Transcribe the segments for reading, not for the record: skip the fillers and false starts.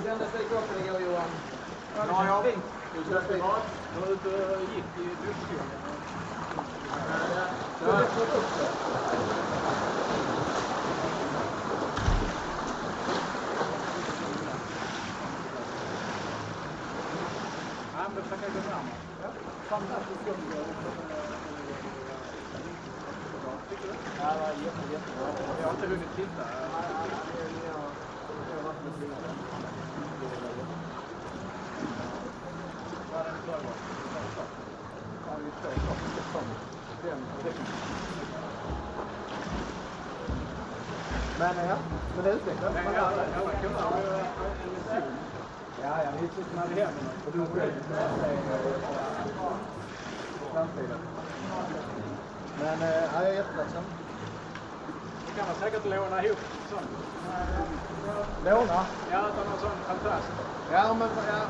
Du kände sig kroppen igår, Johan? Ja, jag vet. Du ska inte vara. Jag var ute och gick i buskskogen. Ja, det får upp det. Ja, men det försöker gå framåt. Ja, fantastiskt gott. Ja, det var jättebra. Jag har inte hunnit titta. Jag har varit med lite. Vad är det för något? Ja, vi står så. Men ja, men det utvecklas. Ja, jag vet inte när det händer något. För du själv framtiden. Men jag är jättetacksam. Det kan man säkert låna ihop sånt. Låna? Ja, utan någon sån fantastisk. Ja, men ja.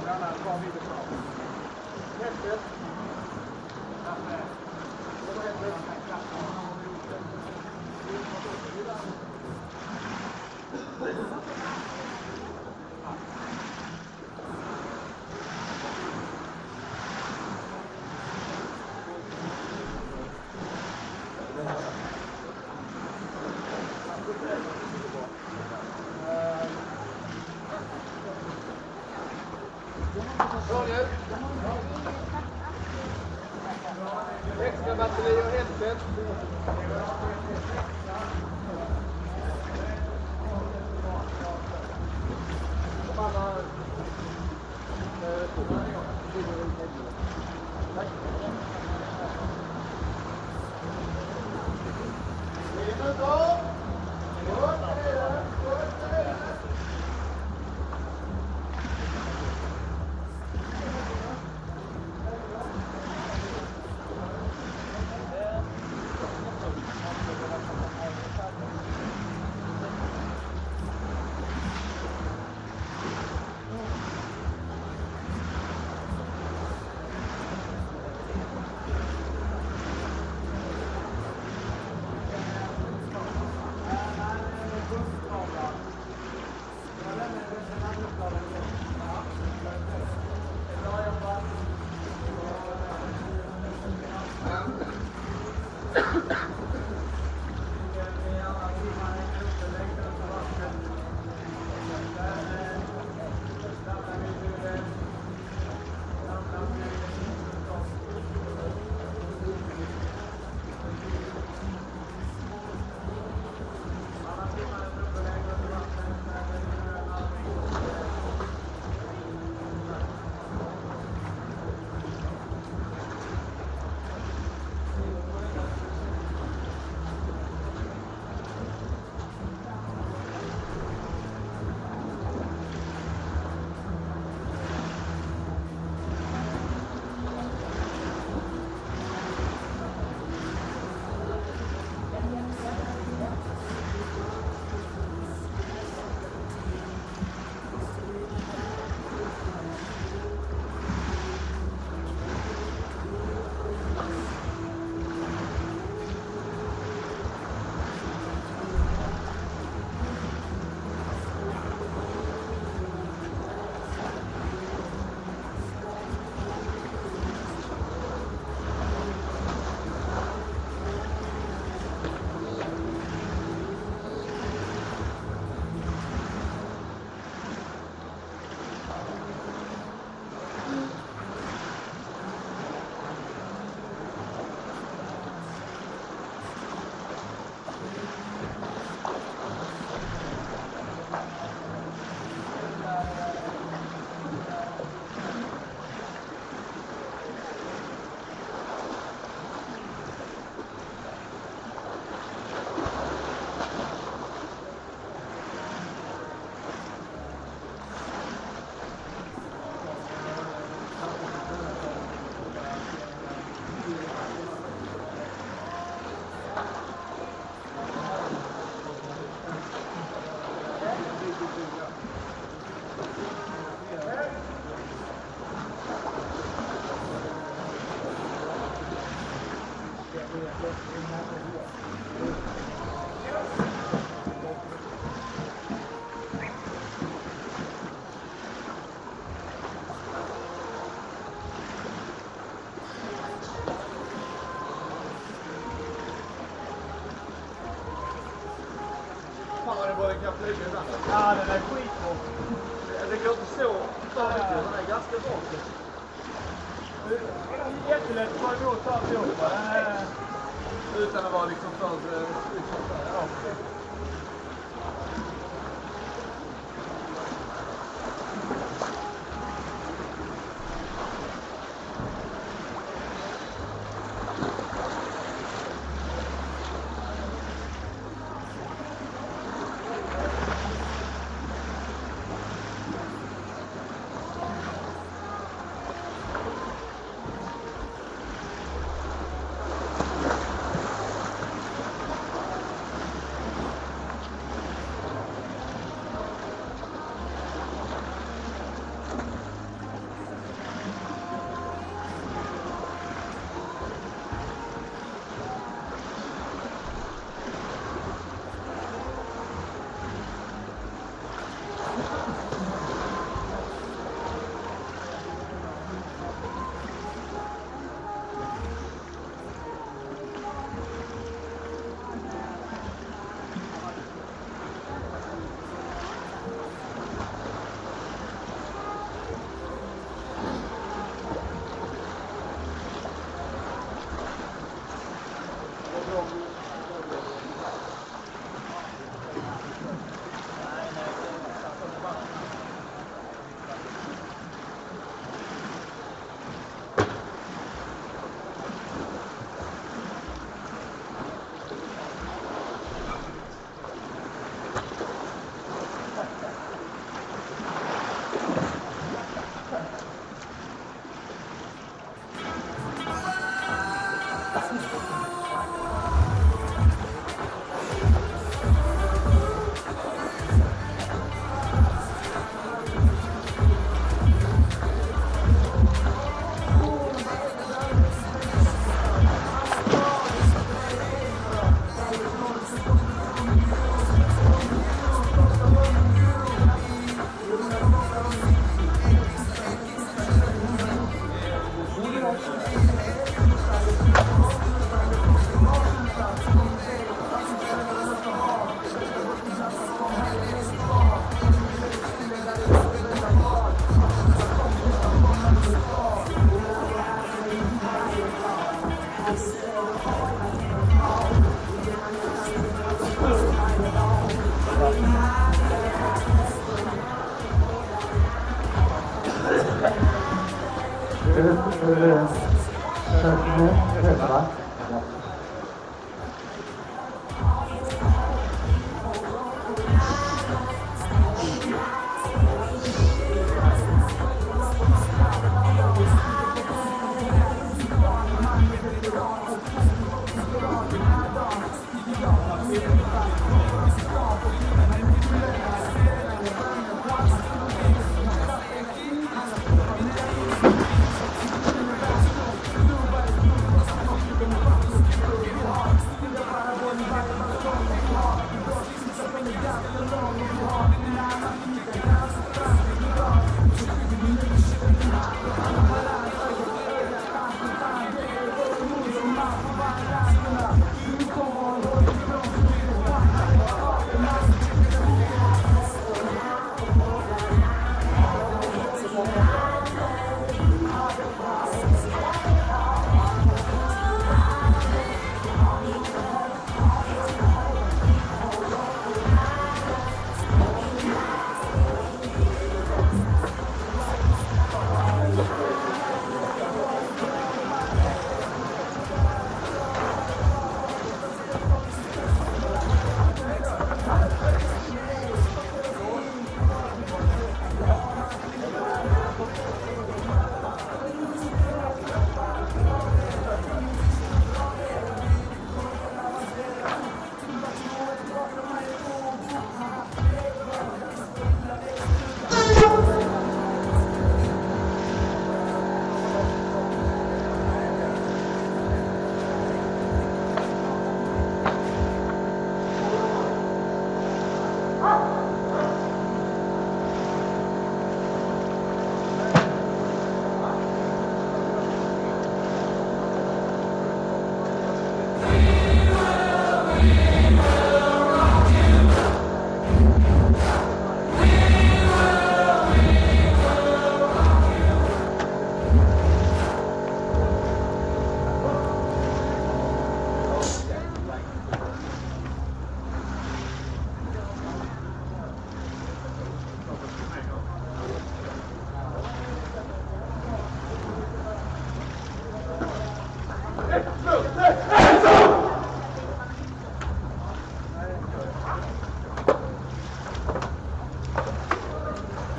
Låna en bra video kvar. Helt. Extra batteri och headset. den kan flyga ibland. Ja, den är skitbra. Det går inte så mycket, den är ganska bra. Det är jättelätt att få emot alltihopa. Utan att vara liksom för ja.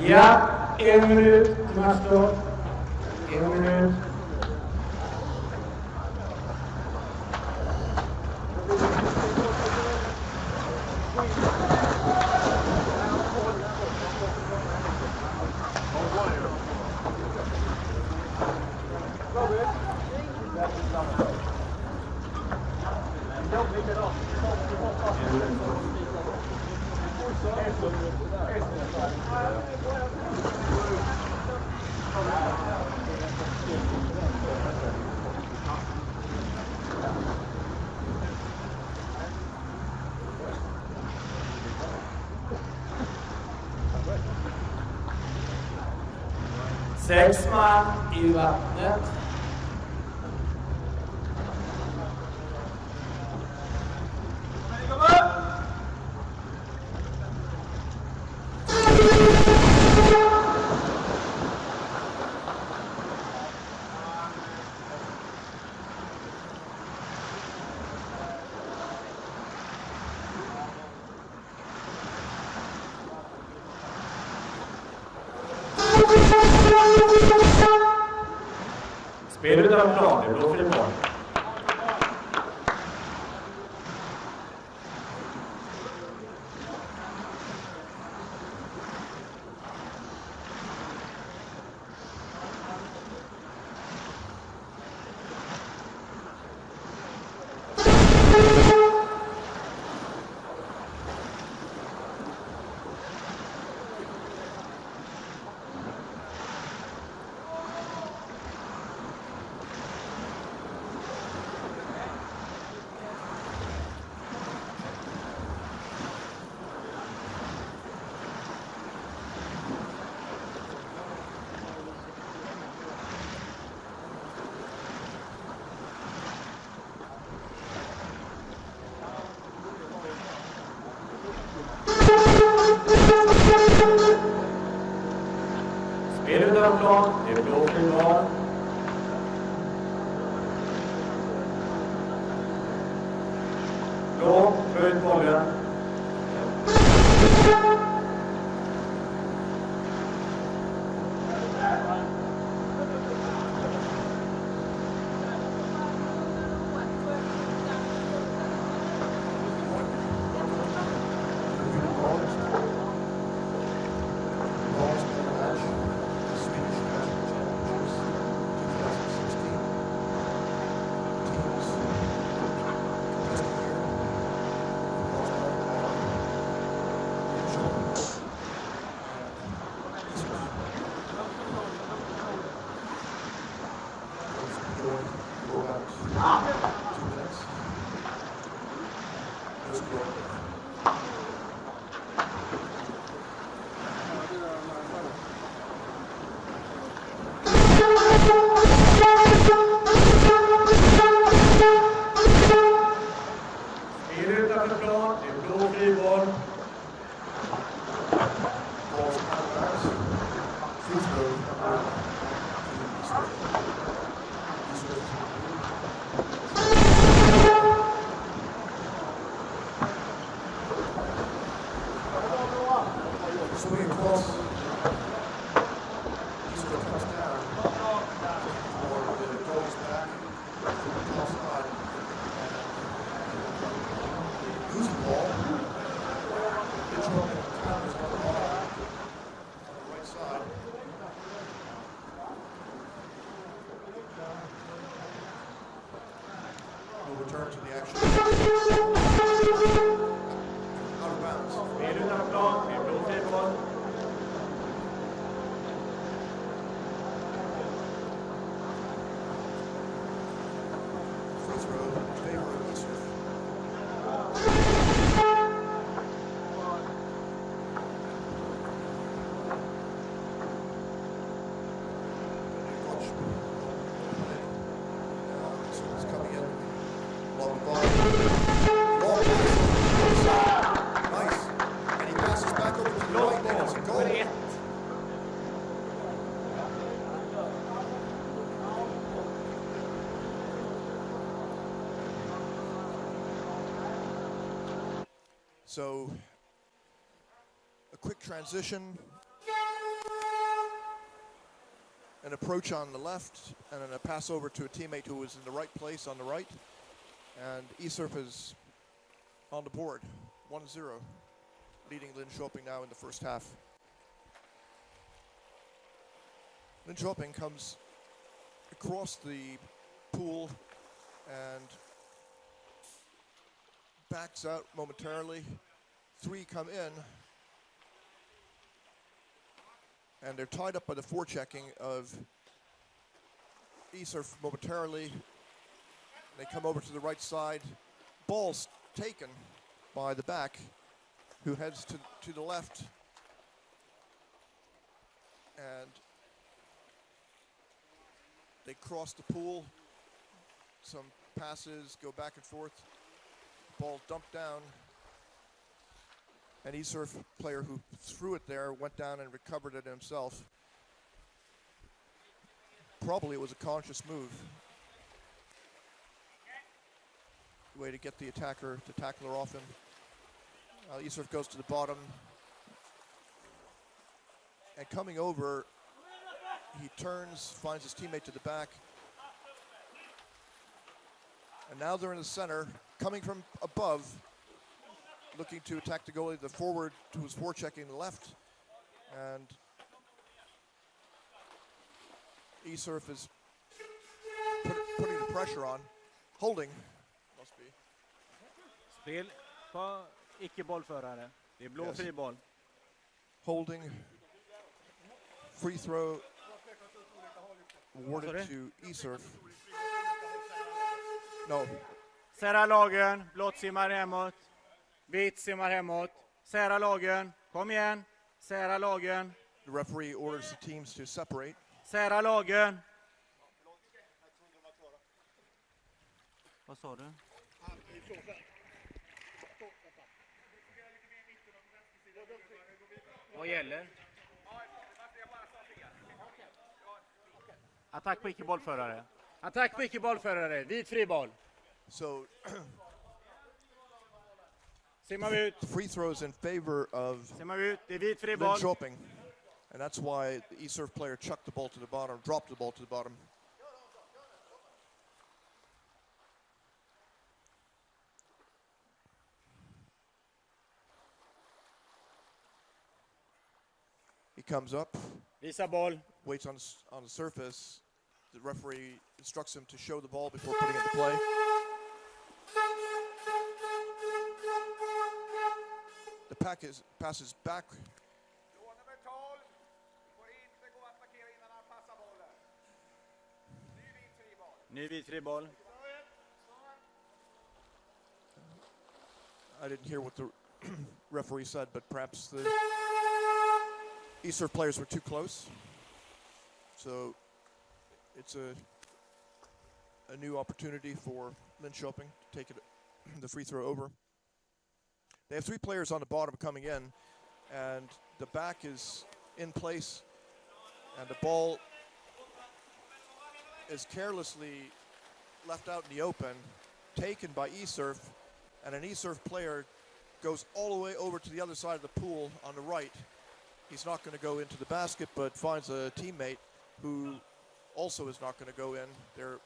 Ja, 1 minut till matchstart. 1 minut. Sex man i vattnet. Spel utanför plan, det blå fri boll. Spel utanför plan, det är blå fri boll. Blå, höjd bollen. So a quick transition, an approach on the left, and then a pass over to a teammate who was in the right place on the right. And ESURF is on the board, 1-0, leading Linköping now in the first half. Linköping comes across the pool and backs out momentarily. 3 come in, and they're tied up by the forechecking of ESURF momentarily. They come over to the right side. Ball's taken by the back, who heads to the left. And they cross the pool. Some passes go back and forth. Ball dumped down. An ESURF player who threw it there went down and recovered it himself. Probably it was a conscious move. Way to get the attacker to tackle her off him. ESURF goes to the bottom. And coming over, he turns, finds his teammate to the back. And now they're in the center, coming from above, looking to attack the goalie, the forward who was forechecking the left. And ESURF is putting the pressure on, holding. Must be. Spel på icke-bollförare. Det är blå Yes. fri boll. Holding. Free throw awarded to ESURF. No. Sära lagen, blått simmar hemåt. Vitt simmar hemåt. Sära lagen, kom igen. Sära lagen. The referee orders the teams to separate. Sära lagen. Vad sa du? Vad gäller? Attack på icke-bollförare. Attack på icke-bollförare. Vit fri boll. So Simmar vi ut. free throws in favor of Simmar vi ut. Det är vit fri boll. Linköping. And that's why the ESURF player chucked the ball to the bottom, dropped the ball to the bottom. He comes up, Visa boll. waits on the surface. The referee instructs him to show the ball before putting it into play. The pass is back. Nummer 12 får inte gå och attackera innan han passar bollen. Ny vit fri boll. Ny vit fri boll. I didn't hear what the referee said, but perhaps the ESURF players were too close. So it's a new opportunity for Linköping to take it, the free throw over. They have 3 players on the bottom coming in, and the back is in place, and the ball is carelessly left out in the open, taken by ESURF, and an ESURF player goes all the way over to the other side of the pool on the right. He's not going to go into the basket, but finds a teammate who also is not going to go in. They're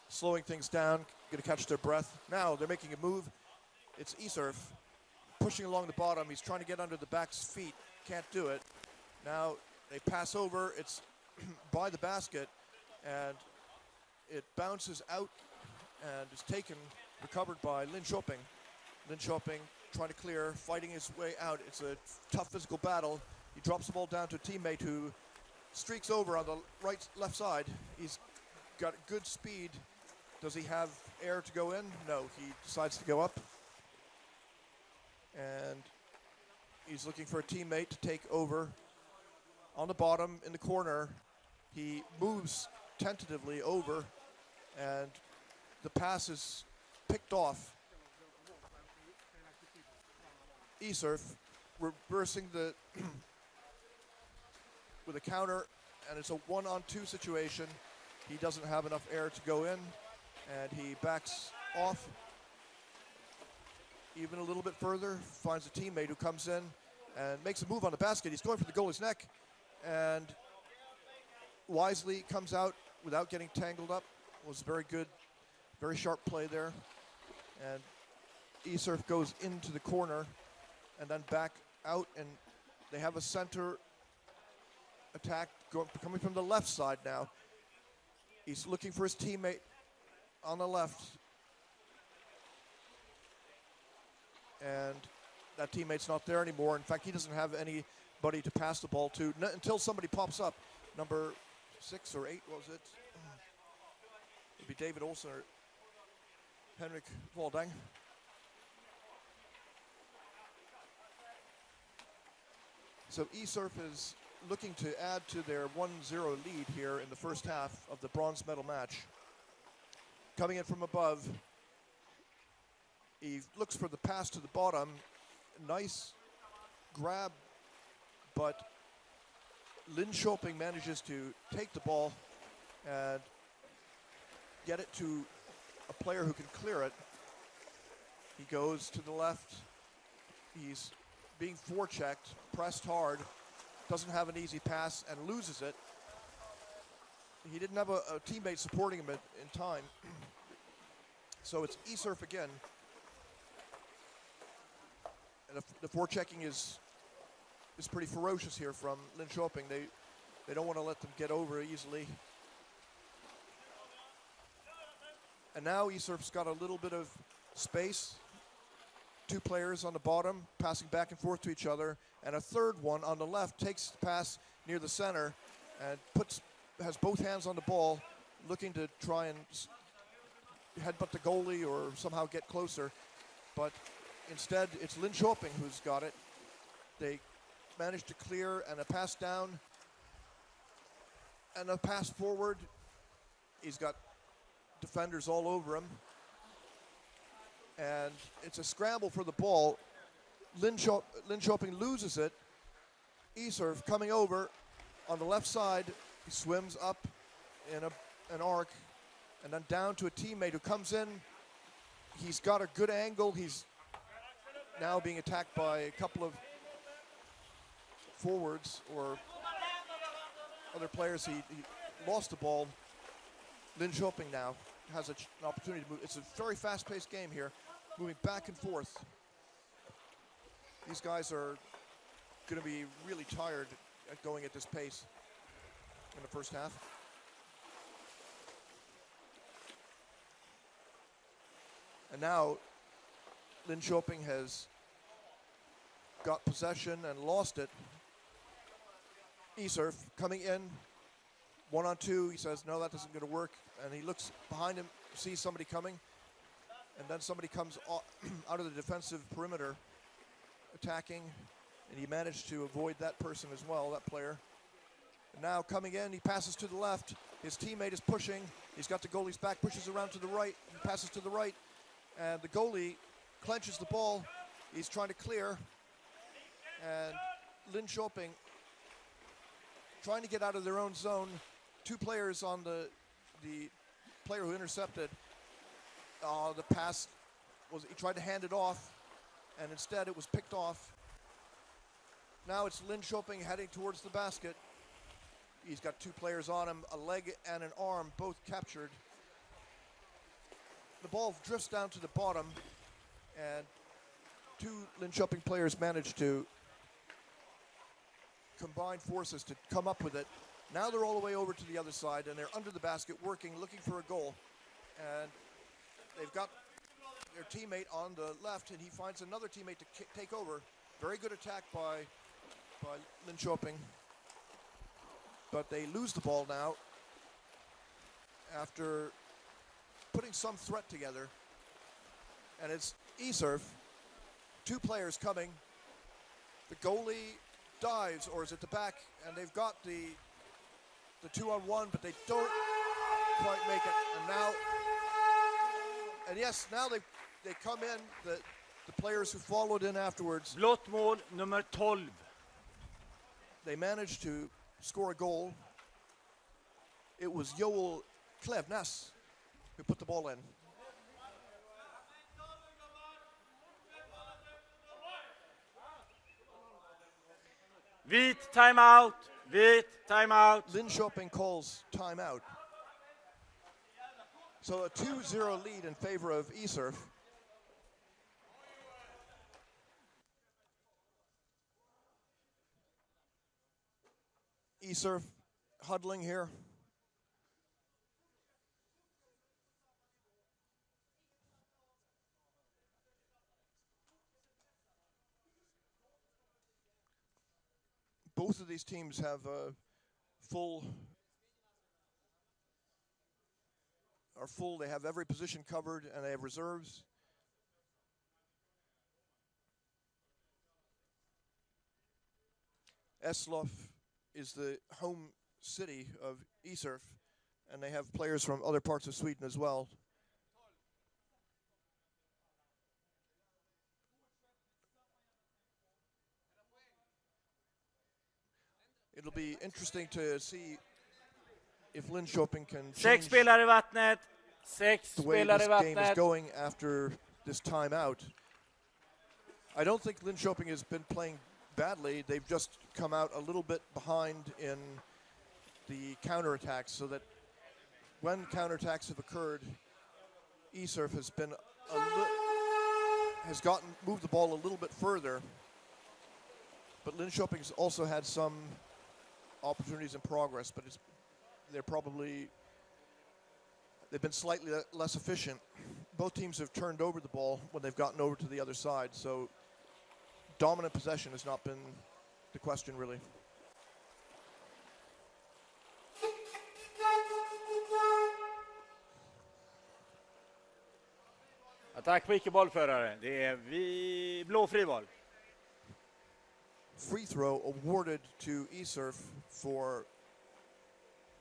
slowing things down, going to catch their breath. Now they're making a move. It's ESURF pushing along the bottom. He's trying to get under the back's feet. Can't do it. Now they pass over. It's by the basket, and it bounces out and is taken, recovered by Linköping. Linköping trying to clear, fighting his way out. It's a tough physical battle. He drops the ball down to a teammate who streaks over on the left side. He's got good speed. Does he have air to go in? No, he decides to go up. And he's looking for a teammate to take over. On the bottom, in the corner, he moves tentatively over, and the pass is picked off. ESURF reversing the with a counter, and it's a 1-on-2 situation. He doesn't have enough air to go in, and he backs off. even a little bit further, finds a teammate who comes in and makes a move on the basket. He's going for the goalie's neck and wisely comes out without getting tangled up. Was very good, very sharp play there. And ESURF goes into the corner and then back out, and they have a center attack coming from the left side now. He's looking for his teammate on the left. And that teammate's not there anymore. In fact, he doesn't have anybody to pass the ball to until somebody pops up. Number 6 or 8, was it? It'd be David Olsen or Henrik Voldang. So ESURF is looking to add to their 1-0 lead here in the first half of the bronze medal match. Coming in from above, he looks for the pass to the bottom. Nice grab, but Linköping manages to take the ball and get it to a player who can clear it. He goes to the left. He's being forechecked, pressed hard, doesn't have an easy pass and loses it. He didn't have a teammate supporting him in time. So it's ESURF again. And the forechecking is pretty ferocious here from Linköping. They don't want to let them get over easily. And now ESURF's got a little bit of space. 2 players on the bottom passing back and forth to each other, and a third one on the left takes the pass near the center and has both hands on the ball, looking to try and headbutt the goalie or somehow get closer. But instead, it's Linköping who's got it. They managed to clear, and a pass down and a pass forward. He's got defenders all over him. And it's a scramble for the ball. Linköping loses it. ESURF coming over on the left side. He swims up in an arc and then down to a teammate who comes in. He's got a good angle. He's now being attacked by a couple of forwards or other players. He lost the ball. Linköping now has an opportunity to move. It's a very fast-paced game here, moving back and forth. These guys are going to be really tired at going at this pace in the first half. And now Linköping has got possession and lost it. ESURF coming in, 1-on-2. He says, no, that isn't going to work. And he looks behind him, sees somebody coming, and then somebody comes out of the defensive perimeter attacking, and he managed to avoid that person as well, that player. And now coming in, he passes to the left. His teammate is pushing. He's got the goalie's back, pushes around to the right, he passes to the right, and the goalie clenches the ball. He's trying to clear, and Linköping trying to get out of their own zone. 2 players on the player who intercepted. The pass he tried to hand it off, and instead it was picked off. Now it's Linköping heading towards the basket. He's got 2 players on him, a leg and an arm, both captured. The ball drifts down to the bottom, and 2 Linköping players managed to combine forces to come up with it. Now they're all the way over to the other side, and they're under the basket working, looking for a goal. And they've got their teammate on the left, and he finds another teammate to take over. Very good attack by Linköping. But they lose the ball now after putting some threat together. And it's ESURF, 2 players coming. The goalie dives, or is it the back, and they've got the 2-on-1, but they don't quite make it. And yes, now they come in, the players who followed in afterwards. Blått mål nummer 12. They managed to score a goal. It was Joel Klevnas who put the ball in. Vit timeout. Vit timeout. Linköping calls timeout. So a 2-0 lead in favor of ESURF. ESURF huddling here. Both of these teams have are full. They have every position covered, and they have reserves. Eslöv is the home city of ESURF, and they have players from other parts of Sweden as well. It'll be interesting to see if Linköping can change Sex spelare i vattnet. Sex the way spelare this i game is vattnet. going after this timeout. I don't think Linköping has been playing badly. They've just come out a little bit behind in the counterattacks, so that when counterattacks have occurred, ESURF has been moved the ball a little bit further. But Linköping's also had some opportunities in progress, but they've been slightly less efficient. Both teams have turned over the ball when they've gotten over to the other side, so dominant possession has not been the question, really. Attack på icke-bollförare. Det är blå friboll. Free throw awarded to ESURF for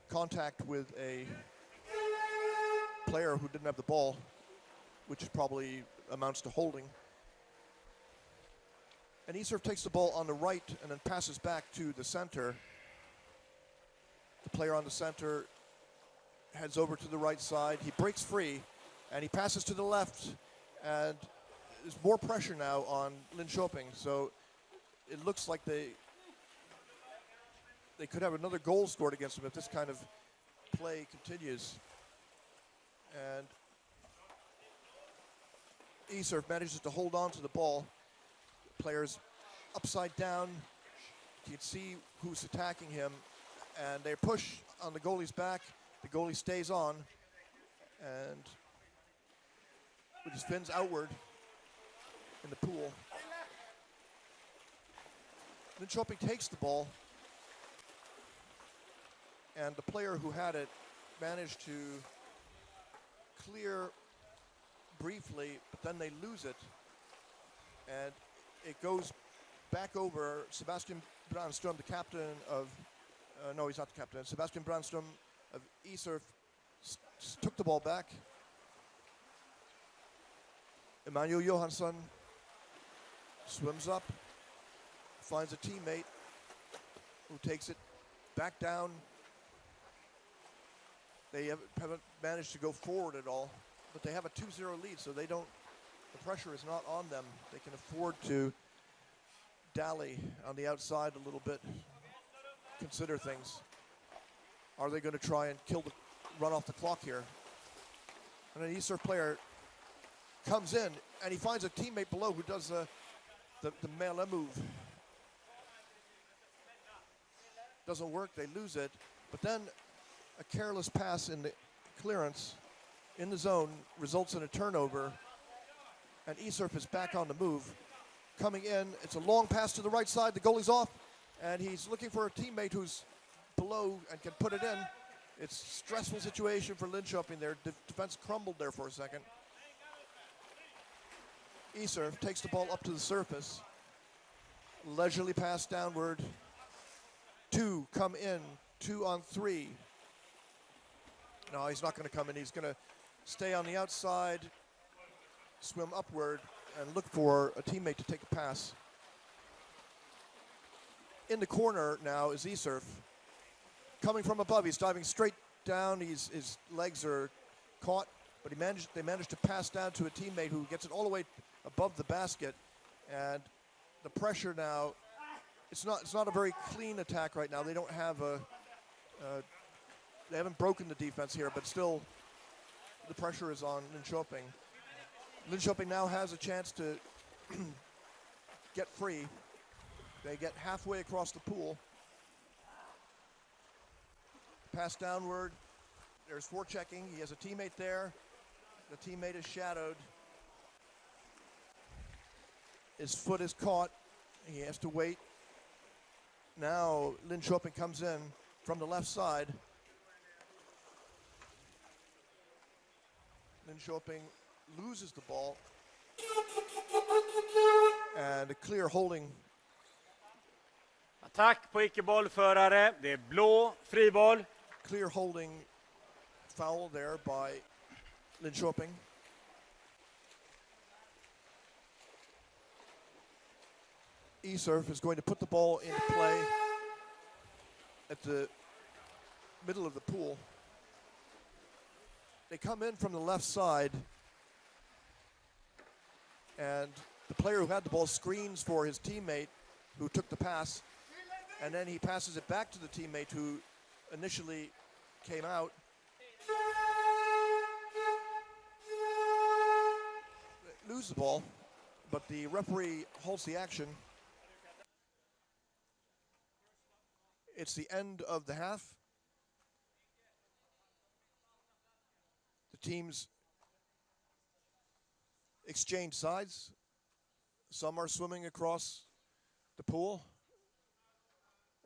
contact with a player who didn't have the ball, which probably amounts to holding. And ESURF takes the ball on the right and then passes back to the center. The player on the center heads over to the right side. He breaks free and he passes to the left, and there's more pressure now on Linköping. So it looks like they could have another goal scored against them if this kind of play continues. And ESURF manages to hold on to the ball. Players upside down. You can see who's attacking him, and they push on the goalie's back. The goalie stays on, and with his fins outward in the pool. Linköping takes the ball, and the player who had it managed to clear briefly, but then they lose it, and it goes back over Sebastian Brandström, the captain of, no, he's not the captain, Sebastian Brandström of ESURF took the ball back. Emmanuel Johansson swims up, finds a teammate who takes it back down. They haven't managed to go forward at all, but they have a 2-0 lead, so the pressure is not on them. They can afford to dally on the outside a little bit, consider things. Are they going to try and run off the clock here? And an ESURF player comes in, and he finds a teammate below who does the melee move. Doesn't work, they lose it, but then a careless pass in the clearance in the zone results in a turnover, and ESURF is back on the move. Coming in, it's a long pass to the right side, the goalie's off, and he's looking for a teammate who's below and can put it in. It's a stressful situation for Linköping. Their defense crumbled there for a second. ESURF takes the ball up to the surface. Leisurely pass downward. Two come in, 2 on 3. No, he's not going to come in. He's going to stay on the outside, swim upward, and look for a teammate to take a pass. In the corner now is ESURF. Coming from above, he's diving straight down. His legs are caught, but they managed to pass down to a teammate who gets it all the way above the basket. And the pressure now it's not a very clean attack right now. They don't have they haven't broken the defense here, but still the pressure is on Linköping. Linköping now has a chance to get free. They get halfway across the pool. Pass downward. There's forechecking. He has a teammate there. The teammate is shadowed. His foot is caught. He has to wait. Now Linköping comes in from the left side. Linköping loses the ball. And a clear holding. Attack på icke-bollförare. Det är blå friboll. Clear holding foul there by Linköping. ESURF is going to put the ball into play at the middle of the pool. They come in from the left side, and the player who had the ball screens for his teammate who took the pass, and then he passes it back to the teammate who initially came out. They lose the ball, but the referee halts the action. It's the end of the half. The teams exchange sides. Some are swimming across the pool,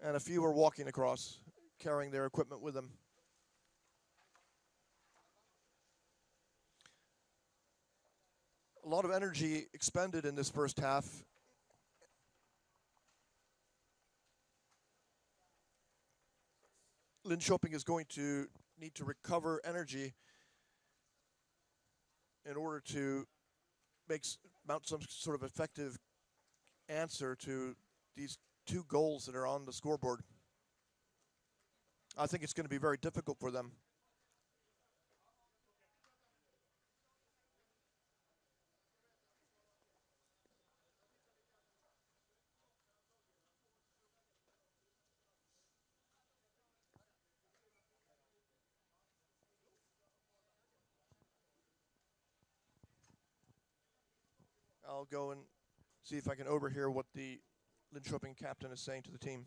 and a few are walking across, carrying their equipment with them. A lot of energy expended in this first half. Linköping is going to need to recover energy in order to mount some sort of effective answer to these two goals that are on the scoreboard. I think it's going to be very difficult for them. I'll go and see if I can overhear what the Linköping captain is saying to the team.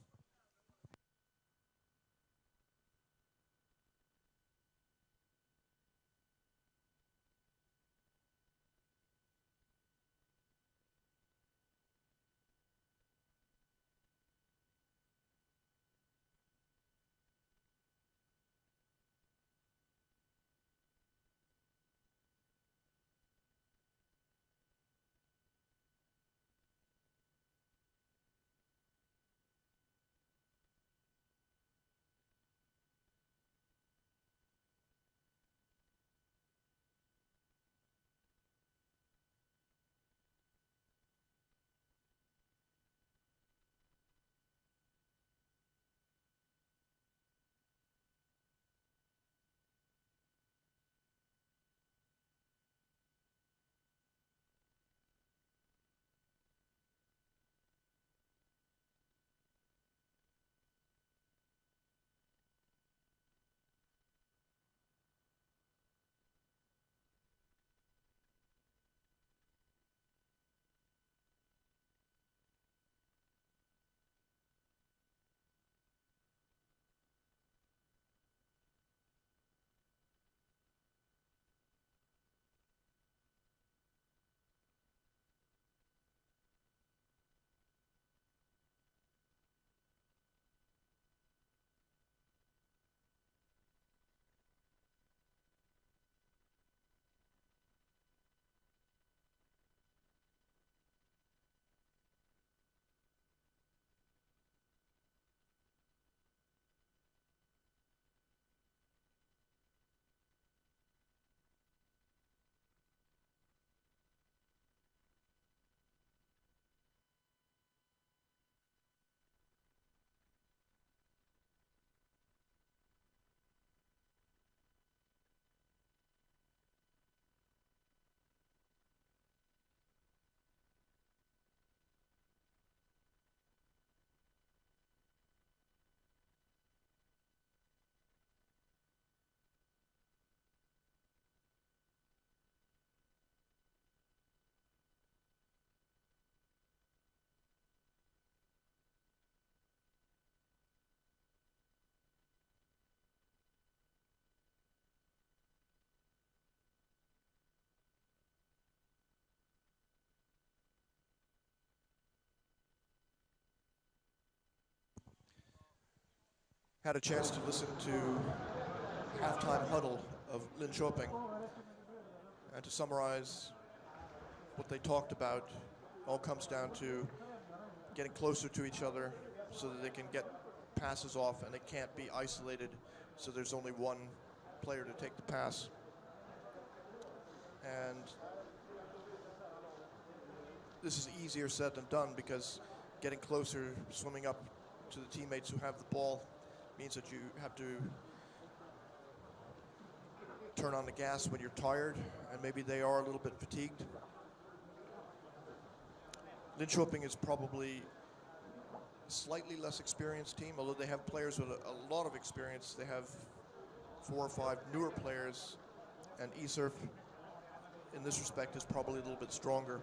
had a chance to listen to halftime huddle of Linköping, and to summarize what they talked about, all comes down to getting closer to each other so that they can get passes off and they can't be isolated, so there's only one player to take the pass. And this is easier said than done, because getting closer, swimming up to the teammates who have the ball, means that you have to turn on the gas when you're tired, and maybe they are a little bit fatigued. Linköping is probably a slightly less experienced team, although they have players with a lot of experience. They have 4 or 5 newer players, and ESURF in this respect is probably a little bit stronger.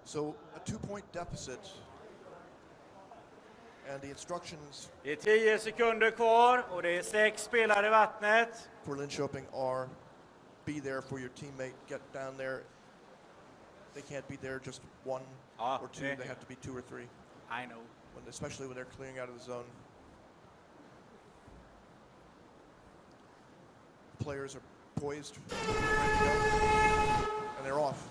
So a 2-point deficit, and the instructions Det är 10 sekunder kvar och det är 6 spelare i vattnet. for Linköping are be there for your teammate, get down there. They can't be there just 1 or 2, they have to be 2 or 3. I know. Especially when they're clearing out of the zone. Players are poised, ready to go, and they're off.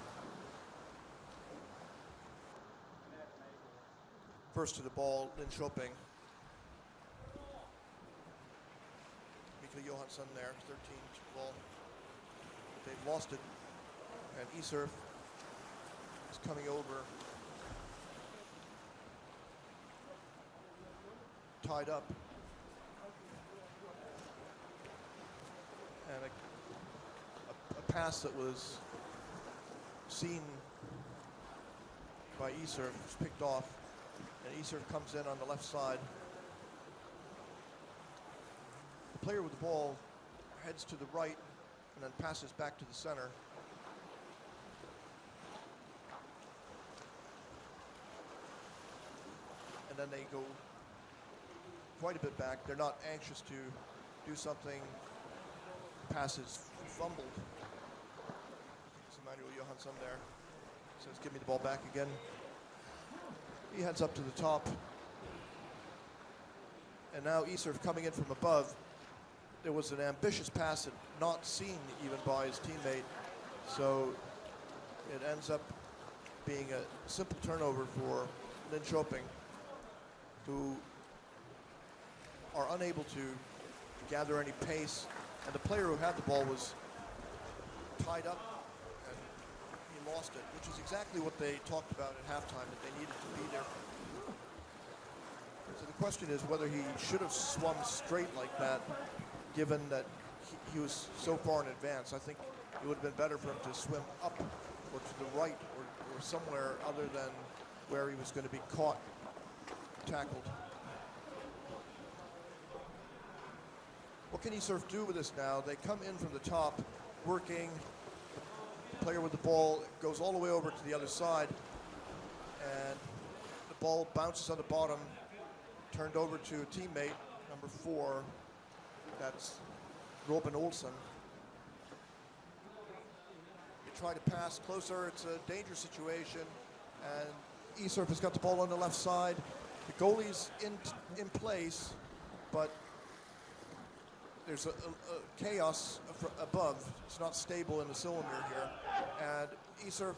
First to the ball, Linköping. Mikael Johansson there, 13 to the ball. They've lost it, and ESURF is coming over. Tied up. And a pass that was seen by ESURF was picked off, and ESURF comes in on the left side. The player with the ball heads to the right and then passes back to the center. And then they go quite a bit back. They're not anxious to do something. Passes fumbled. Emmanuel Johansson there says, "Give me the ball back again." He heads up to the top. And now ESURF coming in from above. There was an ambitious pass that not seen even by his teammate. So it ends up being a simple turnover for Linköping, who are unable to gather any pace. And the player who had the ball was tied up and he lost it, which is exactly what they talked about at halftime, that they needed to be there. So the question is whether he should have swum straight like that, given that he was so far in advance. I think it would have been better for him to swim up or to the right or somewhere other than where he was going to be caught, tackled. What can ESURF do with this now? They come in from the top, working. The player with the ball goes all the way over to the other side, and the ball bounces on the bottom, turned over to a teammate, number 4. That's Robin Olsen. They try to pass closer. It's a dangerous situation, and ESURF has got the ball on the left side. The goalie's in place, but there's a chaos above. It's not stable in the cylinder here. And ESURF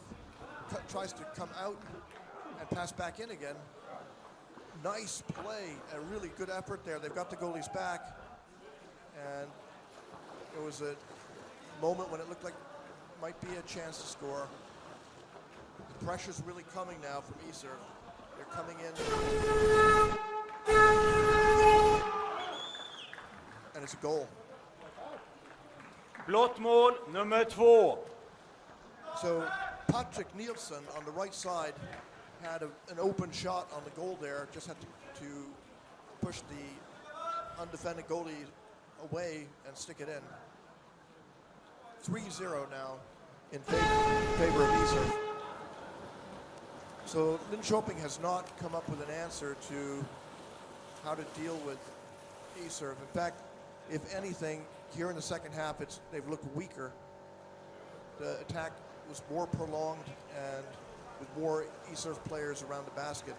tries to come out and pass back in again. Nice play, a really good effort there. They've got the goalie's back. And there was a moment when it looked like might be a chance to score. The pressure's really coming now from ESURF. They're coming in. And it's a goal. Blått mål nummer 2. So Patrick Nielsen on the right side had an open shot on the goal there. Just had to push the undefended goalie away and stick it in. 3-0 now in favor of ESURF. So Linköping has not come up with an answer to how to deal with ESURF. In fact, if anything, here in the second half, they've looked weaker. The attack was more prolonged and with more ESURF players around the basket.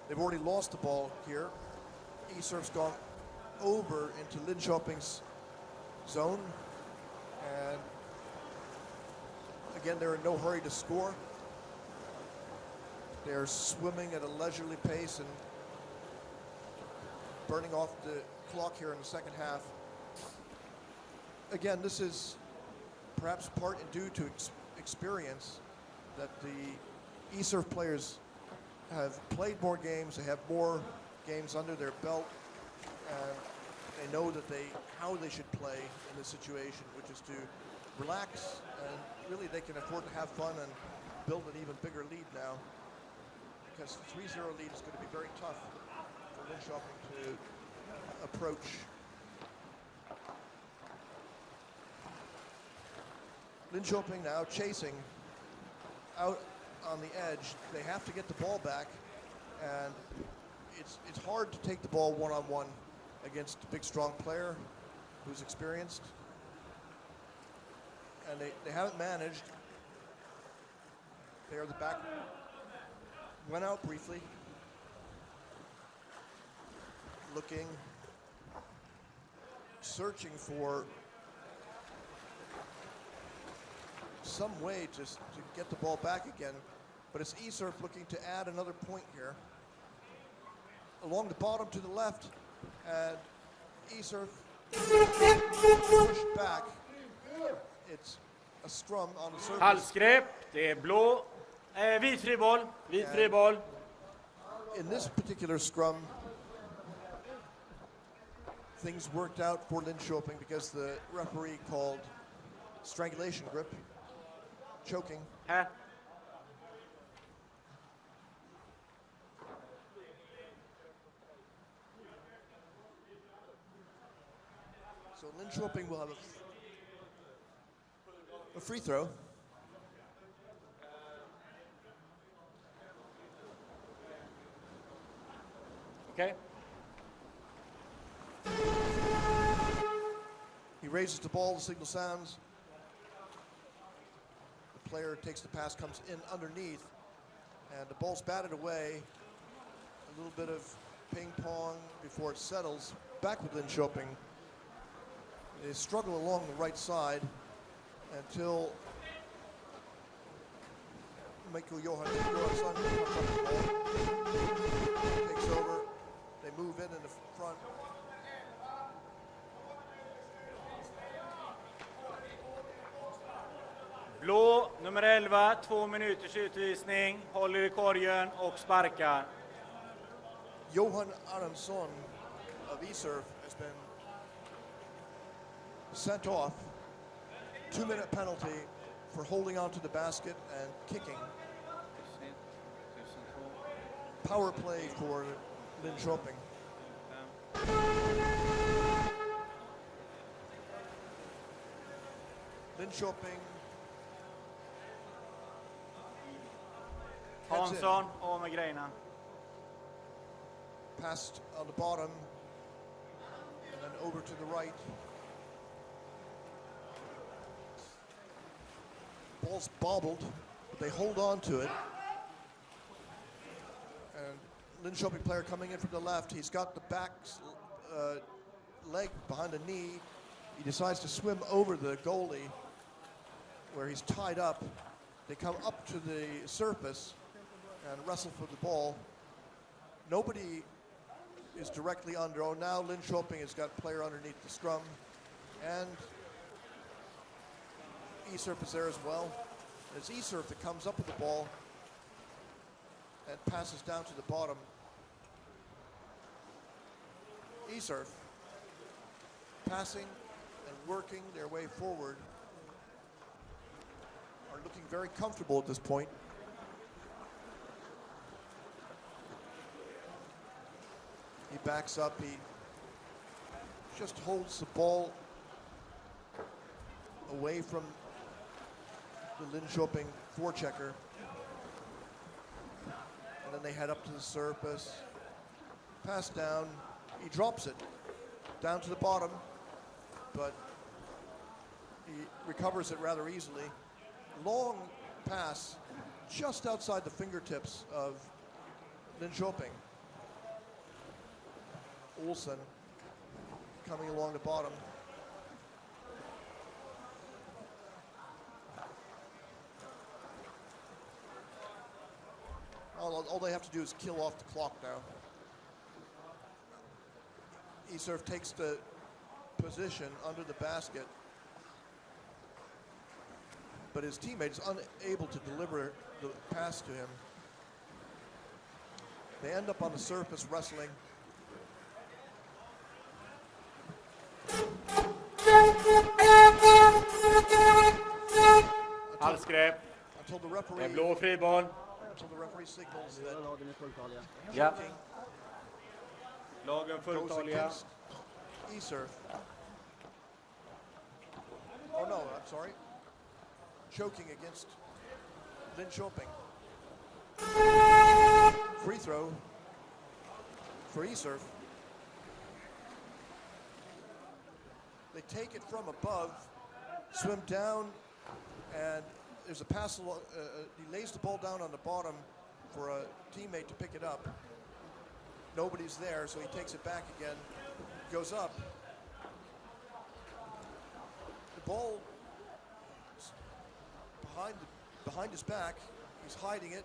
They've already lost the ball here. ESURF's gone over into Linköping's zone. And again, they're in no hurry to score. They're swimming at a leisurely pace and burning off the clock here in the second half. Again, this is perhaps part due to experience that the ESURF players have played more games, they have more games under their belt, and they know that how they should play in this situation, which is to relax, and really they can afford to have fun and build an even bigger lead now, because the 3-0 lead is going to be very tough for Linköping to approach. Linköping now chasing out on the edge. They have to get the ball back, and it's hard to take the ball one-on-one against a big, strong player who's experienced. And they haven't managed. There, the back went out briefly, looking, searching for some way to get the ball back again, but it's ESURF looking to add another point here. Along the bottom to the left, and ESURF pushed back. It's a scrum on the surface. Halsgrepp, det är blå, vit friboll, vit friboll. In this particular scrum, things worked out for Linköping because the referee called strangulation grip, choking. Här. So Linköping will have a free throw. Okej. He raises the ball, the signal sounds. The player takes the pass, comes in underneath, and the ball's batted away. A little bit of ping pong before it settles. Back with Linköping. They struggle along the right side until Mikko Johansson comes up with the ball, takes over. They move in the front. Blå, nummer 11, 2 minuters utvisning, håller i korgen och sparkar. Johan Aronsson of ESURF has been sent off. 2-minute penalty for holding on to the basket and kicking. Power play for Linköping. Linköping. Hansson, av med grejerna. Passed on the bottom and then over to the right. Ball's bobbled, but they hold on to it. And Linköping player coming in from the left, he's got the back leg behind the knee. He decides to swim over the goalie where he's tied up. They come up to the surface and wrestle for the ball. Nobody is directly under. Oh, now Linköping has got player underneath the scrum, and ESURF is there as well. It's ESURF that comes up with the ball and passes down to the bottom. ESURF passing and working their way forward are looking very comfortable at this point. He backs up, he just holds the ball away from the Linköping forechecker. And then they head up to the surface. Pass down, he drops it down to the bottom, but he recovers it rather easily. Long pass just outside the fingertips of Linköping. Olsen coming along the bottom. All they have to do is kill off the clock now. ESURF takes the position under the basket, but his teammate is unable to deliver the pass to him. They end up on the surface wrestling. Halsgrepp. Until the Det är referee, blå friboll. until the referee signals that Ja. choking Lagen goes fulltaliga. against ESURF. Oh no, I'm sorry. Choking against Linköping. Free throw for ESURF. They take it from above, swim down, and there's a pass. He lays the ball down on the bottom for a teammate to pick it up. Nobody's there, so he takes it back again, goes up. The ball is behind his back. He's hiding it.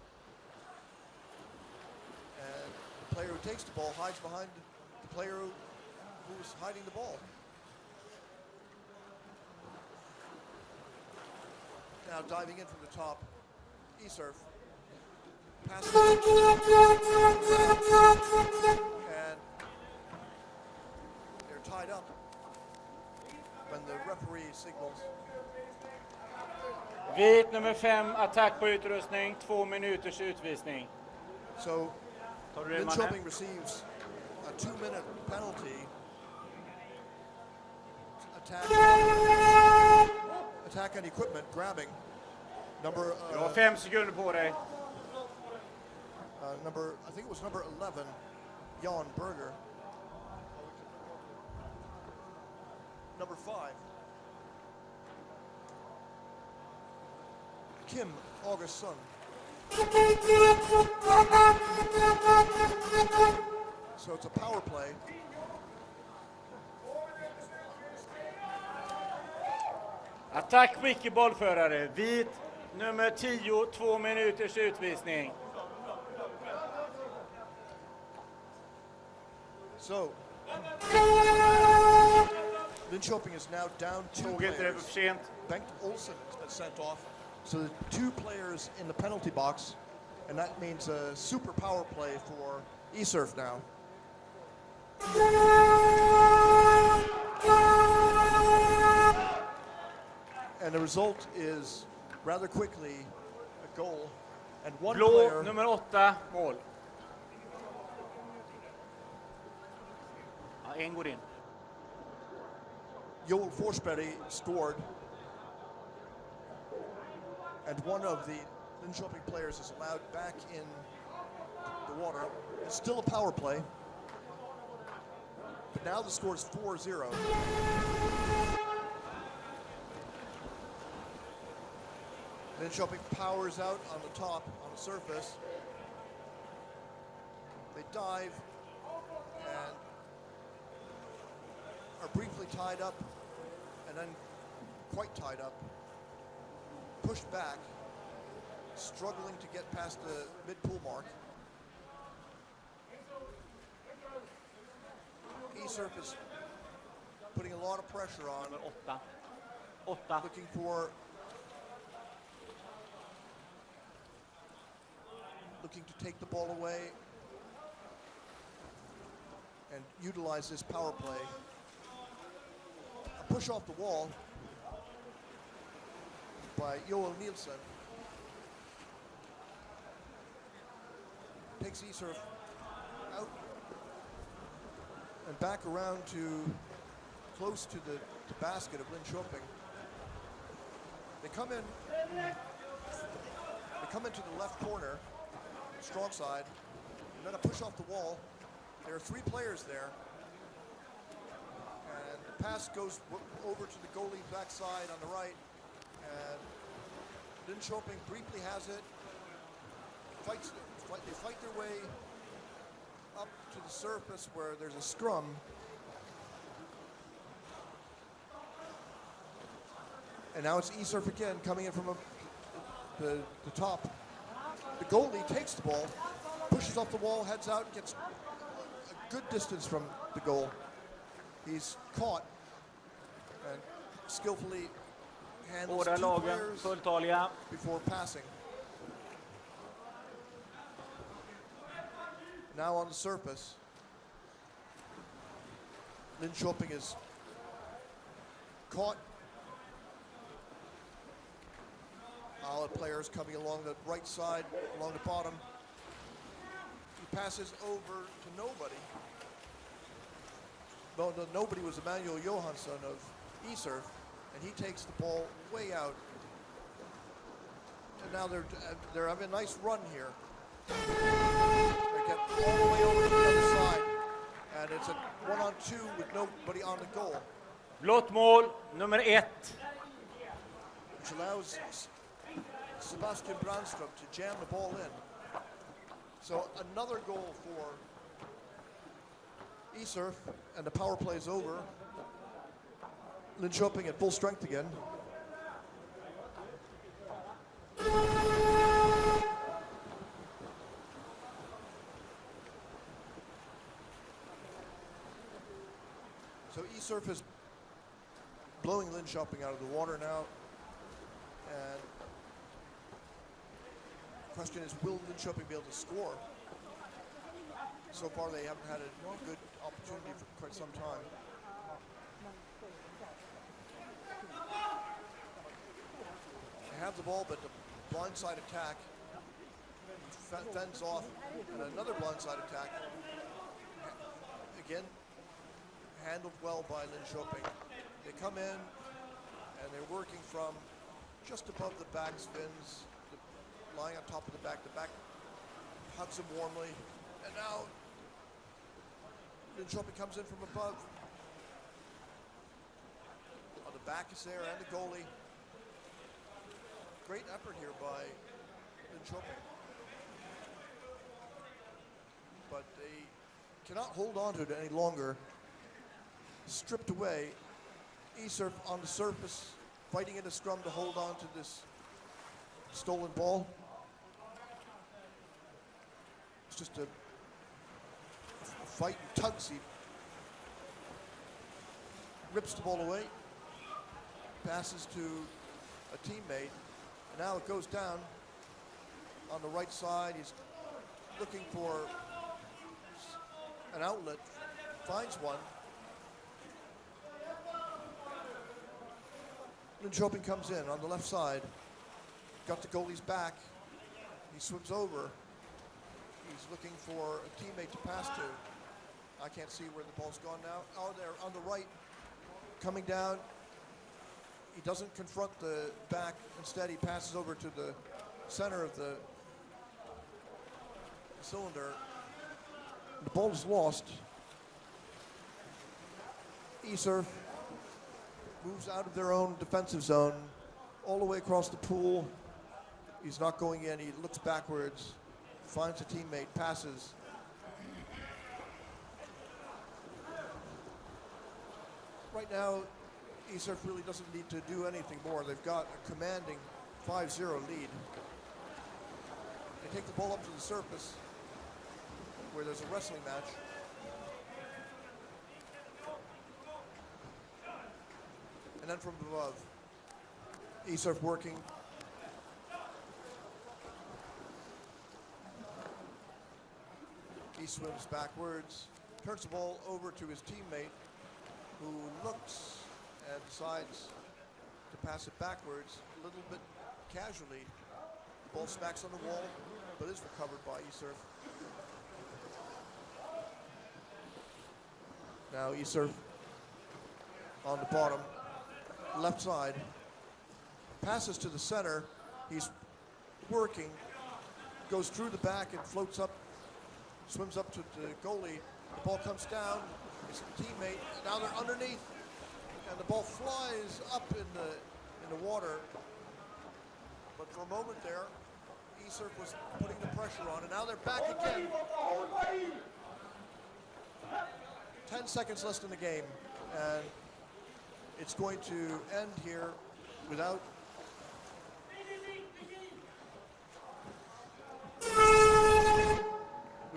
And the player who takes the ball hides behind the player who's hiding the ball. Now diving in from the top, ESURF. Passes. And they're tied up when the referee signals. Vit nummer 5, attack på utrustning, 2 minuters utvisning. So Tar du det, Linköping Manne? receives a 2-minute penalty. Attack on equipment, grabbing. Number Du har 5 sekunder på dig. I think it was number 11, Jan Berger. Number 5, Kim Augustsson. So it's a power play. Attack på icke-bollförare. Vit nummer 10, 2 minuters utvisning. So Linköping is now down 2 Tog inte det för players. sent. Bengt Olsen is sent off. So the 2 players in the penalty box, and that means a super power play for ESURF now. And the result is rather quickly a goal and one Blå player. nummer 8, mål. Ja, en går in. Joel Forsberg scored, and one of the Linköping players is allowed back in the water. It's still a power play, but now the score is 4-0. Linköping powers out on the top, on the surface. They dive and are briefly tied up, and then quite tied up, pushed back, struggling to get past the mid-pool mark. ESURF is putting a lot of pressure on, Nummer 8. 8. looking to take the ball away and utilize this power play. A push off the wall by Joel Nielsen takes ESURF out and back around to close to the basket of Linköping. They come into the left corner, strong side, and then a push off the wall. There are 3 players there, and the pass goes over to the goalie backside on the right, and Linköping briefly has it. They fight their way up to the surface where there's a scrum. And now it's ESURF again coming in from the top. The goalie takes the ball, pushes off the wall, heads out, gets a good distance from the goal. He's caught and skillfully handles Båda two lagen players fulltaliga. before passing. Now on the surface, Linköping is caught. All the players coming along the right side, along the bottom. He passes over to nobody. No, nobody was Emmanuel Johansson of ESURF, and he takes the ball way out. And now they're having a nice run here. They get all the way over to the other side, and it's a 1-on-2 with nobody on the goal, Blått mål, nummer 1. which allows Sebastian Brandström to jam the ball in. So another goal for ESURF, and the power play is over. Linköping at full strength again. So ESURF is blowing Linköping out of the water now. And the question is, will Linköping be able to score? So far they haven't had a good opportunity for quite some time. They have the ball, but the blindside attack fends off, and another blindside attack, again, handled well by Linköping. They come in, and they're working from just above the back spins, lying on top of the back. The back hugs him warmly, and now Linköping comes in from above. Oh, the back is there, and the goalie. Great effort here by Linköping. But they cannot hold on to it any longer. Stripped away. ESURF on the surface, fighting in a scrum to hold on to this stolen ball. It's just a fight and tugs. He rips the ball away, passes to a teammate, and now it goes down on the right side. He's looking for an outlet, finds one. Linköping comes in on the left side, got the goalie's back. He swims over. He's looking for a teammate to pass to. I can't see where the ball's gone now. Oh, there on the right, coming down. He doesn't confront the back. Instead, he passes over to the center of the cylinder. The ball is lost. ESURF moves out of their own defensive zone, all the way across the pool. He's not going in. He looks backwards, finds a teammate, passes. Right now, ESURF really doesn't need to do anything more. They've got a commanding 5-0 lead. They take the ball up to the surface, where there's a wrestling match. And then from above, ESURF working. He swims backwards, turns the ball over to his teammate, who looks and decides to pass it backwards a little bit casually. The ball smacks on the wall, but is recovered by ESURF. Now ESURF on the bottom, left side, passes to the center. He's working, goes through the back and floats up, swims up to the goalie. The ball comes down, his teammate, and now they're underneath, and the ball flies up in the water. But for a moment there, ESURF was putting the pressure on, and now they're back again. 10 seconds left in the game, and it's going to end here without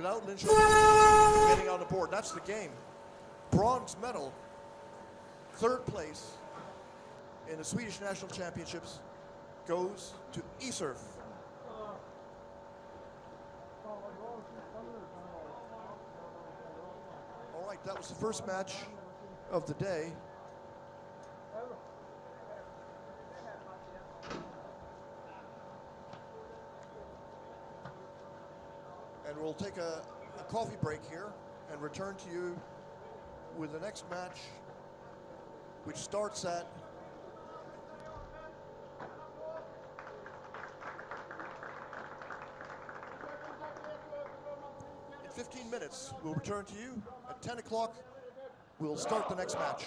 Linköping getting on the board. That's the game. Bronze medal, third place in the Swedish National Championships goes to ESURF. All right, that was the first match of the day. And we'll take a coffee break here and return to you with the next match, which starts at 15 minutes. We'll return to you at 10 o'clock. We'll start the next match.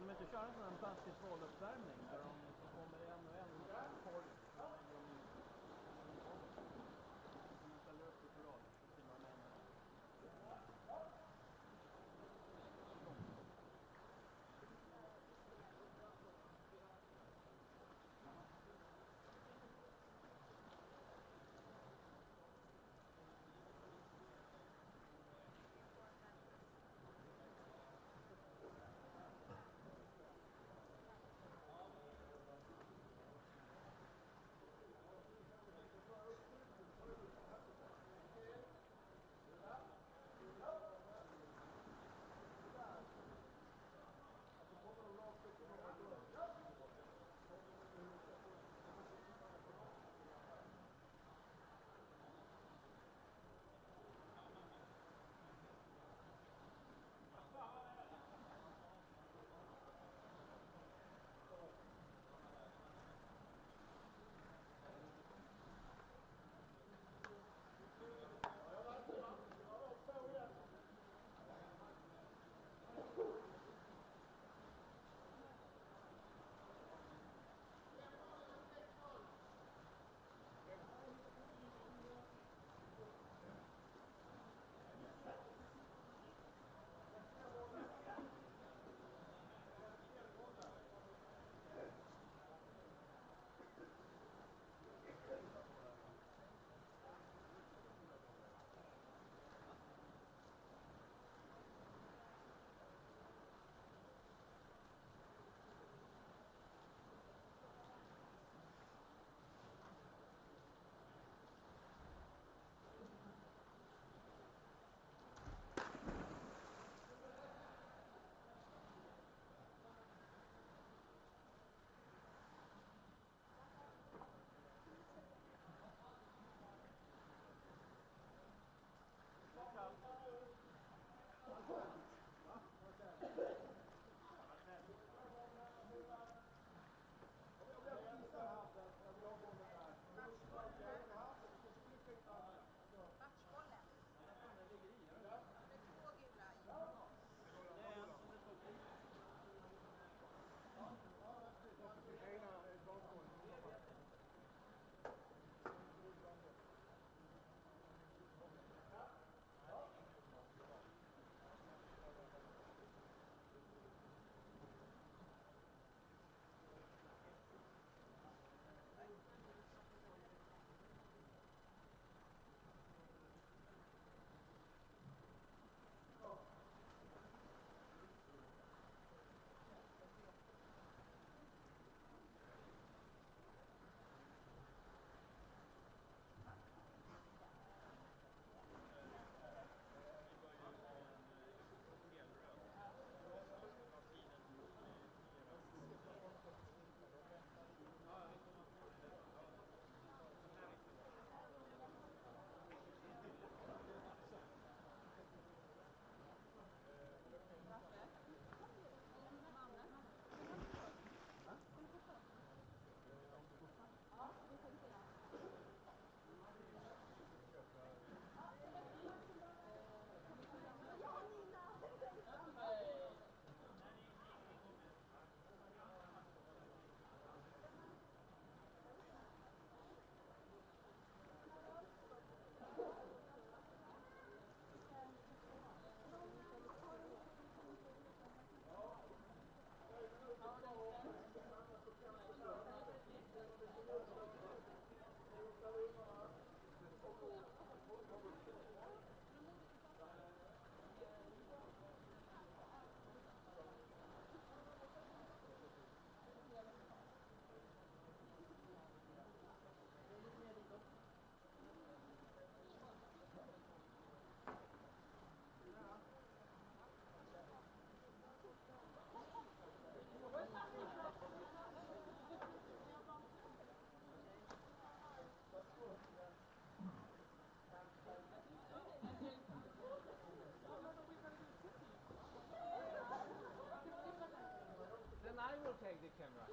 Kan de inte köra en sån här basketbolluppvärmning där de kommer en och en och får de ställer upp sig på rad så filmar de en och en. take the camera.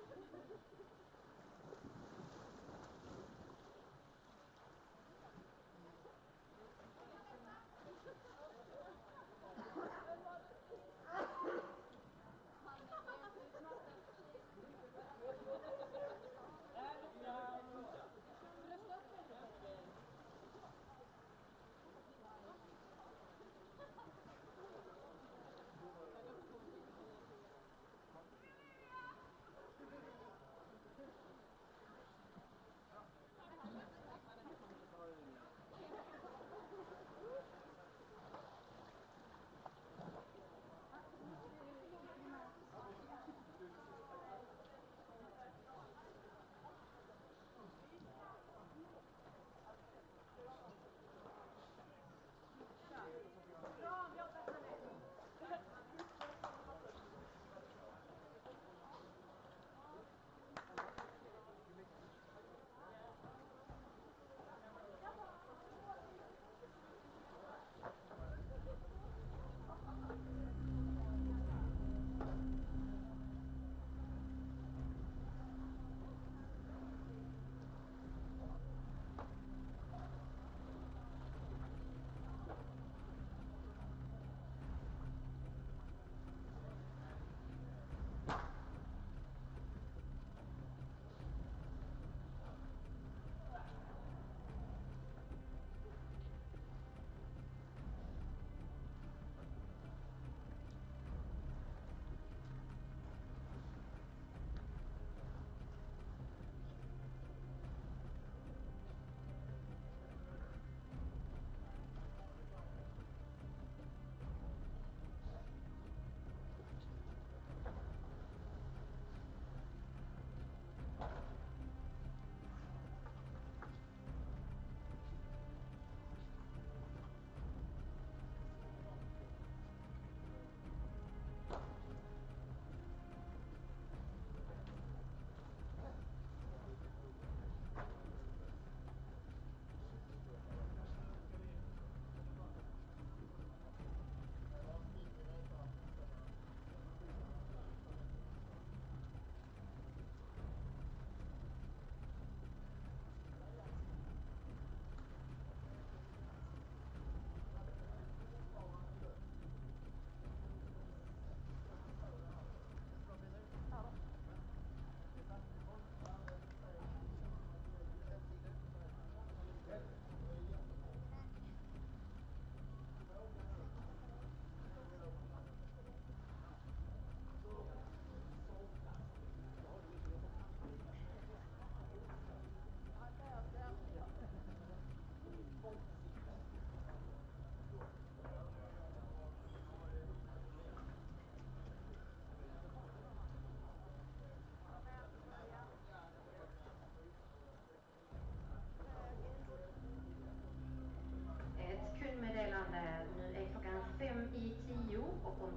Kundmeddelande. Nu är klockan 5:10 och om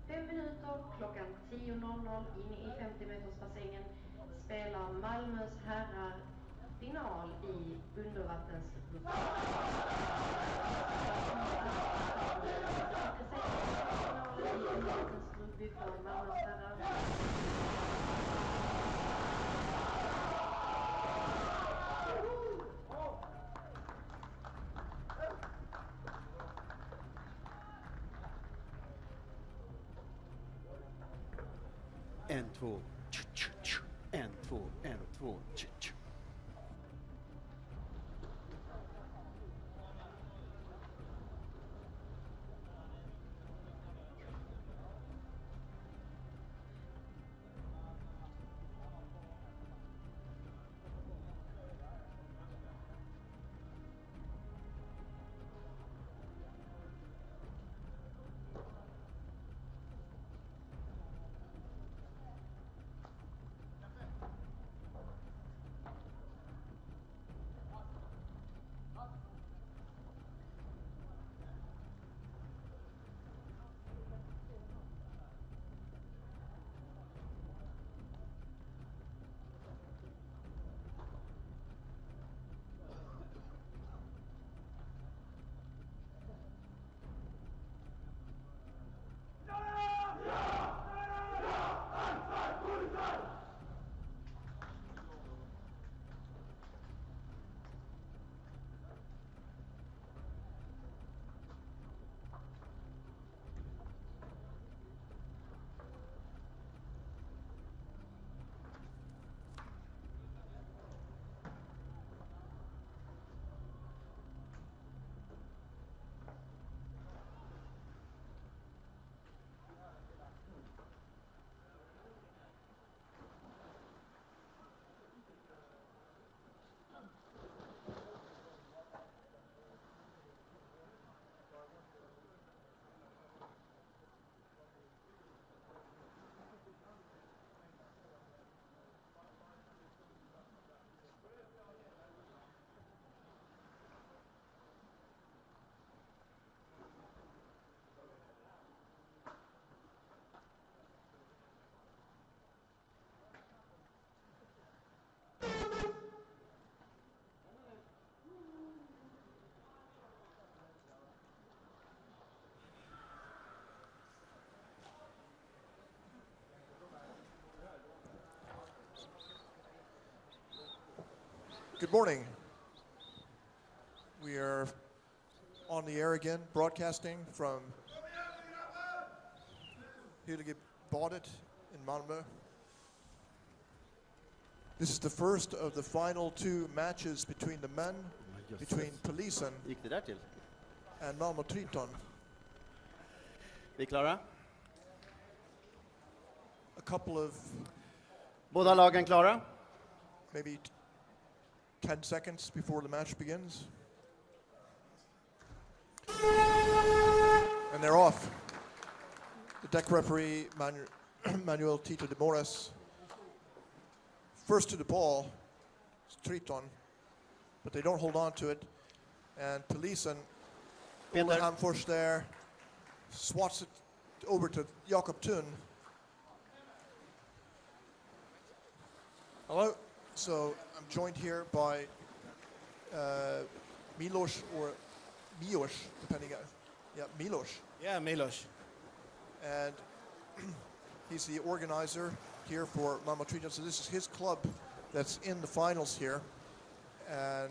5 minuter klockan 10.00 inne i 50-metersbassängen spelar Malmös herrar final i undervattensrugby. Finalen i undervattensrugby för Malmös herrar. En, två, en, två, en, två, Good morning. We are on the air again, broadcasting from Badet in Malmö. This is the first of the final two matches between the men, between Polisen Gick det där till? and Malmö Triton. Vi är klara? A couple of Båda lagen klara? maybe 10 seconds before the match begins. And they're off. The deck referee, Manuel Tito de Moras, first to the ball, it's Triton, but they don't hold on to it. And Polisen, Peter. Hamfors there, swats it over to Jakob Thun. Hello. So I'm joined here by Milos or Milos, depending on, Milos. Yeah, Milos. And he's the organizer here for Malmö Triton. So this is his club that's in the finals here. And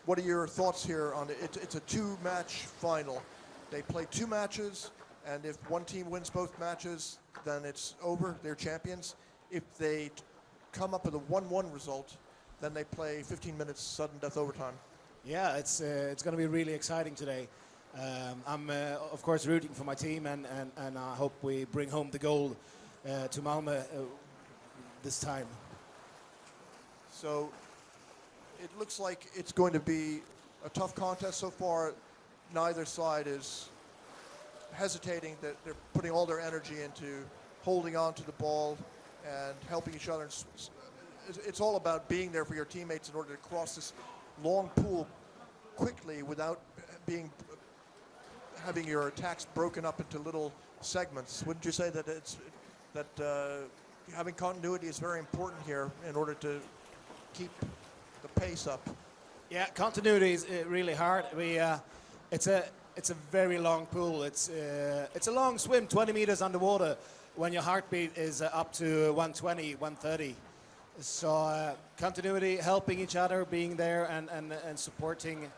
what are your thoughts here on it? It's a two-match final. They play two matches, and if one team wins both matches, then it's over. They're champions. If they come up with a 1-1 result, then they play 15 minutes sudden death overtime. Yeah, it's going to be really exciting today. I'm of course rooting for my team, and I hope we bring home the gold to Malmö this time. So it looks like it's going to be a tough contest so far. Neither side is hesitating, that they're putting all their energy into holding on to the ball and helping each other. It's all about being there for your teammates in order to cross this long pool quickly without having your attacks broken up into little segments. Wouldn't you say that having continuity is very important here in order to keep the pace up? Yeah, continuity is really hard. It's a very long pool. It's a long swim, 20 meters underwater, when your heartbeat is up to 120, 130. So continuity, helping each other, being there and supporting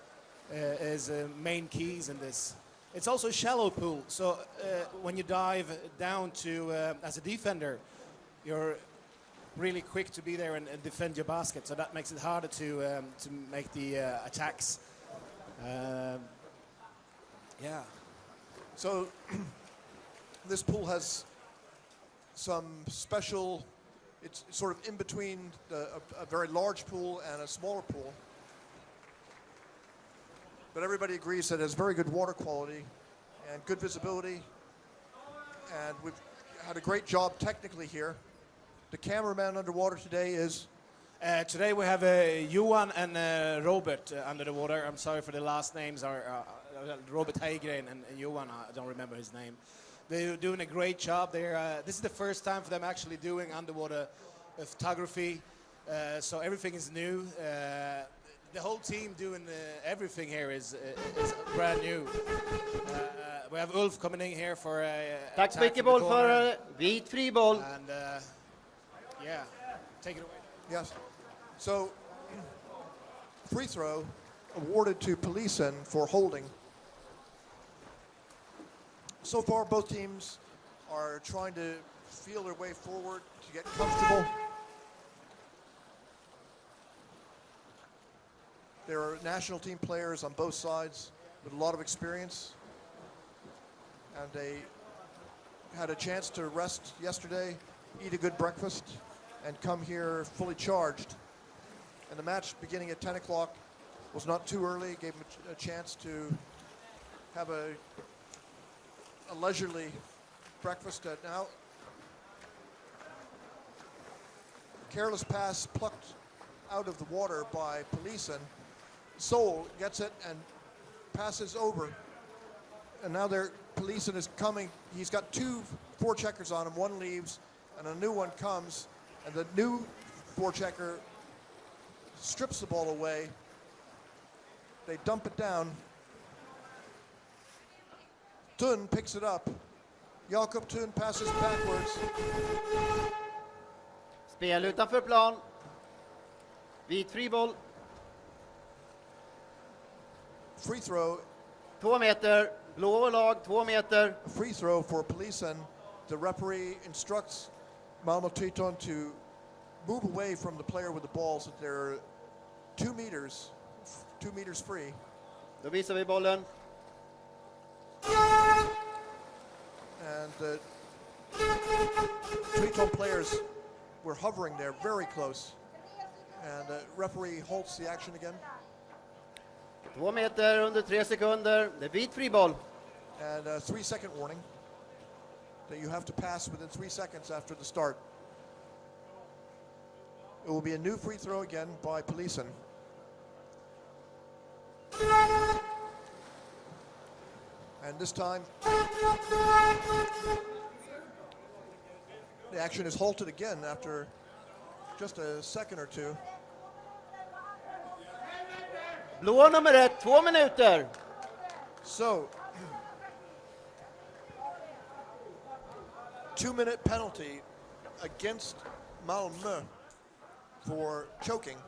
is main keys in this. It's also a shallow pool, so when you dive down to as a defender, you're really quick to be there and defend your basket. So that makes it harder to make the attacks. Yeah. So this pool has some special. It's sort of in between a very large pool and a smaller pool. But everybody agrees that it has very good water quality and good visibility. And we've had a great job technically here. The cameraman underwater today is? Today we have Johan and Robert under the water. I'm sorry for the last names. Are Robert Heigren and Johan, I don't remember his name. They're doing a great job. This is the first time for them actually doing underwater photography. So everything is new. The whole team doing everything here is brand new. We have Ulf coming in here for Tack så mycket bollförare. Vit fri boll. And yeah, take it away. Yes. So free throw awarded to Polisen for holding. So far both teams are trying to feel their way forward to get comfortable. There are national team players on both sides with a lot of experience, and they had a chance to rest yesterday, eat a good breakfast, and come here fully charged. And the match beginning at 10 o'clock was not too early, gave them a chance to have a leisurely breakfast. Now, careless pass plucked out of the water by Polisen. Sol gets it and passes over. And now Polisen is coming. He's got two forecheckers on him. One leaves and a new one comes. And the new forechecker strips the ball away. They dump it down. Thun picks it up. Jakob Thun passes backwards. Spel utanför plan. Vit fri boll. Free throw. 2 meter. Blå lag 2 meter. Free throw for Polisen. The referee instructs Malmö Triton to move away from the player with the ball so that they're 2 meters free. Då visar vi bollen. And the Triton players were hovering there very close. And the referee halts the action again. 2 meter under 3 sekunder. Det är vit fri boll. And a 3-second warning that you have to pass within 3 seconds after the start. It will be a new free throw again by Polisen. And this time, the action is halted again after just a second or two. Blå nummer 1, 2 minuter. So, 2-minute penalty against Malmö for choking.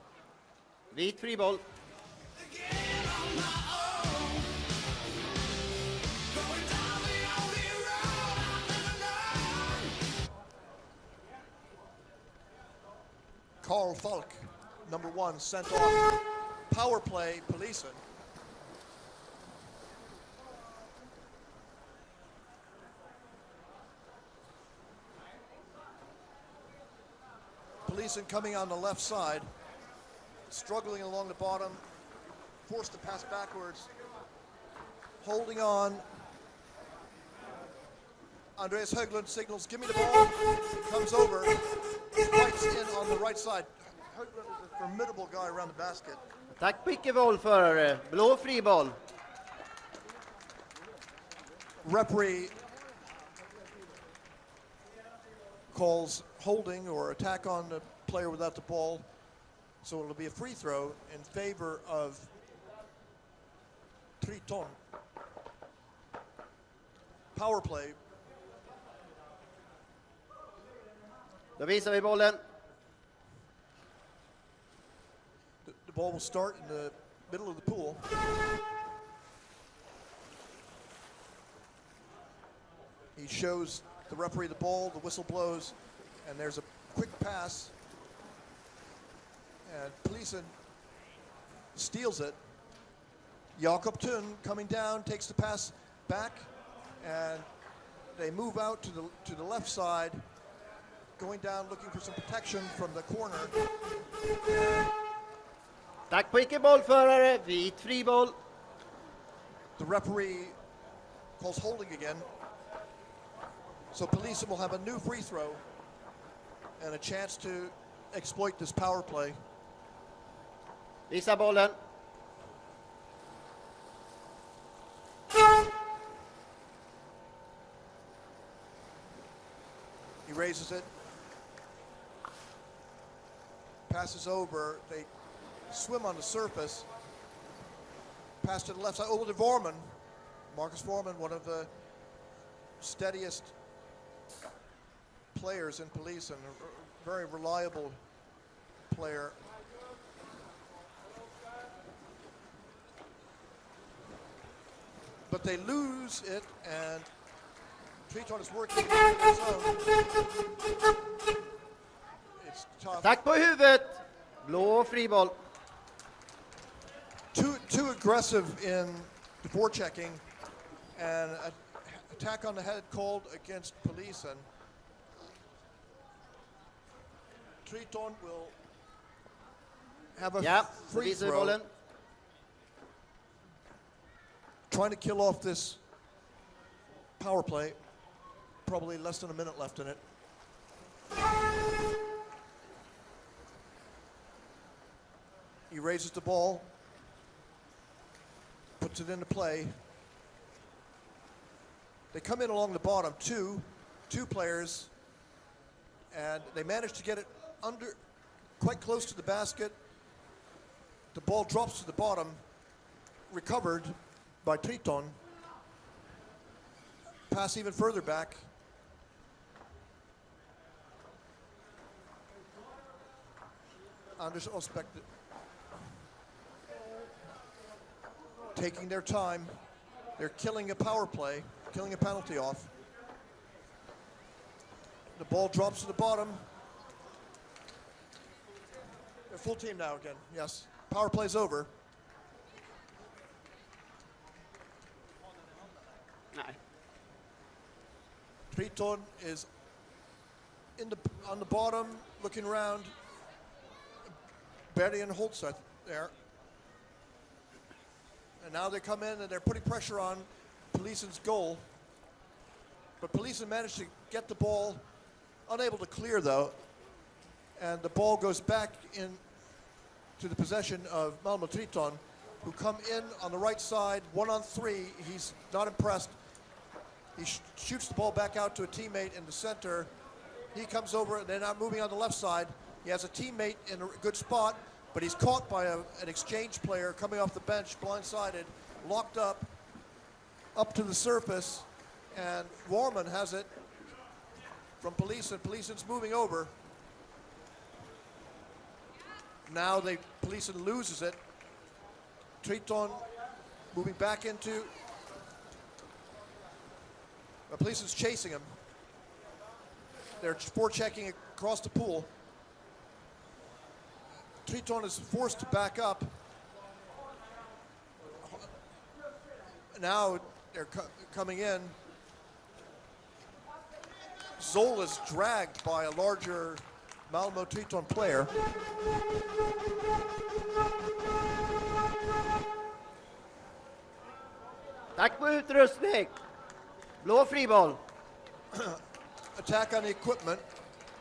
Vit fri boll. Carl Falk, number 1, sent off. Power play, Polisen. Polisen coming on the left side, struggling along the bottom, forced to pass backwards, holding on. Andreas Höglund signals, give me the ball. He comes over, fights in on the right side. Höglund is a formidable guy around the basket. Tack på icke-bollförare. Blå fri boll. Referee calls holding or attack on the player without the ball. So it'll be a free throw in favor of Triton. Power play. Då visar vi bollen. The ball will start in the middle of the pool. He shows the referee the ball, the whistle blows, and there's a quick pass. And Polisen steals it. Jakob Thun coming down, takes the pass back, and they move out to the left side, going down looking for some protection from the corner. Tack på icke-bollförare. Vit fri boll. The referee calls holding again. So Polisen will have a new free throw and a chance to exploit this power play. Visa bollen. He raises it. Passes over. They swim on the surface. Pass to the left side. Over to Vorman. Marcus Vorman, one of the steadiest players in Polisen, a very reliable player. But they lose it, and Triton is working in the zone. It's tough. Tack på huvudet. Blå fri boll. Too aggressive in the forechecking, and an attack on the head called against Polisen. Triton will have a Ja, då free visar vi throw, bollen. trying to kill off this power play. Probably less than a minute left in it. He raises the ball, puts it into play. They come in along the bottom, two players, and they manage to get it under, quite close to the basket. The ball drops to the bottom, recovered by Triton. Pass even further back. Anders Osbeck taking their time. They're killing a power play, killing a penalty off. The ball drops to the bottom. They're full team now again, yes. Power play's over. Nej. Triton is on the bottom, looking around. Berry and Holtz there. And now they come in and they're putting pressure on Polisen's goal. But Polisen managed to get the ball, unable to clear though. And the ball goes back in to the possession of Malmö Triton, who come in on the right side, 1-on-3. He's not impressed. He shoots the ball back out to a teammate in the center. He comes over, and they're now moving on the left side. He has a teammate in a good spot, but he's caught by an exchange player coming off the bench, blindsided, locked up to the surface, and Warman has it from Polisen. Polisen's moving over. Now Polisen loses it. Triton moving back into. Polisen's chasing him. They're forechecking across the pool. Triton is forced to back up. Now they're coming in. Zoll is dragged by a larger Malmö Triton player. Tack på utrustning. Blå friboll. Attack on the equipment.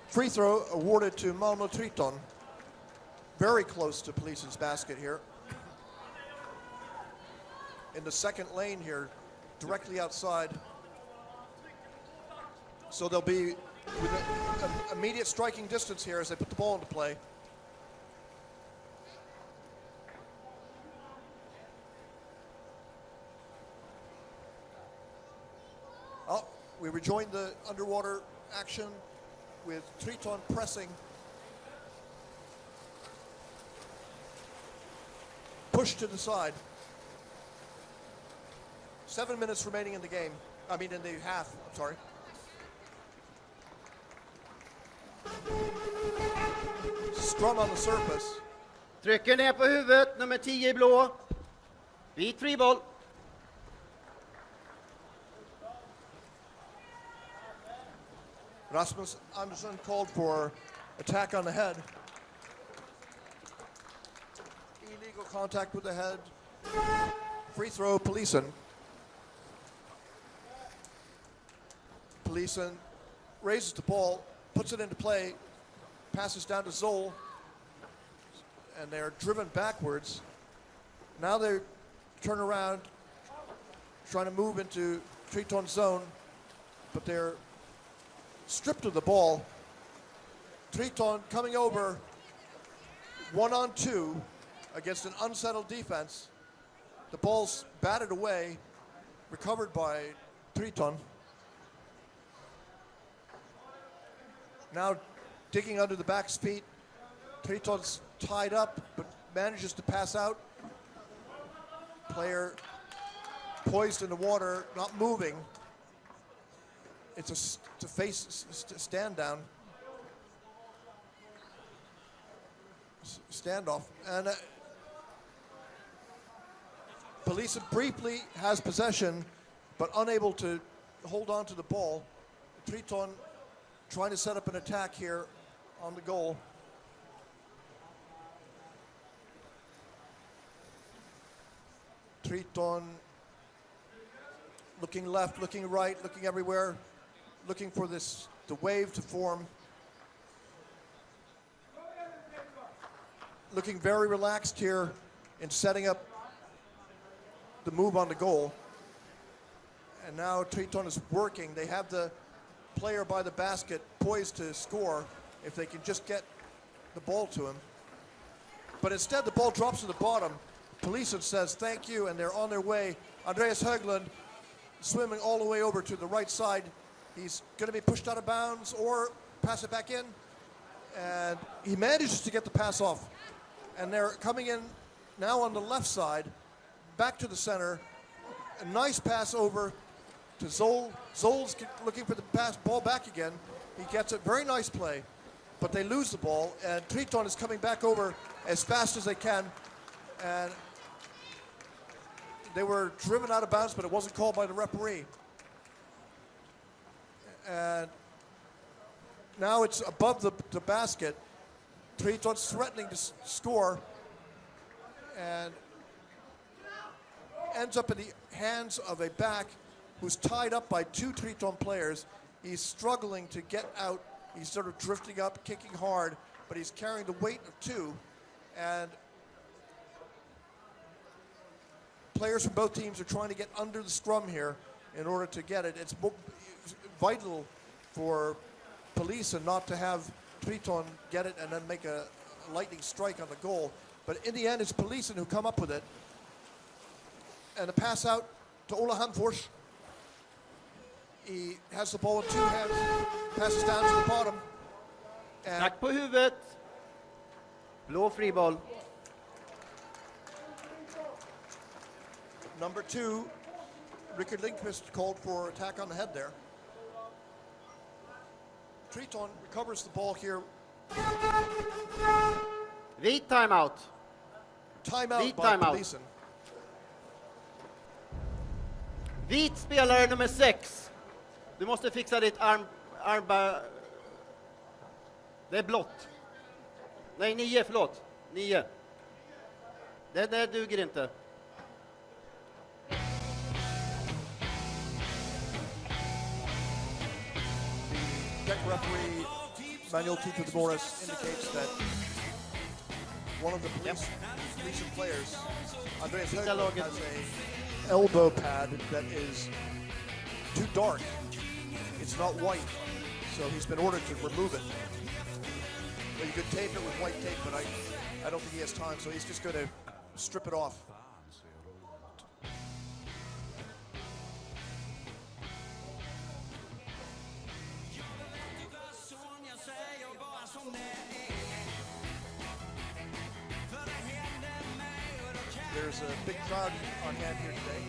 Free throw awarded to Malmö Triton. Very close to Polisen's basket here. In the second lane here, directly outside. So they'll be with an immediate striking distance here as they put the ball into play. Oh, we rejoined the underwater action with Triton pressing. Push to the side. 7 minutes remaining in the game. I mean in the half, I'm sorry. Scrum on the surface. Trycker ner på huvudet, nummer 10 i blå. Vit friboll. Rasmus Andersson called for attack on the head. Illegal contact with the head. Free throw, Polisen. Polisen raises the ball, puts it into play, passes down to Zoll, and they're driven backwards. Now they turn around, trying to move into Triton zone, but they're stripped of the ball. Triton coming over 1-on-2 against an unsettled defense. The ball's batted away, recovered by Triton. Now digging under the back's feet. Triton's tied up, but manages to pass out. Player poised in the water, not moving. It's a face stand down. Standoff. And Polisen briefly has possession, but unable to hold on to the ball. Triton trying to set up an attack here on the goal. Triton looking left, looking right, looking everywhere, looking for the wave to form. Looking very relaxed here in setting up the move on the goal. And now Triton is working. They have the player by the basket poised to score if they can just get the ball to him. But instead the ball drops to the bottom. Polisen says thank you, and they're on their way. Andreas Höglund swimming all the way over to the right side. He's going to be pushed out of bounds or pass it back in. And he manages to get the pass off. And they're coming in now on the left side, back to the center. A nice pass over to Zoll. Zoll's looking for the ball back again. He gets it, very nice play, but they lose the ball, and Triton is coming back over as fast as they can, and they were driven out of bounds, but it wasn't called by the referee. And now it's above the basket. Triton's threatening to score, and ends up in the hands of a back who's tied up by two Triton players. He's struggling to get out. He's sort of drifting up, kicking hard, but he's carrying the weight of two. And players from both teams are trying to get under the scrum here in order to get it. It's vital for Polisen not to have Triton get it and then make a lightning strike on the goal. But in the end, it's Polisen who come up with it. And a pass out to Ola Hamfors. He has the ball in two hands, passes down to the bottom. And Tack på huvudet. Blå friboll. number 2, Rickard Lindqvist called for attack on the head there. Triton recovers the ball here. Vit timeout. Timeout Vit by timeout. Polisen. Vit spelare nummer 6. Du måste fixa ditt armba... Det är blått. Nej, 9, förlåt. 9. Det duger inte. Deck referee Manuel Tito de Boris indicates that one of the Polisen players, Andreas Högberg, has a elbow pad that is too dark. It's not white, so he's been ordered to remove it. Well, you could tape it with white tape, but I don't think he has time, so he's just going to strip it off. There's a big crowd on hand here today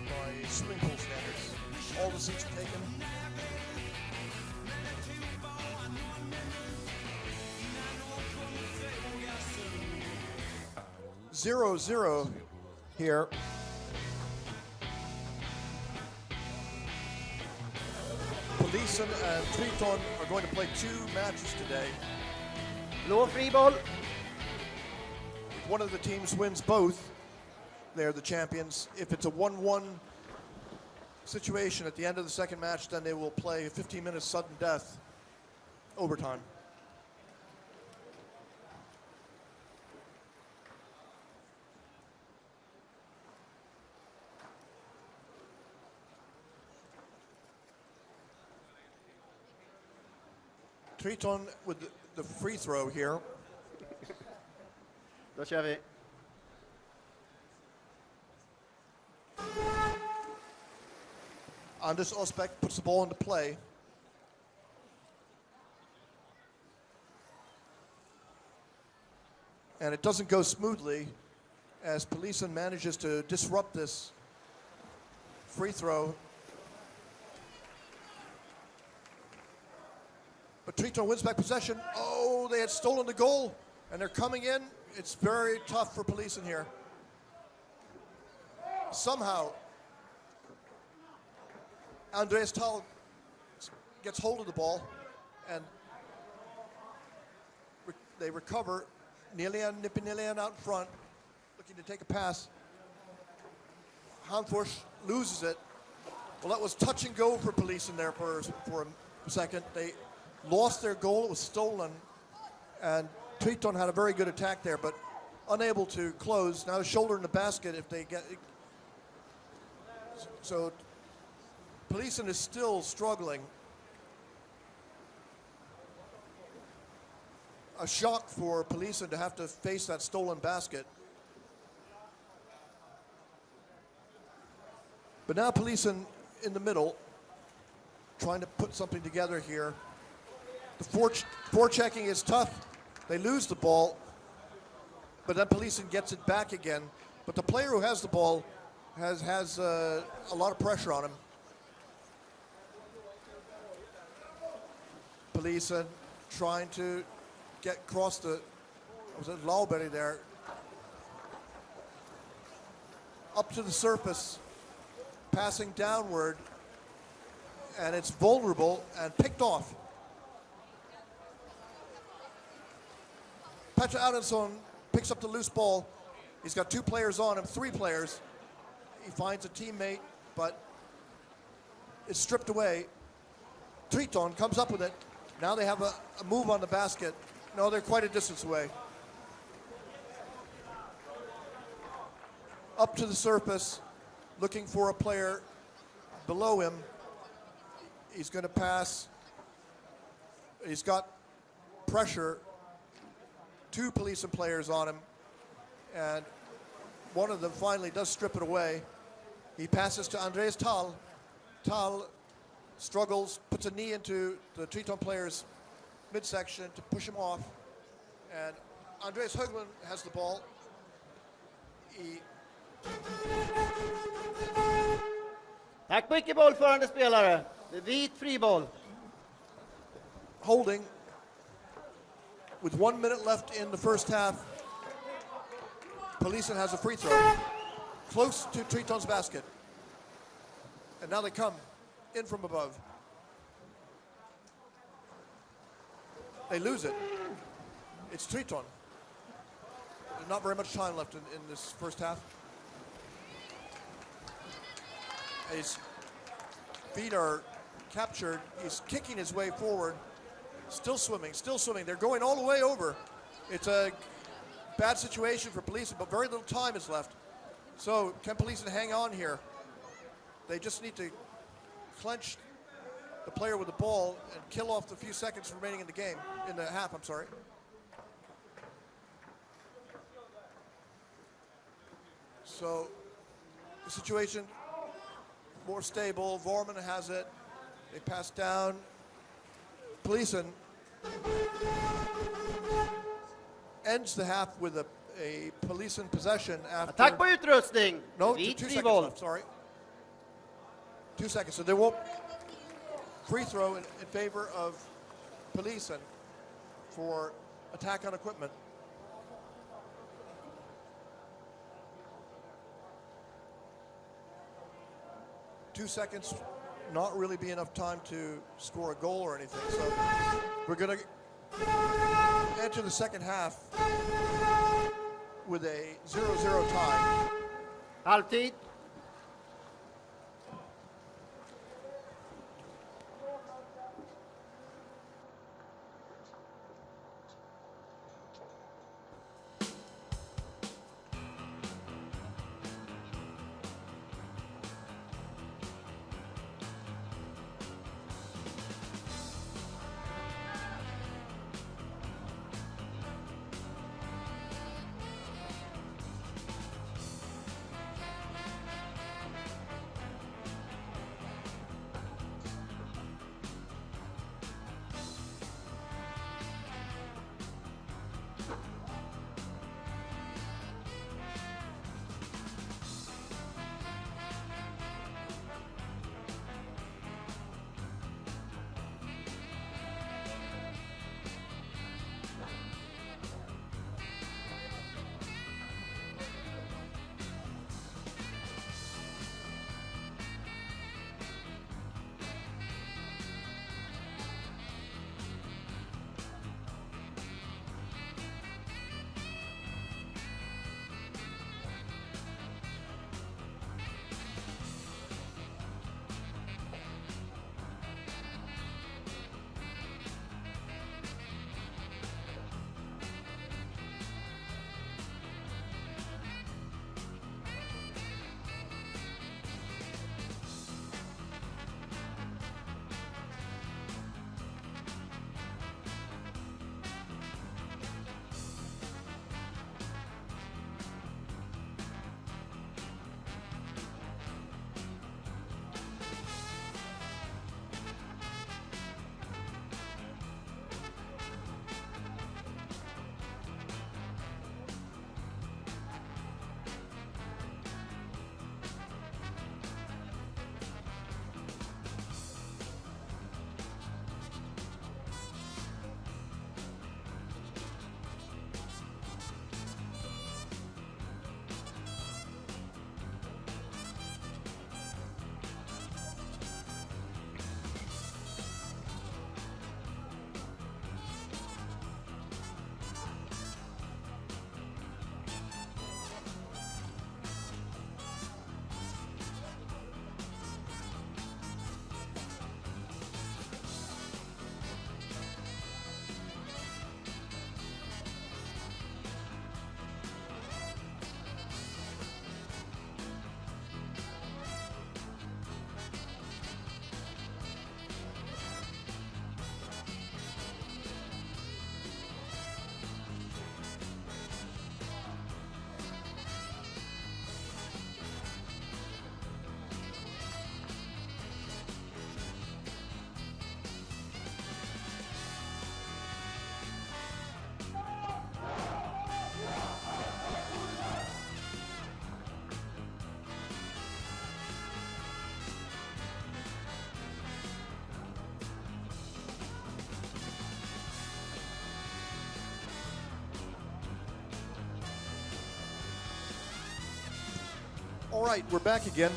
by swimming pool standards. All the seats are taken. Zero here. Polisen and Triton are going to play 2 matches today. Blå friboll. If one of the teams wins both, they're the champions. If it's a 1-1 situation at the end of the second match, then they will play a 15-minute sudden death overtime. Triton with the free throw here. Då kör vi. Anders Osbeck puts the ball into play. And it doesn't go smoothly as Polisen manages to disrupt this free throw. But Triton wins back possession. Oh, they had stolen the goal, and they're coming in. It's very tough for Polisen here. Somehow, Andreas Tall gets hold of the ball, and they recover. Nipinilian out in front, looking to take a pass. Hanfors loses it. Well, that was touch and go for Polisen there for a second. They lost their goal. It was stolen, and Triton had a very good attack there, but unable to close. Now shoulder in the basket if they get it. So Polisen is still struggling. A shock for Polisen to have to face that stolen basket. But now Polisen in the middle, trying to put something together here. The forechecking is tough. They lose the ball, but then Polisen gets it back again. But the player who has the ball has a lot of pressure on him. Polisen trying to get across the, was it Lauberry there? Up to the surface, passing downward, and it's vulnerable and picked off. Petra Adamson picks up the loose ball. He's got 2 players on him, 3 players. He finds a teammate, but it's stripped away. Triton comes up with it. Now they have a move on the basket. No, they're quite a distance away. Up to the surface, looking for a player below him. He's going to pass. He's got pressure. 2 Polisen players on him, and one of them finally does strip it away. He passes to Andreas Tal. Tal struggles, puts a knee into the Triton player's midsection to push him off, and Andreas Höglund has the ball. Tack mycket bollförande spelare. Det är vit friboll. Holding. With 1 minute left in the first half, Polisen has a free throw close to Triton's basket. And now they come in from above. They lose it. It's Triton. There's not very much time left in this first half. His feet are captured. He's kicking his way forward. Still swimming, still swimming. They're going all the way over. It's a bad situation for Polisen, but very little time is left. So can Polisen hang on here? They just need to clench the player with the ball and kill off the few seconds remaining in the game, in the half, I'm sorry. So the situation more stable. Vorman has it. They pass down. Polisen ends the half with a Polisen possession after... Attack på utrustning. No, Vit 2 seconds friboll. left, sorry. 2 seconds, so they won't... Free throw in favor of Polisen for attack on equipment. Two seconds not really be enough time to score a goal or anything. So we're going to enter the second half with a 0-0 tie. Halvtid. All right, we're back again.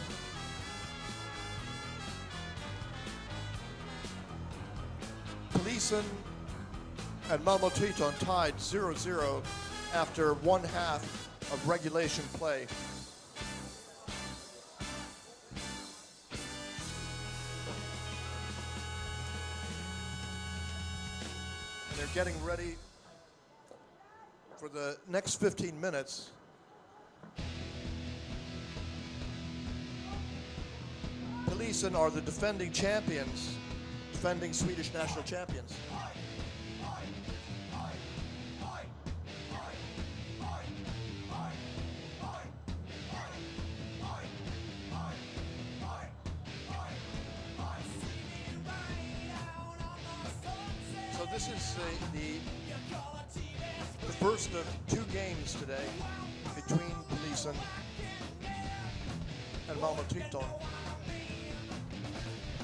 Polisen and Malmö Triton tied 0-0 after one half of regulation play. And they're getting ready for the next 15 minutes. Polisen are the defending champions, defending Swedish national champions. So this is the first of two games today between Polisen and Malmö Triton.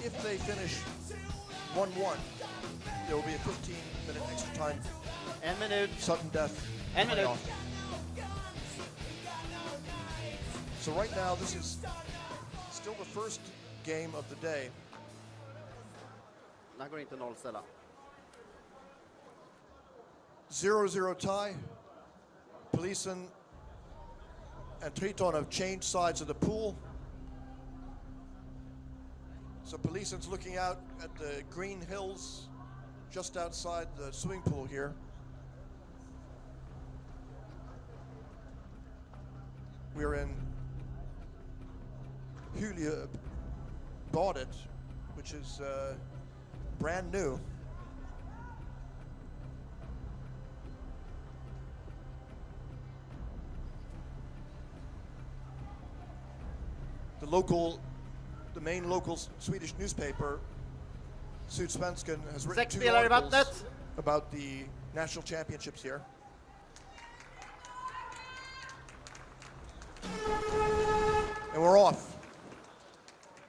If they finish 1-1, there will be a 15-minute extra time. En minut. Sudden death. En minut. playoff. So right now, this is still the first game of the day. Den här går inte nollställa. 0-0 tie. Polisen and Triton have changed sides of the pool. So Polisen's looking out at the green hills just outside the swimming pool here. We're in Badet, which is brand new. The main local Swedish newspaper, Sydsvenskan, has written 2 articles about the national championships here. And we're off.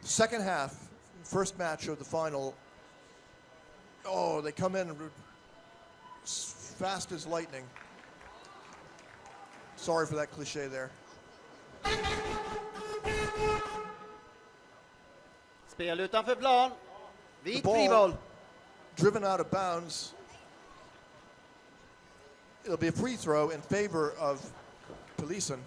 The second half, first match of the final. Oh, they come in fast as lightning. Sorry for that cliche there. Spel utanför plan. Vit friboll. Driven out of bounds. It'll be a free throw in favor of Polisen.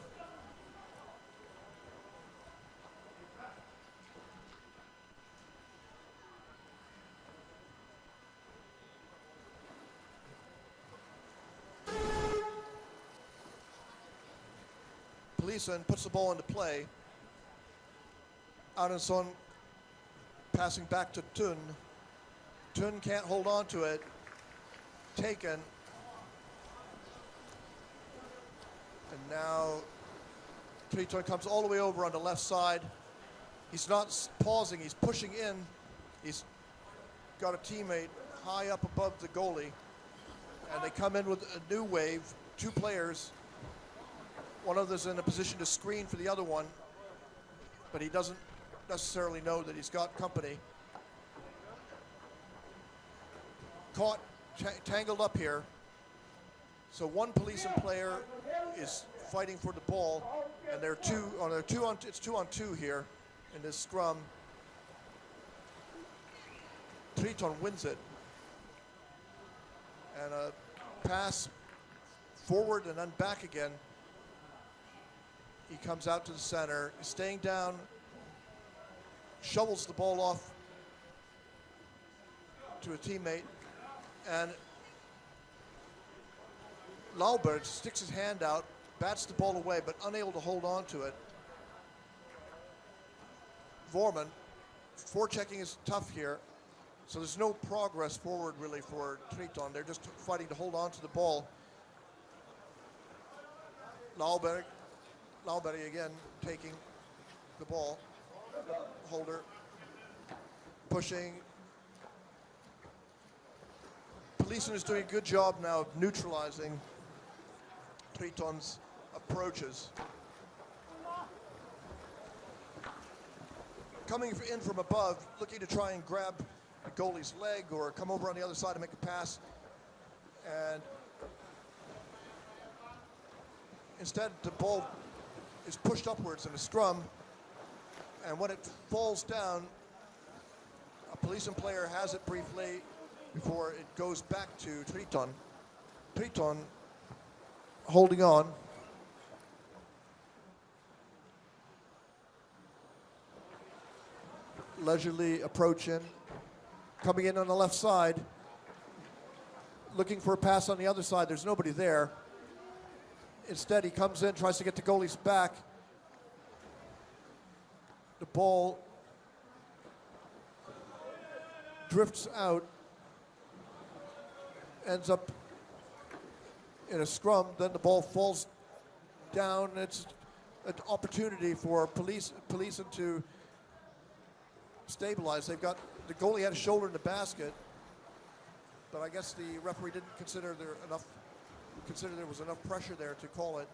Polisen puts the ball into play. Aronsson passing back to Thun. Thun can't hold on to it. Taken. And now Triton comes all the way over on the left side. He's not pausing, he's pushing in. He's got a teammate high up above the goalie. And they come in with a new wave, 2 players. One of them's in a position to screen for the other one, but he doesn't necessarily know that he's got company. Caught, tangled up here. So one Polisen player is fighting for the ball, and it's 2-on-2 here in this scrum. Triton wins it. And a pass forward and then back again. He comes out to the center, staying down, shovels the ball off to a teammate, and Lauberg sticks his hand out, bats the ball away, but unable to hold on to it. Vorman, forechecking is tough here, so there's no progress forward really for Triton. They're just fighting to hold on to the ball. Lauberg again taking the ball. Holder pushing. Polisen is doing a good job now of neutralizing Triton's approaches. Coming in from above, looking to try and grab the goalie's leg or come over on the other side and make a pass. And instead, the ball is pushed upwards in a scrum, and when it falls down, a Polisen player has it briefly before it goes back to Triton. Triton holding on. Leisurely approaching, coming in on the left side, looking for a pass on the other side. There's nobody there. Instead, he comes in, tries to get the goalie's back. The ball drifts out, ends up in a scrum, then the ball falls down. It's an opportunity for Polisen to stabilize. They've got, the goalie had a shoulder in the basket, but I guess the referee didn't consider there was enough pressure there to call it.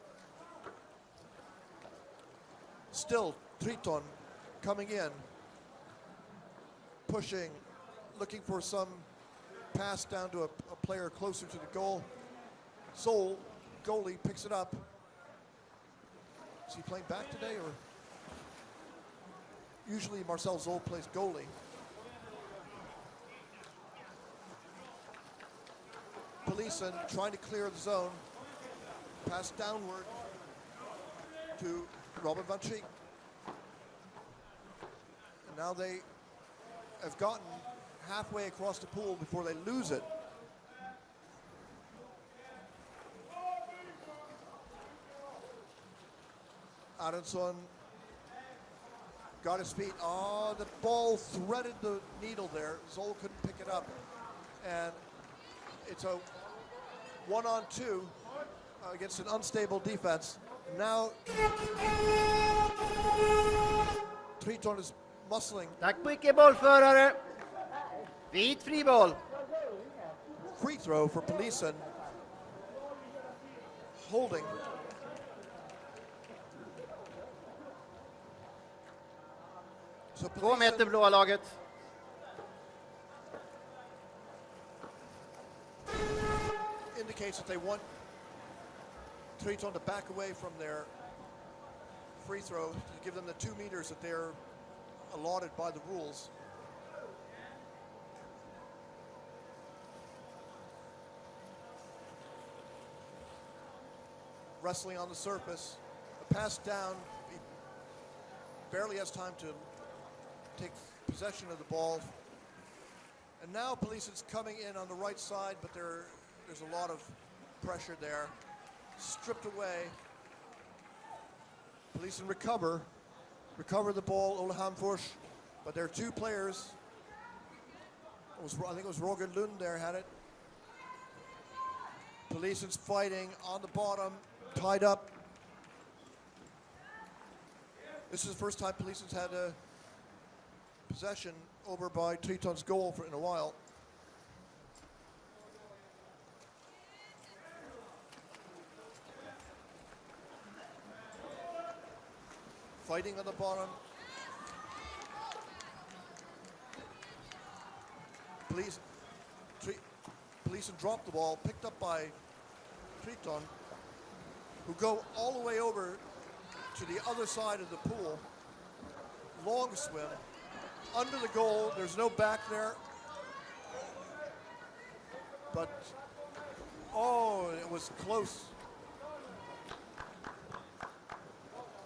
Still, Triton coming in, pushing, looking for some pass down to a player closer to the goal. Zoll, goalie, picks it up. Is he playing back today, or? Usually Marcel Zoll plays goalie. Polisen trying to clear the zone. Pass downward to Robin van Cheek. And now they have gotten halfway across the pool before they lose it. Aronsson got his feet. Oh, the ball threaded the needle there. Zoll couldn't pick it up. And it's a 1-on-2 against an unstable defense. Now Triton is muscling. Tack mycket bollförare. Vit friboll. Free throw for Polisen. Holding. So 2 meter blåa laget. Indicates that they want Triton to back away from their free throw to give them the 2 meters that they're allotted by the rules. Wrestling on the surface, a pass down. He barely has time to take possession of the ball. And now Polisen's coming in on the right side, but there's a lot of pressure there. Stripped away. Polisen recover the ball, Ole Hamfors, but there are 2 players. I think it was Roger Lund there had it. Polisen's fighting on the bottom, tied up. This is the first time Polisen's had a possession over by Triton's goal in a while. Fighting on the bottom. Polisen dropped the ball, picked up by Triton, who go all the way over to the other side of the pool. Long swim. Under the goal, there's no back there. But, oh, it was close.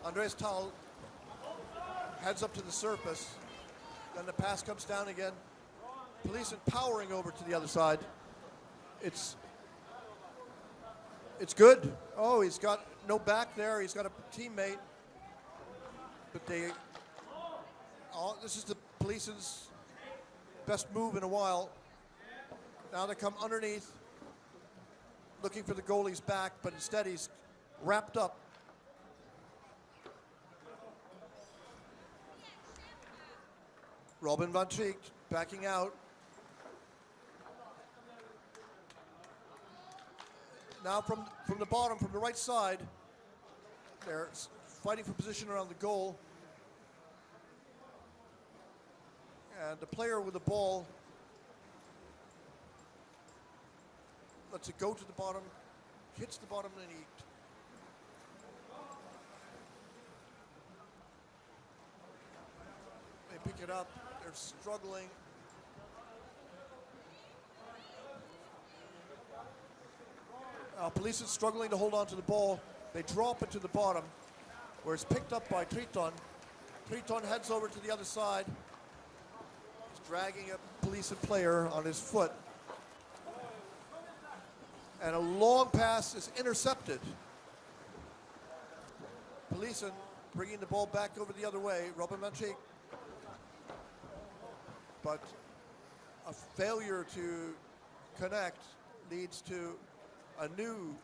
Andreas Tal heads up to the surface. Then the pass comes down again. Polisen powering over to the other side. It's good. Oh, he's got no back there. He's got a teammate. But this is the Polisen's best move in a while. Now they come underneath, looking for the goalie's back, but instead he's wrapped up. Robin van Cheek backing out. Now from the bottom, from the right side, they're fighting for position around the goal. And the player with the ball lets it go to the bottom, hits the bottom, and he it up. They're struggling. Police is struggling to hold on to the ball. They drop it to the bottom, where it's picked up by Triton. Triton heads over to the other side. He's dragging a Polisen player on his foot. And a long pass is intercepted. Polisen bringing the ball back over the other way. Robin Manchik. But a failure to connect leads to a new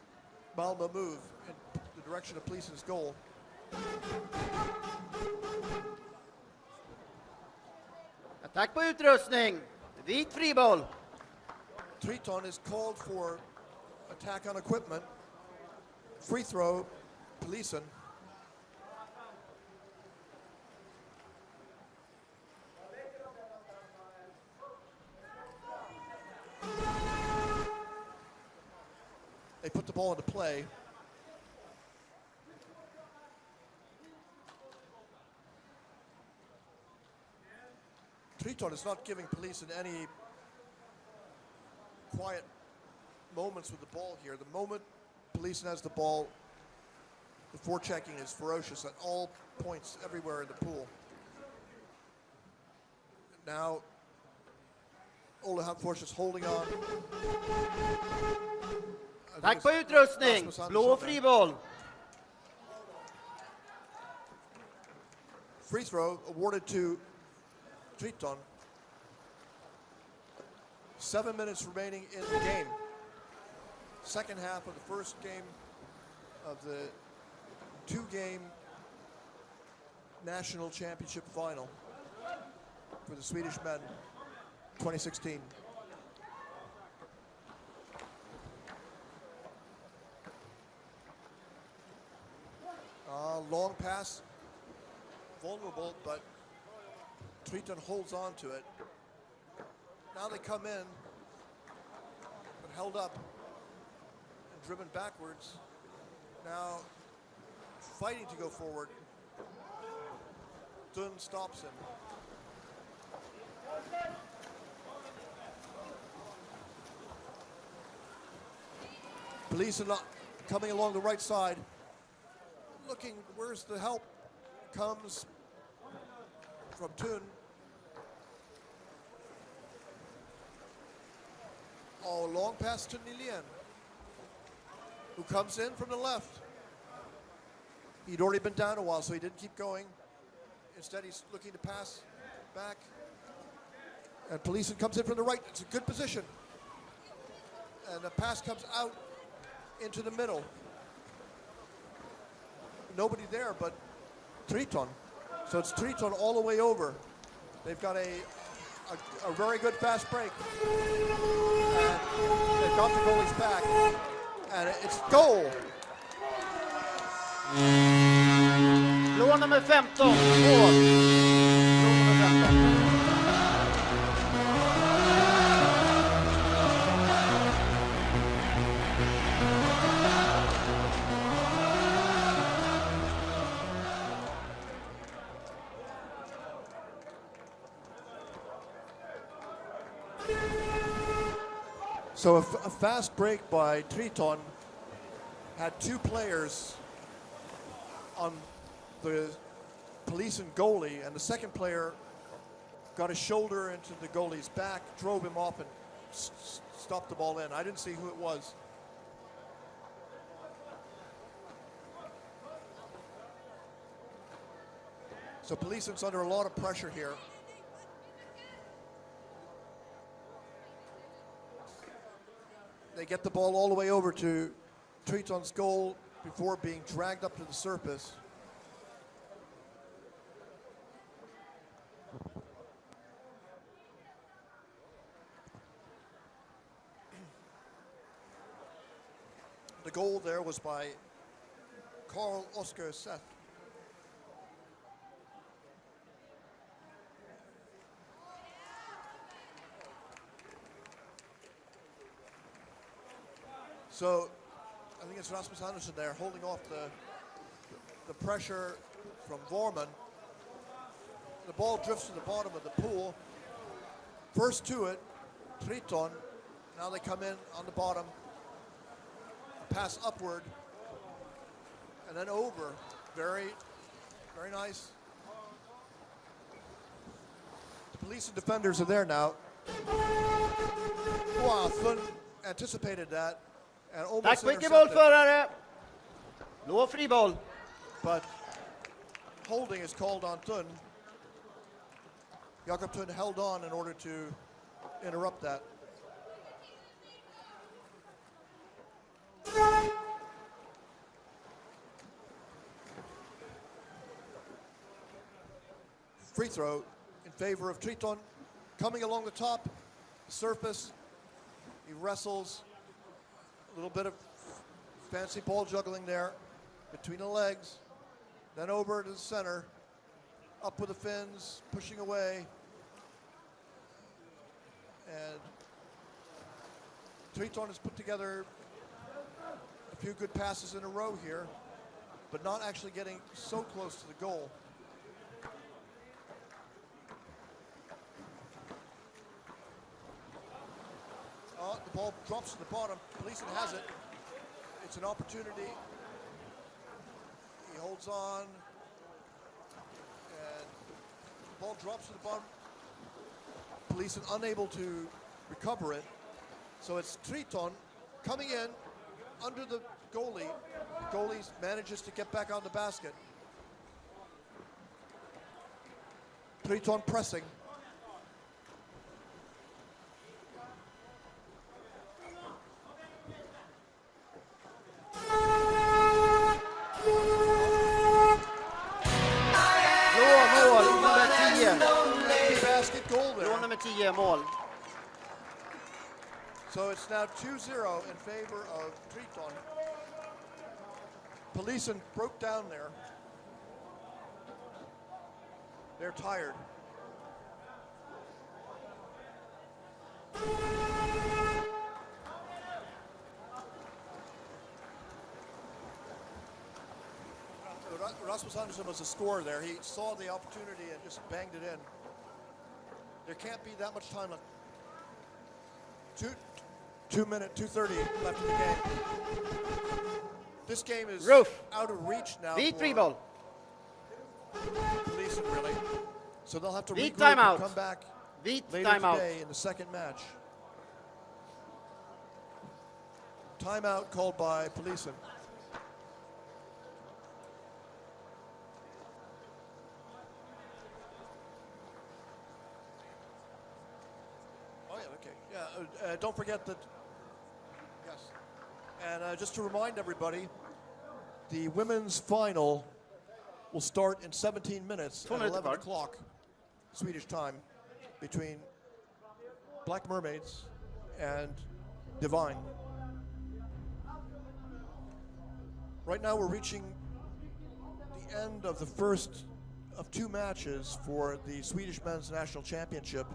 Malmö move in the direction of Polisen's goal. Attack på utrustning. Vit friboll. Triton is called for attack on equipment. Free throw, Polisen. They put the ball into play. Triton is not giving Polisen any quiet moments with the ball here. The moment Polisen has the ball, the forechecking is ferocious at all points everywhere in the pool. Now, Ole Hamfors is holding on. Tack på utrustning. Blå friboll. Free throw awarded to Triton. 7 minutes remaining in the game. Second half of the first game of the two-game national championship final for the Swedish men, 2016. Long pass, vulnerable, but Triton holds on to it. Now they come in, but held up and driven backwards. Now fighting to go forward. Dunn stops him. Polisen coming along the right side. Looking, where's the help? Comes from Thun. Oh, long pass to Nilien, who comes in from the left. He'd already been down a while, so he didn't keep going. Instead, he's looking to pass back. And Polisen comes in from the right. It's a good position. And the pass comes out into the middle. Nobody there but Triton. So it's Triton all the way over. They've got a very good fast break. And they've got the goalies back. And it's goal. Blå nummer 15. Mål. Blå nummer 15. So a fast break by Triton had two players on the Polisen goalie, and the second player got his shoulder into the goalie's back, drove him off, and stopped the ball in. I didn't see who it was. So Polisen's under a lot of pressure here. They get the ball all the way over to Triton's goal before being dragged up to the surface. The goal there was by Carl Oskar Seth. So I think it's Rasmus Andersson there holding off the pressure from Vorman. The ball drifts to the bottom of the pool. First to it, Triton. Now they come in on the bottom. A pass upward. And then over. Very, very nice. The police and defenders are there now. Wow, Thun anticipated that. And almost Tack mycket intercepted. bollförare. Blå friboll. But holding is called on Thun. Jakob Thun held on in order to interrupt that. Free throw in favor of Triton. Coming along the top, surface. He wrestles. A little bit of fancy ball juggling there between the legs. Then over to the center. Up with the fins, pushing away. And Triton has put together a few good passes in a row here, but not actually getting so close to the goal. The ball drops to the bottom. Polisen has it. It's an opportunity. He holds on. And the ball drops to the bottom. Polisen unable to recover it. So it's Triton coming in under the goalie. The goalie manages to get back on the basket. Triton pressing. Nummer 10 mål. So it's now 2-0 in favor of Triton. Polisen broke down there. They're tired. Rasmus Andersson was a scorer there. He saw the opportunity and just banged it in. There can't be that much time left. 2:30 left in the game. This game is out of reach now. Vit friboll. Polisen, really. So they'll have to Vit regroup timeout. and come back Vit later timeout. today in the second match. Timeout called by Polisen. Don't forget that, yes. And just to remind everybody, the women's final will start in 17 minutes at 11 o'clock Swedish time between Black Mermaids and Divine. Right now we're reaching the end of the first of two matches for the Swedish Men's National Championship.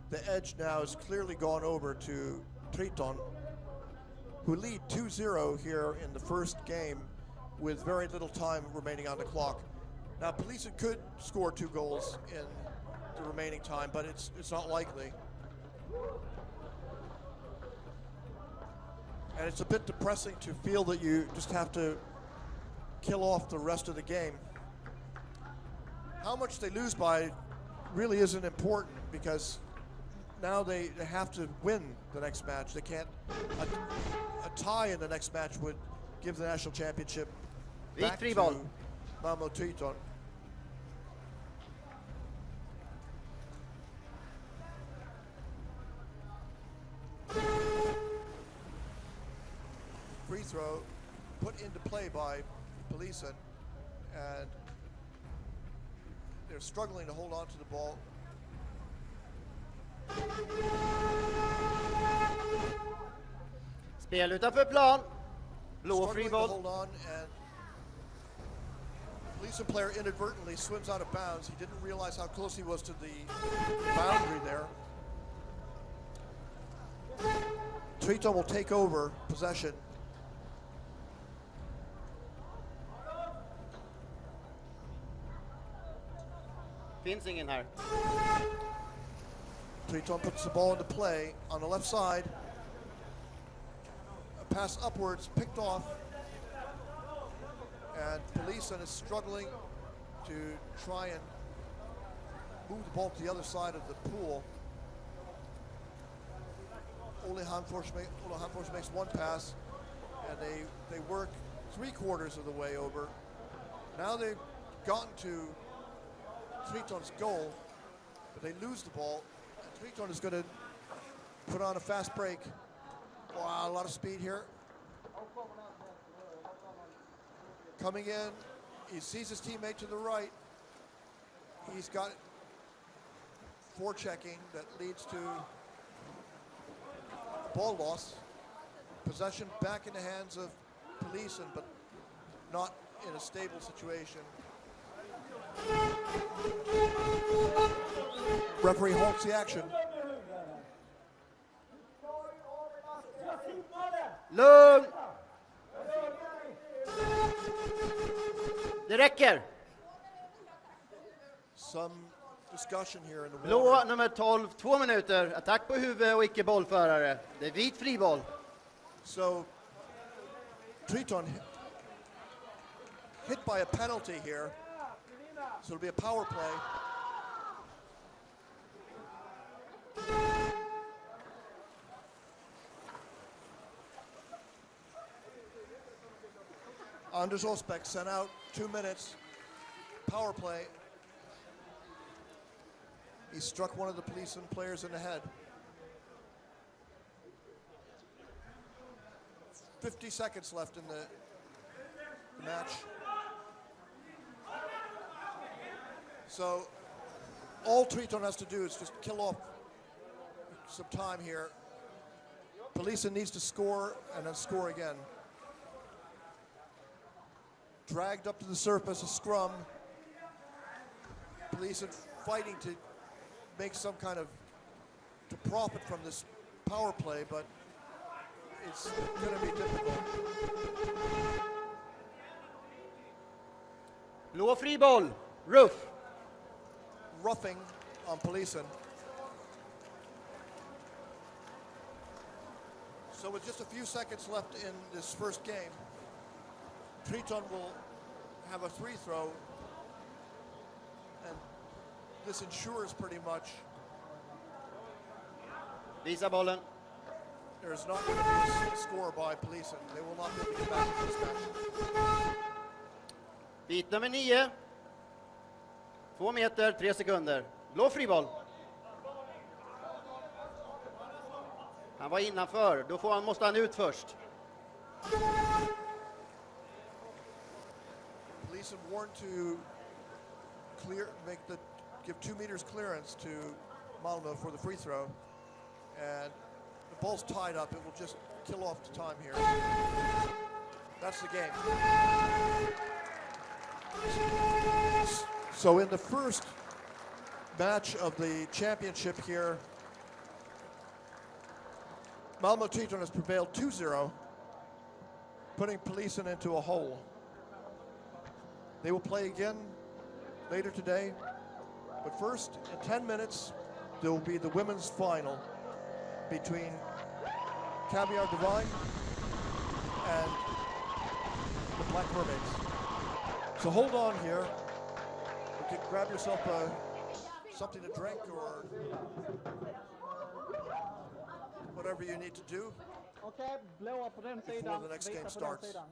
The edge now has clearly gone over to Triton, who lead 2-0 here in the first game with very little time remaining on the clock. Now, Polisen could score 2 goals in the remaining time, but it's not likely. And it's a bit depressing to feel that you just have to kill off the rest of the game. How much they lose by really isn't important, because now they have to win the next match. They can't. A tie in the next match would give the national championship back to Malmö Triton. Free throw put into play by Polisen, and they're struggling to hold on to the ball. Spel utanför plan. Blå Struggling to friboll. hold on, and Polisen player inadvertently swims out of bounds. He didn't realize how close he was to the boundary there. Triton will take over possession. Finns ingen här. Triton puts the ball into play on the left side. A pass upwards, picked off. And Polisen is struggling to try and move the ball to the other side of the pool. Ole Hanfors makes one pass, and they work 3/4 of the way over. Now they've gotten to Triton's goal, but they lose the ball. And Triton is going to put on a fast break. Wow, a lot of speed here. Coming in, he sees his teammate to the right. He's got forechecking that leads to ball loss. Possession back in the hands of Polisen, but not in a stable situation. Referee halts the action. Lugn! Det räcker! Some discussion here in the Blå water. nummer 12, 2 minuter. Attack på huvud och icke bollförare. Det är vit friboll. So Triton hit by a penalty here. So it'll be a power play. Anders Osbeck sent out 2 minutes. Power play. He struck one of the Polisen players in the head. 50 seconds left in the match. So all Triton has to do is just kill off some time here. Polisen needs to score and then score again. Dragged up to the surface, a scrum. Polisen fighting to make some kind of, to profit from this power play, but it's going to be difficult. Blå friboll. Ruff. Roughing on Polisen. So with just a few seconds left in this first game, Triton will have a free throw, and this ensures pretty much Visa bollen. there's not going to be a score by Polisen. They will not be able to get back into this match. Bit nummer 9. 2 meter, 3 sekunder. Blå friboll. Han var innanför. Då måste han ut först. Polisen warned to give 2 meters clearance to Malmö for the free throw, and the ball's tied up. It will just kill off the time here. That's the game. So in the first match of the championship here, Malmö Triton has prevailed 2-0, putting Polisen into a hole. They will play again later today, but first, in 10 minutes, there will be the women's final between Caviar Divine and the Black Mermaids. So hold on here. You can grab yourself something to drink or whatever you need to do Okej, blåa på den before sidan, the next vita game på den starts. sidan.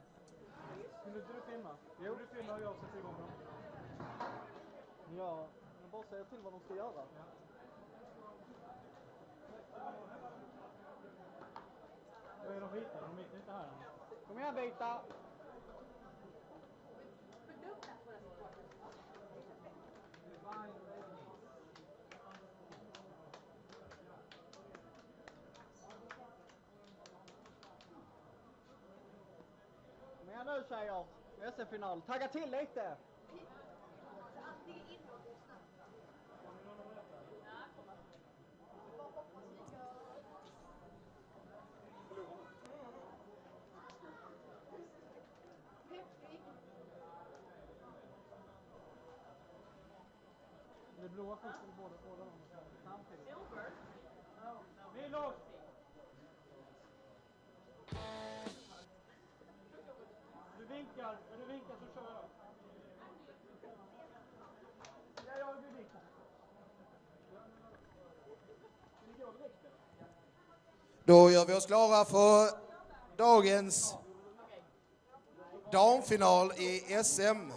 Vill inte du filma? Jo, du filmar och jag sätter igång dem. Ja, men bara säga till vad de ska göra. Vad är de vita? De är inte här. Kom igen vita! Kom igen nu tjejer! SM-final. Tagga till lite! då först båda dem samtidigt. Milos! Du vinkar så kör jag. Ja, du vinkar. Då gör vi oss klara för dagens damfinal i SM.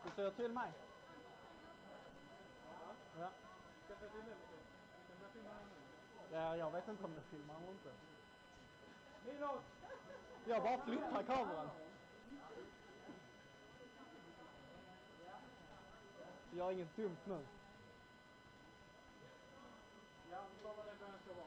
Du säger till mig. Ja. Ja, jag vet inte om det filmar eller inte. Jag bara flyttar kameran. Jag har inget dumt nu. Ja, vad var det början ska vara?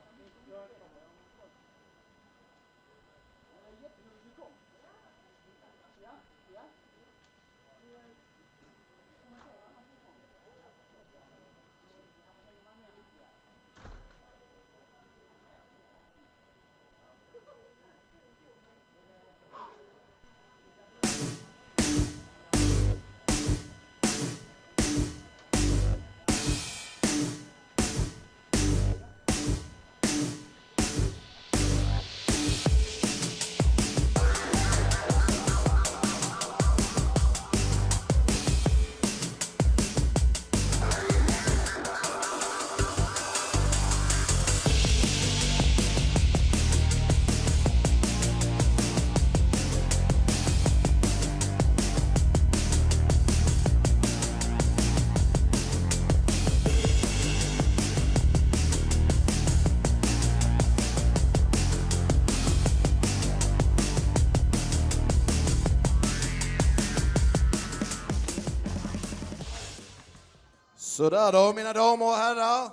Så där då, mina damer och herrar.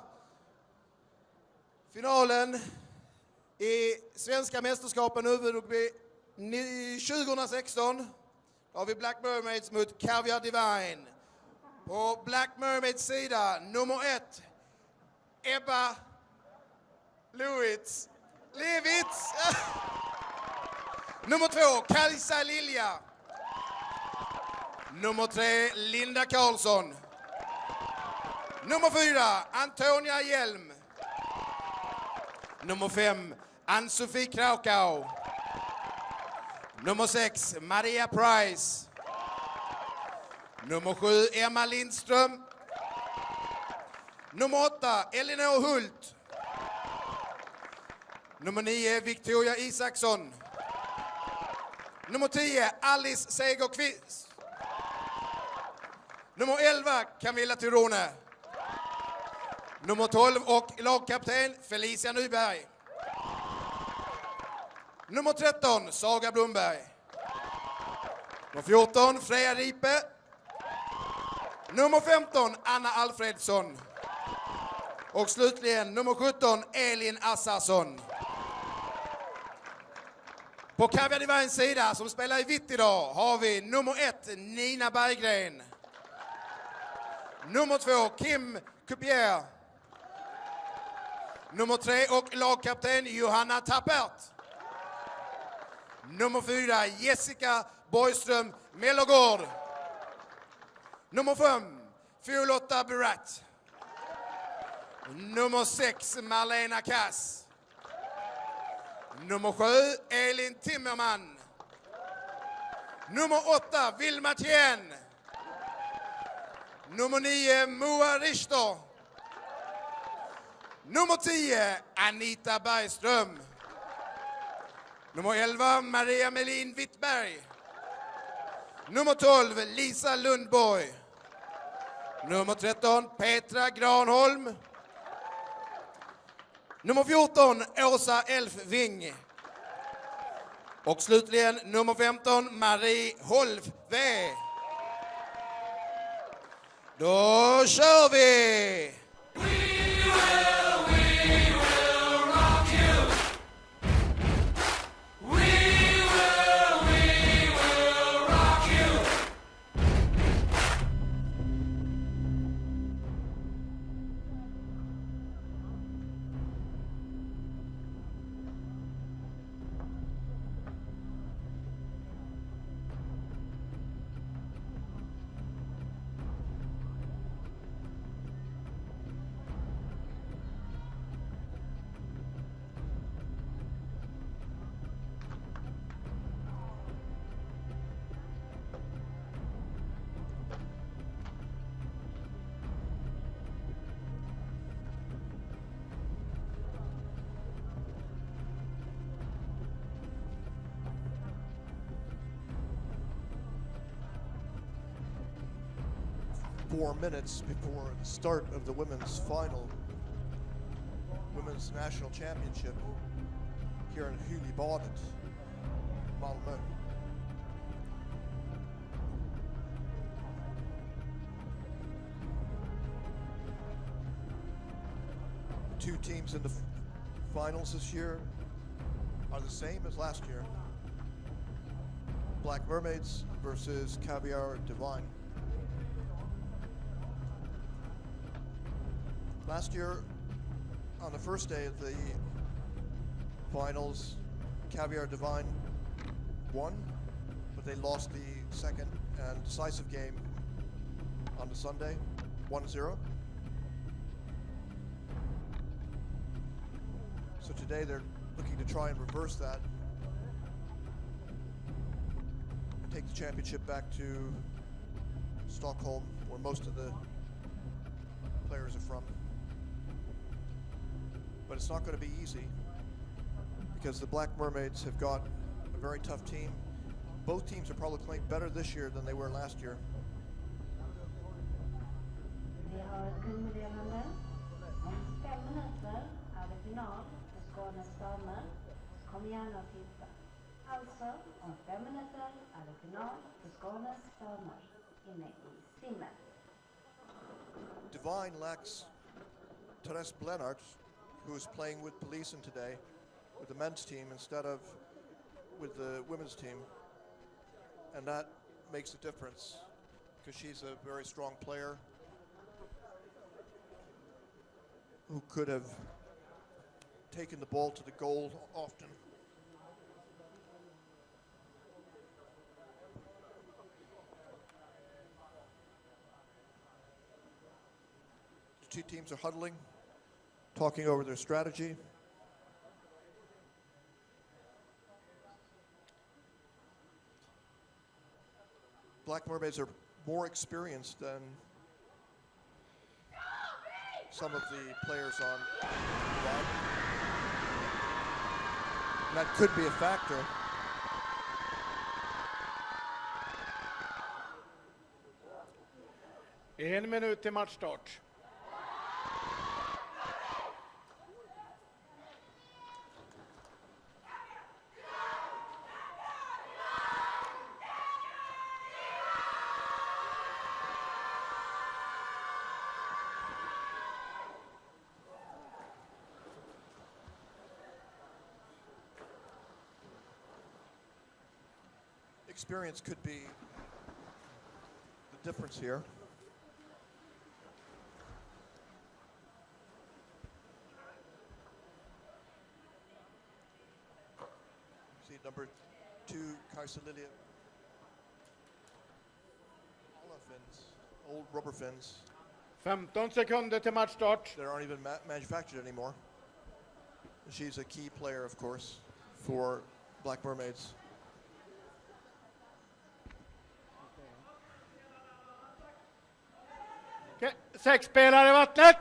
Finalen i svenska mästerskapen Uv-rugby 2016. Då har vi Black Mermaids mot Caviar Divine. På Black Mermaids sida, nummer 1, Ebba Lewitz. Nummer 2, Kajsa Lilja. Nummer 3, Linda Karlsson. Nummer 4, Antonia Hjelm. Nummer 5, Ann-Sofie Kraukau. Nummer 6, Maria Price. Nummer 7, Emma Lindström. Nummer 8, Elinor Hult. Nummer 9, Victoria Isaksson. Nummer 10, Alice Segerqvist. Nummer 11, Camilla Tirone. Nummer 12 och lagkapten Felicia Nyberg. Nummer 13, Saga Blomberg. Nummer 14, Freja Ripe. Nummer 15, Anna Alfredsson. Och slutligen nummer 17, Elin Assarsson. På Caviar Divines sida, som spelar i vitt idag, har vi nummer 1, Nina Berggren. Nummer 2, Kim Kupier. Nummer 3 och lagkapten Johanna Tappert. Nummer 4, Jessica Borgström Mellogård. Nummer 5, Fiolotta Burat. Nummer 6, Marlena Kass. Nummer 7, Elin Timmerman. Nummer 8, Vilma Tien. Nummer 9, Moa Richter. Nummer 10, Anita Bergström. Nummer 11, Maria Melin Wittberg. Nummer 12, Lisa Lundborg. Nummer 13, Petra Granholm. Nummer 14, Åsa Elfving. Och slutligen nummer 15, Marie Holve. Då kör vi! 4 minutes before the start of the women's final, women's national championship here in Hylibadet, Malmö. The two teams in the finals this year are the same as last year. Black Mermaids versus Caviar Divine. Last year, on the first day of the finals, Caviar Divine won, but they lost the second and decisive game on the Sunday, 1-0. So today they're looking to try and reverse that and take the championship back to Stockholm, where most of the players are from. But it's not going to be easy because the Black Mermaids have got a very tough team. Both teams are probably playing better this year than they were last year. Vi har ett kundmeddelande. Om 5 minuter är det final för Skånes damer. Kom gärna och titta. Alltså, om 5 minuter är det final för Skånes damer inne i filmen. Divine lacks Therese Blenart, who is playing with Polisen today, with the men's team instead of with the women's team. And that makes a difference because she's a very strong player who could have taken the ball to the goal often. The two teams are huddling, talking over their strategy. Black Mermaids are more experienced than some of the players on that. And that could be a factor. En minut till matchstart. Experience could be the difference here. See number 2, Kajsa Lilja. Alla fins, old rubber fins. 15 sekunder till matchstart. They aren't even manufactured anymore. She's a key player, of course, for Black Mermaids. Okay. 6 spelare i vattnet.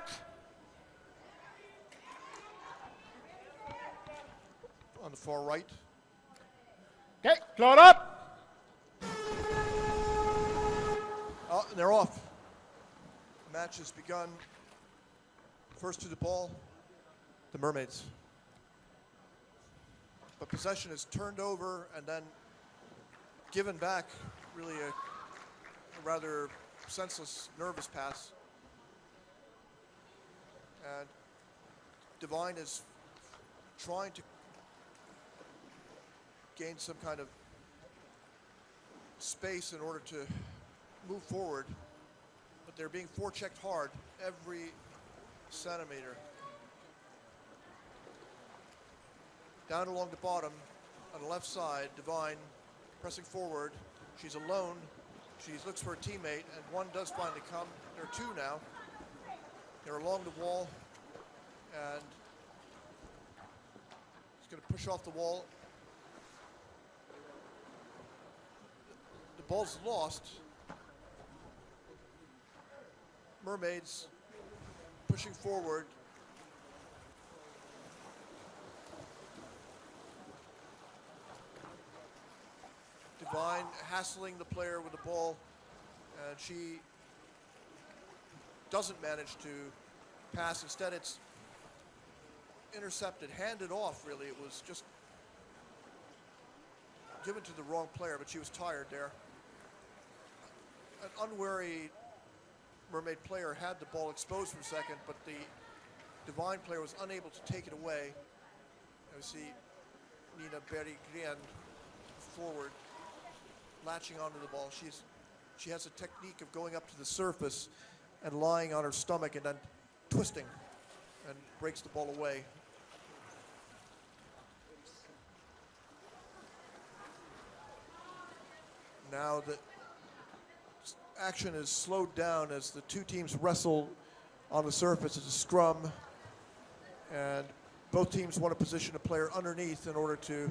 On the far right. Okay, klara. Oh, they're off. The match has begun. First to the ball, the Mermaids. But possession is turned over and then given back. Really a rather senseless, nervous pass. And Divine is trying to gain some kind of space in order to move forward, but they're being forechecked hard every centimeter. Down along the bottom, on the left side, Divine pressing forward. She's alone. She looks for a teammate, and one does finally come. There are two now. They're along the wall, and he's going to push off the wall. The ball's lost. Mermaids pushing forward. Divine hassling the player with the ball, and she doesn't manage to pass. Instead, it's intercepted, handed off, really. It was just given to the wrong player, but she was tired there. An unwary Mermaid player had the ball exposed for a second, but the Divine player was unable to take it away. And we see Nina Berggren forward, latching onto the ball. She has a technique of going up to the surface and lying on her stomach and then twisting and breaks the ball away. Now the action is slowed down as the two teams wrestle on the surface. It's a scrum, and both teams want to position a player underneath in order to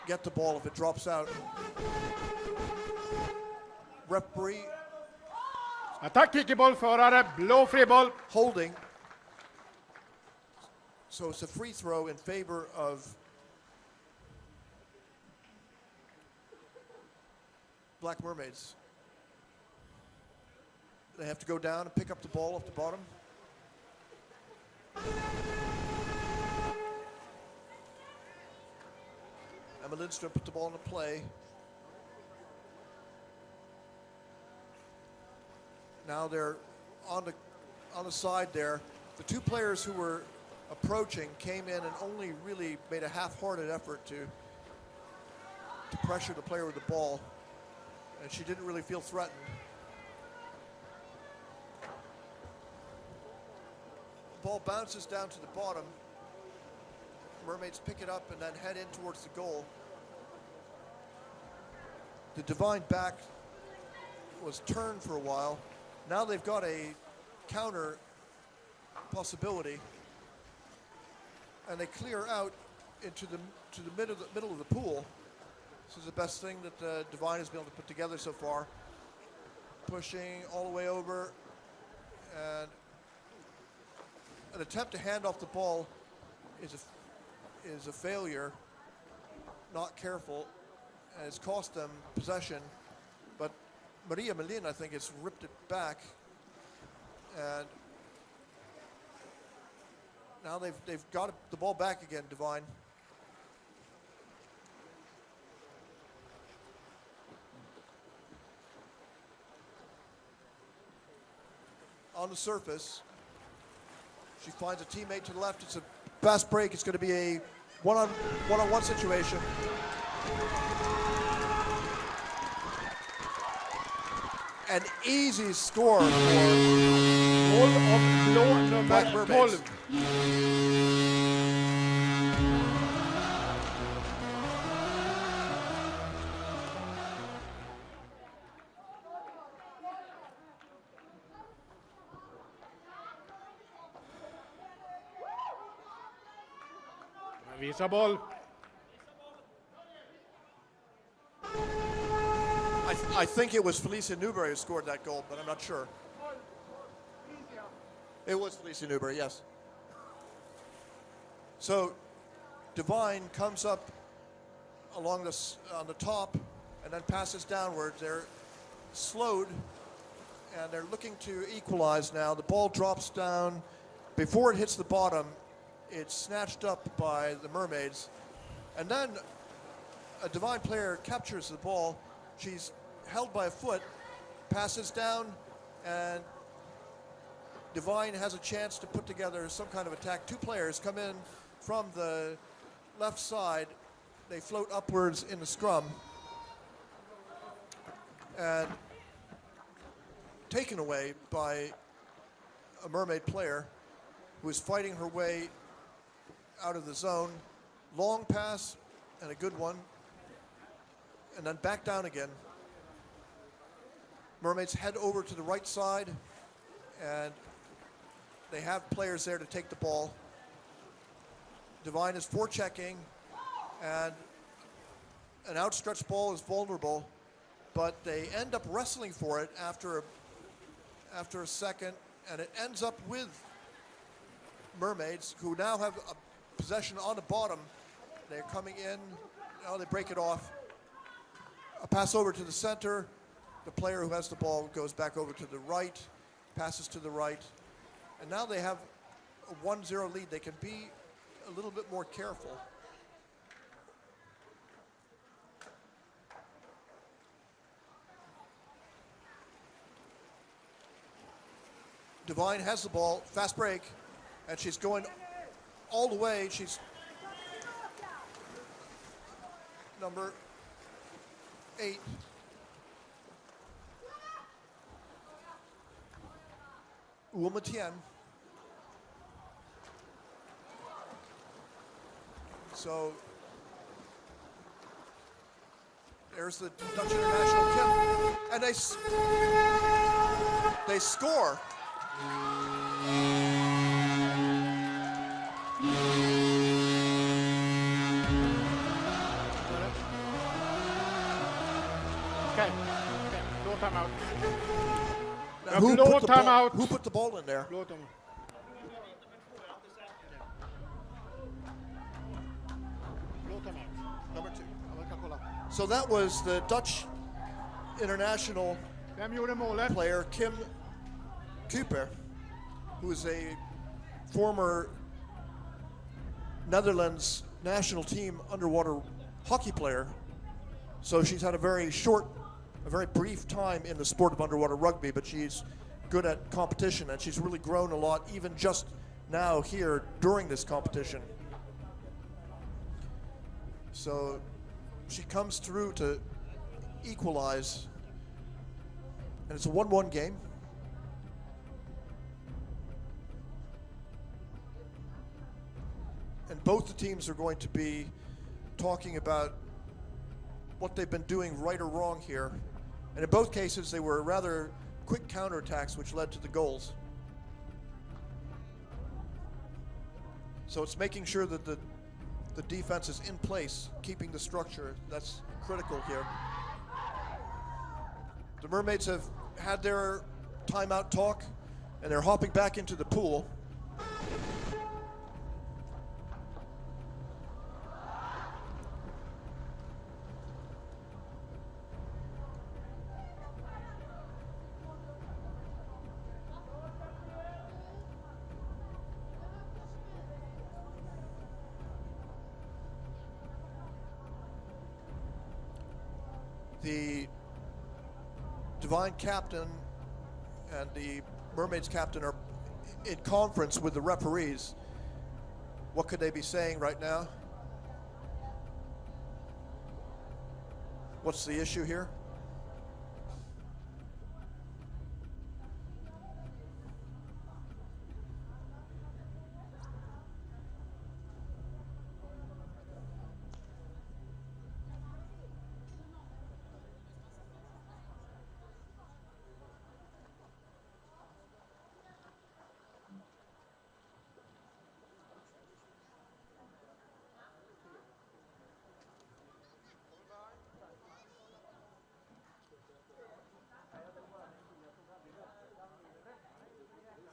get the ball if it drops out. Referee. Attack icke bollförare, blå friboll. Holding. So it's a free throw in favor of Black Mermaids. They have to go down and pick up the ball off the bottom. Emma Lindström put the ball into play. Now they're on the side there. The two players who were approaching came in and only really made a half-hearted effort to pressure the player with the ball, and she didn't really feel threatened. The ball bounces down to the bottom. Mermaids pick it up and then head in towards the goal. The Divine back was turned for a while. Now they've got a counter possibility, and they clear out into the middle of the pool. This is the best thing that Divine has been able to put together so far. Pushing all the way over, and an attempt to hand off the ball is a failure. Not careful, and it's cost them possession. But Maria Melin, I think, has ripped it back, and now they've got the ball back again, Divine. On the surface, she finds a teammate to the left. It's a fast break. It's going to be a one-on-one situation. An easy score for Black Mermaids. Visa boll. I think it was Felicia Newberry who scored that goal, but I'm not sure. It was Felicia Newberry, yes. So Divine comes up along on the top and then passes downward. They're slowed and they're looking to equalize now. The ball drops down. Before it hits the bottom, it's snatched up by the Mermaids. And then a Divine player captures the ball. She's held by a foot, passes down, and Divine has a chance to put together some kind of attack. Two players come in from the left side. They float upwards in the scrum, and taken away by a Mermaid player who is fighting her way out of the zone. Long pass and a good one, and then back down again. Mermaids head over to the right side, and they have players there to take the ball. Divine is forechecking, and an outstretched ball is vulnerable, but they end up wrestling for it after a second, and it ends up with Mermaids, who now have a possession on the bottom. They're coming in. Now they break it off. A pass over to the center. The player who has the ball goes back over to the right. passes to the right. And now they have a 1-0 lead. They can be a little bit more careful. Divine has the ball, fast break, and she's going all the way. She's number 8. Uomatien. So there's the Dutch international Kim, and they score. Okay. Blå timeout. Now, who put the ball in there? Blå timeout. Number 2. So that was the Dutch international Vem gjorde målet? player Kim Cooper, who is a former Netherlands national team underwater hockey player. So she's had a very brief time in the sport of underwater rugby, but she's good at competition, and she's really grown a lot even just now here during this competition. So she comes through to equalize, and it's a 1-1 game. And both the teams are going to be talking about what they've been doing right or wrong here. And in both cases, they were rather quick counterattacks which led to the goals. So it's making sure that the defense is in place, keeping the structure. That's critical here. The Mermaids have had their timeout talk, and they're hopping back into the pool. The Divine captain and the Mermaids captain are in conference with the referees. What could they be saying right now? What's the issue here?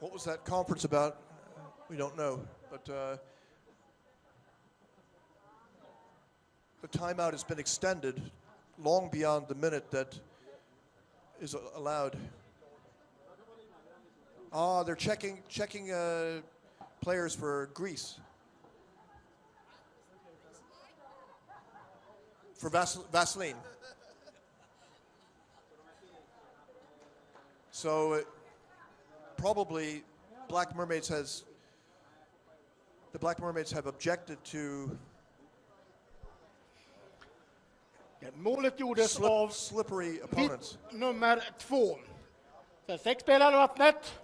What was that conference about? We don't know, but the timeout has been extended long beyond the minute that is allowed. Ah, they're checking players for grease, for Vaseline. So probably the Black Mermaids have objected to Målet gjordes av slippery opponents. Nummer 2. Så 6 spelare i vattnet.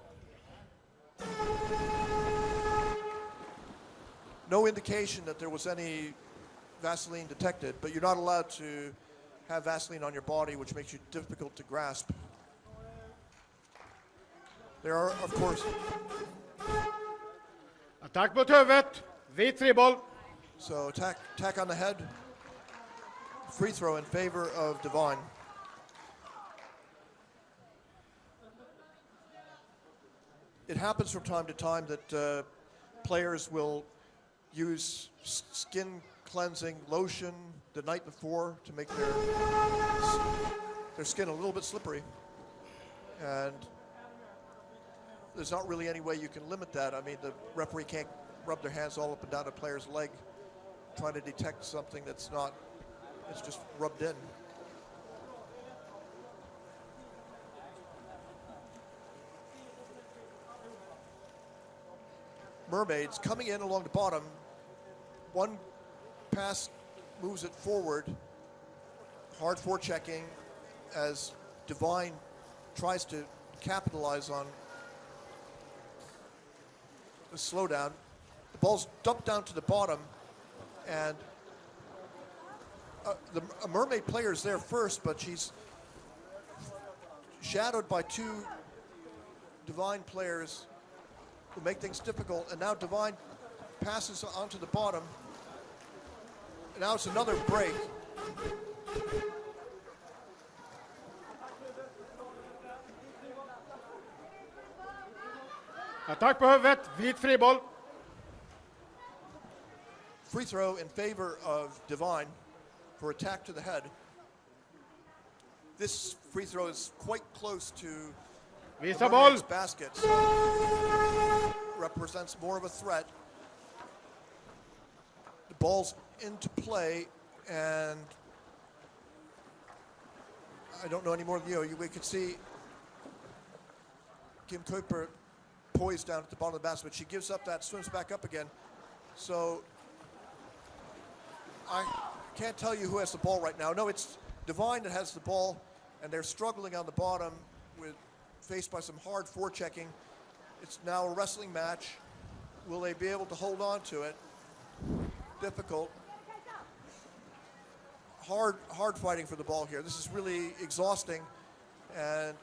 No indication that there was any Vaseline detected, but you're not allowed to have Vaseline on your body, which makes you difficult to grasp. There are, of course... Attack mot huvudet. Vit friboll. So attack on the head. Free throw in favor of Divine. It happens from time to time that players will use skin cleansing lotion the night before to make their skin a little bit slippery. And there's not really any way you can limit that. I mean, the referee can't rub their hands all up and down a player's leg trying to detect something that's not, it's just rubbed in. Mermaids coming in along the bottom. One pass moves it forward. Hard forechecking as Divine tries to capitalize on the slowdown. The ball's dumped down to the bottom, and a Mermaid player is there first, but she's shadowed by two Divine players who make things difficult, and now Divine passes onto the bottom. And now it's another break. Attack på huvudet, vit friboll. Free throw in favor of Divine for attack to the head. This free throw is quite close to Visa boll. basket. So represents more of a threat. The ball's into play, and I don't know any more. We could see Kim Cooper poised down at the bottom of the basket, but she gives up that, swims back up again. So I can't tell you who has the ball right now. No, it's Divine that has the ball, and they're struggling on the bottom faced by some hard forechecking. It's now a wrestling match. Will they be able to hold on to it? Difficult. Hard fighting for the ball here. This is really exhausting, and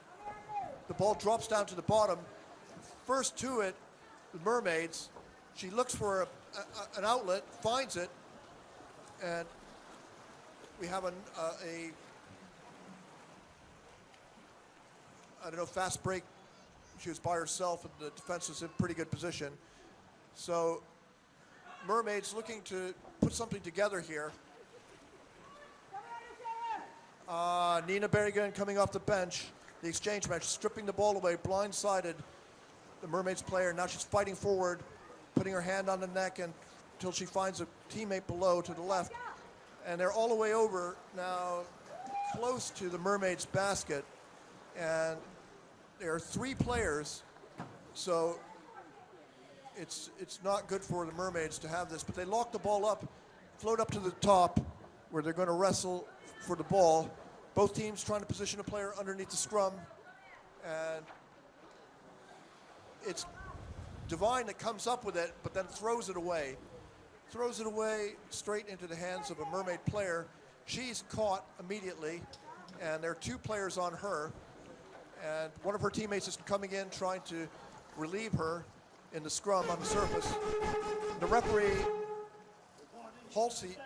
the ball drops down to the bottom. First to it, the Mermaids. She looks for an outlet, finds it, and we have a I don't know, fast break. She was by herself, and the defense was in pretty good position. So Mermaids looking to put something together here. Nina Berrigan coming off the bench, the exchange match, stripping the ball away, blindsided the Mermaids player. Now she's fighting forward, putting her hand on the neck until she finds a teammate below to the left. And they're all the way over now, close to the Mermaids basket. And there are three players, so it's not good for the Mermaids to have this. But they lock the ball up, float up to the top, where they're going to wrestle for the ball. Both teams trying to position a player underneath the scrum, and it's Divine that comes up with it, but then throws it away. Throws it away straight into the hands of a Mermaid player. She's caught immediately, and there are two players on her, and one of her teammates is coming in trying to relieve her in the scrum on the surface. The referee, Halsey.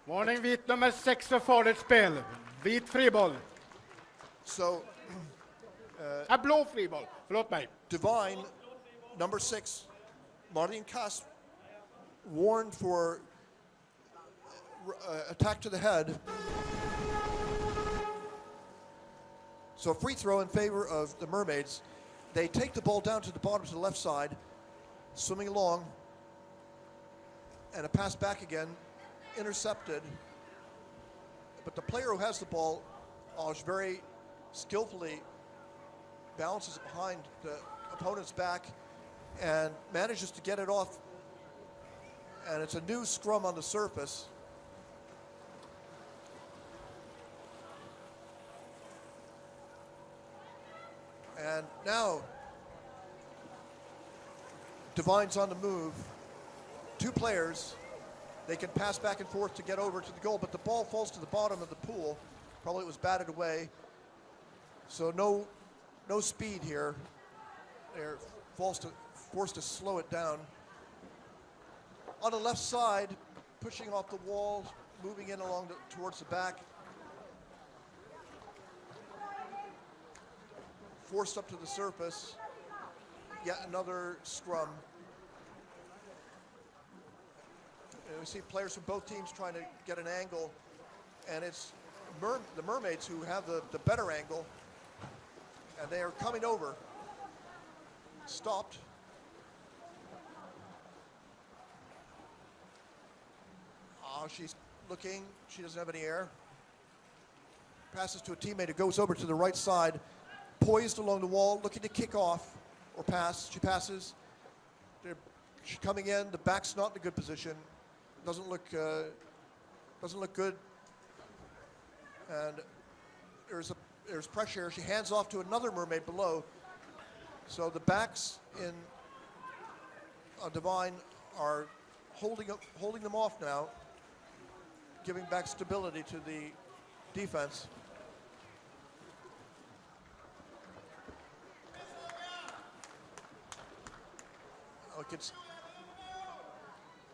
Varning vit nummer 6 för farligt spel. Vit friboll. So, Blå friboll, förlåt mig. Divine, number 6, Martin Kass, warned for attack to the head. So a free throw in favor of the Mermaids. They take the ball down to the bottom to the left side, swimming along, and a pass back again, intercepted. But the player who has the ball is very skillfully balances it behind the opponent's back and manages to get it off. And it's a new scrum on the surface. And now Divine's on the move. Two players. They can pass back and forth to get over to the goal, but the ball falls to the bottom of the pool. Probably it was batted away. So no speed here. They're forced to slow it down. On the left side, pushing off the wall, moving in along towards the back. Forced up to the surface. Yet another scrum. And we see players from both teams trying to get an angle, and it's the Mermaids who have the better angle. And they are coming over. Stopped. She's looking. She doesn't have any air. Passes to a teammate who goes over to the right side, poised along the wall, looking to kick off or pass. She passes. She's coming in. The back's not in a good position. Doesn't look good. And there's pressure. She hands off to another mermaid below. So the backs in Divine are holding them off now, giving back stability to the defense.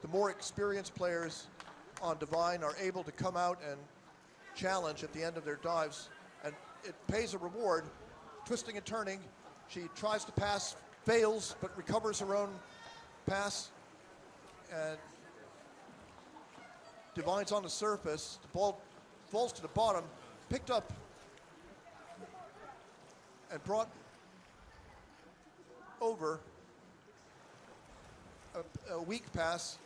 The more experienced players on Divine are able to come out and challenge at the end of their dives, and it pays a reward. Twisting and turning, she tries to pass, fails, but recovers her own pass, and Divine's on the surface. The ball falls to the bottom, picked up and brought over. A weak pass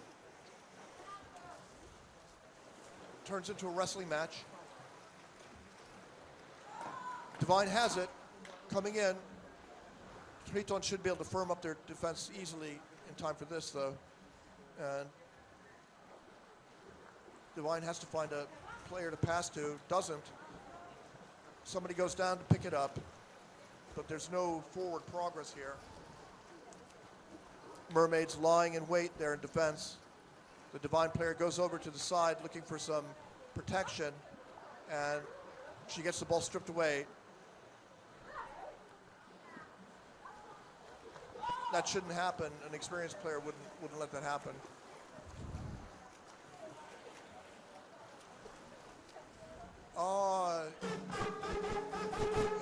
turns into a wrestling match. Divine has it, coming in. Triton should be able to firm up their defense easily in time for this, though. And Divine has to find a player to pass to, doesn't. Somebody goes down to pick it up, but there's no forward progress here. Mermaids lying in wait there in defense. The Divine player goes over to the side looking for some protection, and she gets the ball stripped away. That shouldn't happen. An experienced player wouldn't let that happen.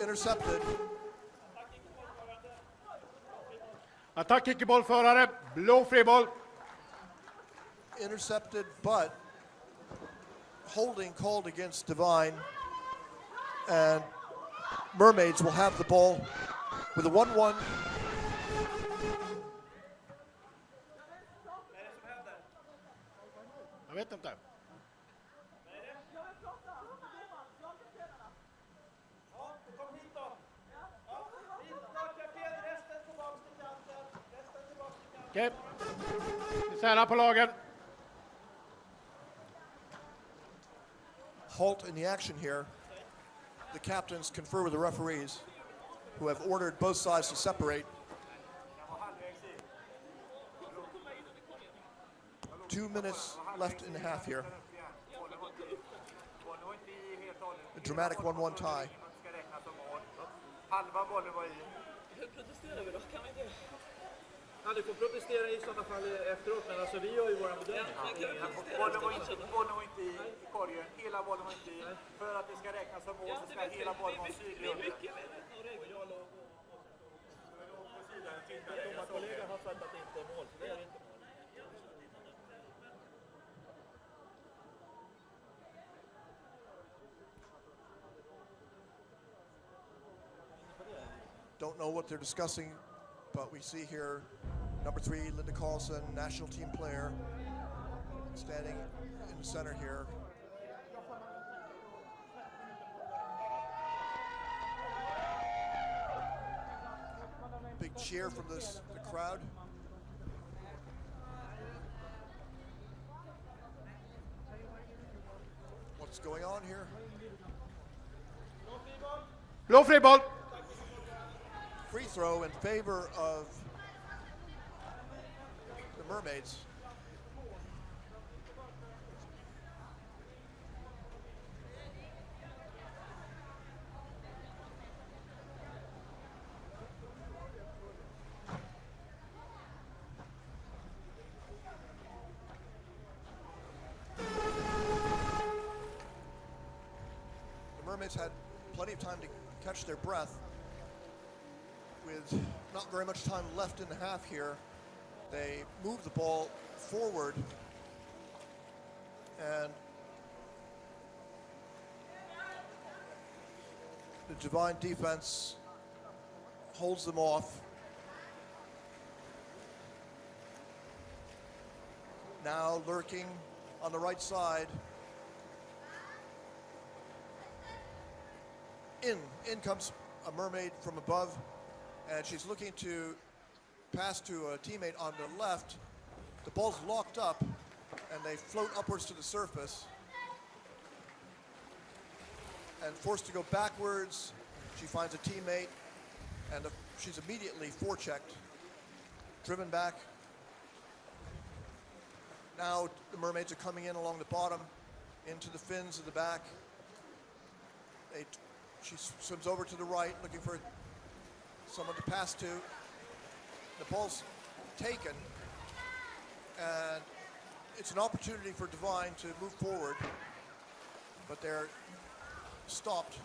Intercepted. Attack icke-bollförare, blå friboll. Intercepted, but holding called against Divine, and Mermaids will have the ball with a 1-1. Jag vet inte. Okej. Isär på lagen. Halt in the action here. The captains confer with the referees, who have ordered both sides to separate. 2 minutes left in the half here. A dramatic 1-1 tie. Ja, du får protestera i sådana fall efteråt, men alltså vi gör ju våran bedömning. Bollen var inte i korgen, hela bollen var inte i. För att det ska räknas som mål så ska hela bollen vara synlig. Det är mycket med den regeln. Jag låg på sidan. Domarkollegan har sagt att det inte är mål, så det är inte mål. Don't know what they're discussing, but we see here number 3, Linda Carlson, national team player, standing in the center here. Big cheer from the crowd. What's going on here? Blå friboll. Free throw in favor of the Mermaids. The Mermaids had plenty of time to catch their breath. With not very much time left in the half here, they move the ball forward, and the Divine defense holds them off. Now lurking on the right side. In comes a mermaid from above, and she's looking to pass to a teammate on the left. The ball's locked up, and they float upwards to the surface. And forced to go backwards, she finds a teammate, and she's immediately forechecked, driven back. Now the mermaids are coming in along the bottom, into the fins of the back. She swims over to the right, looking for someone to pass to. The ball's taken, and it's an opportunity for Divine to move forward, but they're stopped,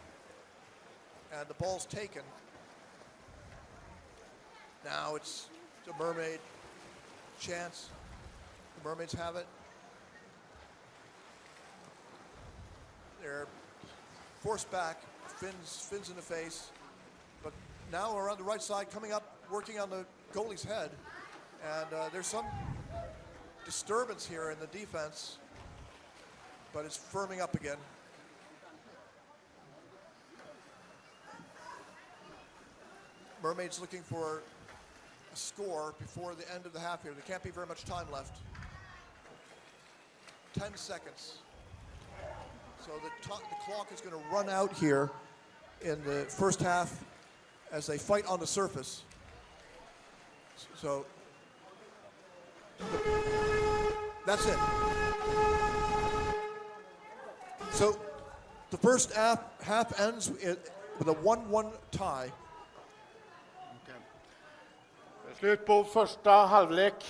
and the ball's taken. Now it's the mermaid chance. The mermaids have it. They're forced back, fins in the face, but now around the right side, coming up, working on the goalie's head, and there's some disturbance here in the defense, but it's firming up again. Mermaids looking for a score before the end of the half here. There can't be very much time left. 10 seconds. So the clock is going to run out here in the first half as they fight on the surface. So that's it. So the first half ends with a 1-1 tie. Slut på första halvlek.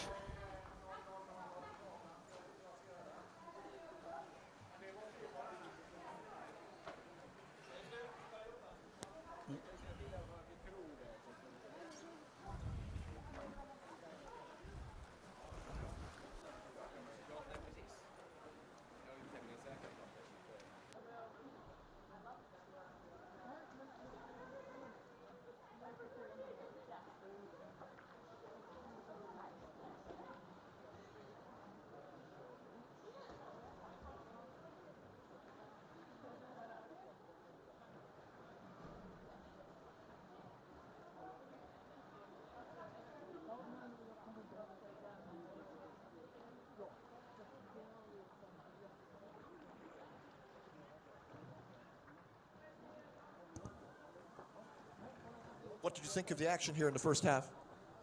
What did you think of the action here in the first half?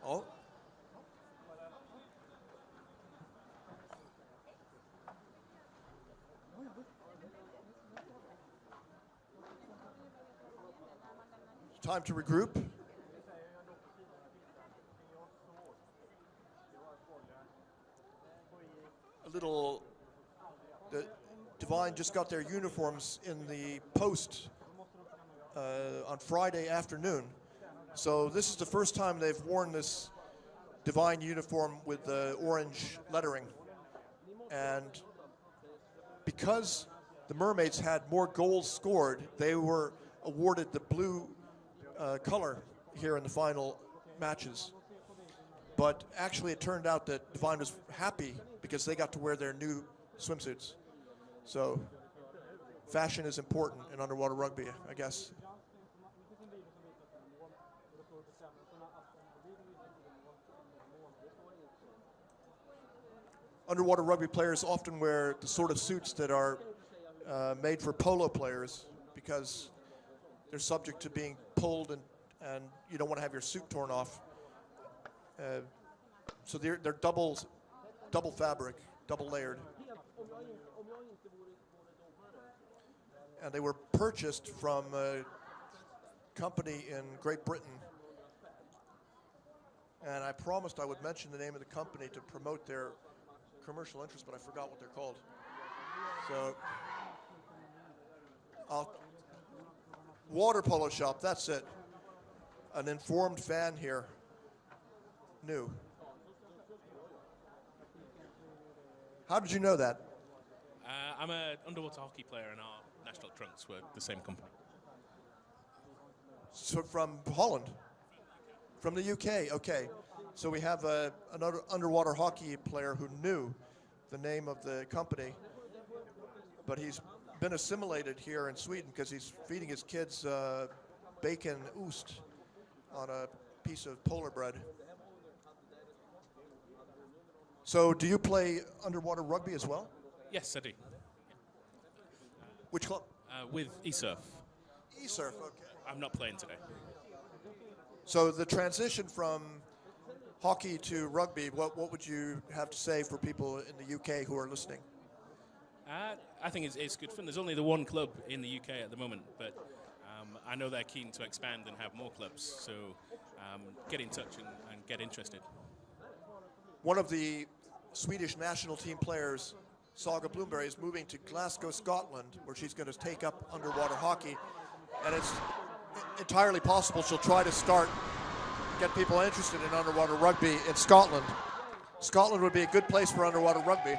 Oh. Time to regroup. The Divine just got their uniforms in the post on Friday afternoon. So this is the first time they've worn this Divine uniform with the orange lettering. And because the Mermaids had more goals scored, they were awarded the blue color here in the final matches. But actually it turned out that Divine was happy because they got to wear their new swimsuits. So fashion is important in underwater rugby, I guess. Underwater rugby players often wear the sort of suits that are made for polo players because they're subject to being pulled and you don't want to have your suit torn off. So they're double fabric, double layered. And they were purchased from a company in Great Britain. And I promised I would mention the name of the company to promote their commercial interest, but I forgot what they're called. So, Water Polo Shop, that's it. An informed fan here knew. How did you know that? I'm an underwater hockey player, and our national trunks were the same company. So from Holland? From the UK, okay. So we have another underwater hockey player who knew the name of the company, but he's been assimilated here in Sweden because he's feeding his kids bacon ost on a piece of polar bread. So do you play underwater rugby as well? Yes, I do. Which club? With ESURF. ESURF, okay. I'm not playing today. So the transition from hockey to rugby, what would you have to say for people in the UK who are listening? I think it's good fun. There's only the one club in the UK at the moment, but I know they're keen to expand and have more clubs, so get in touch and get interested. One of the Swedish national team players, Saga Bloomberg, is moving to Glasgow, Scotland, where she's going to take up underwater hockey, and it's entirely possible she'll try to get people interested in underwater rugby in Scotland. Scotland would be a good place for underwater rugby.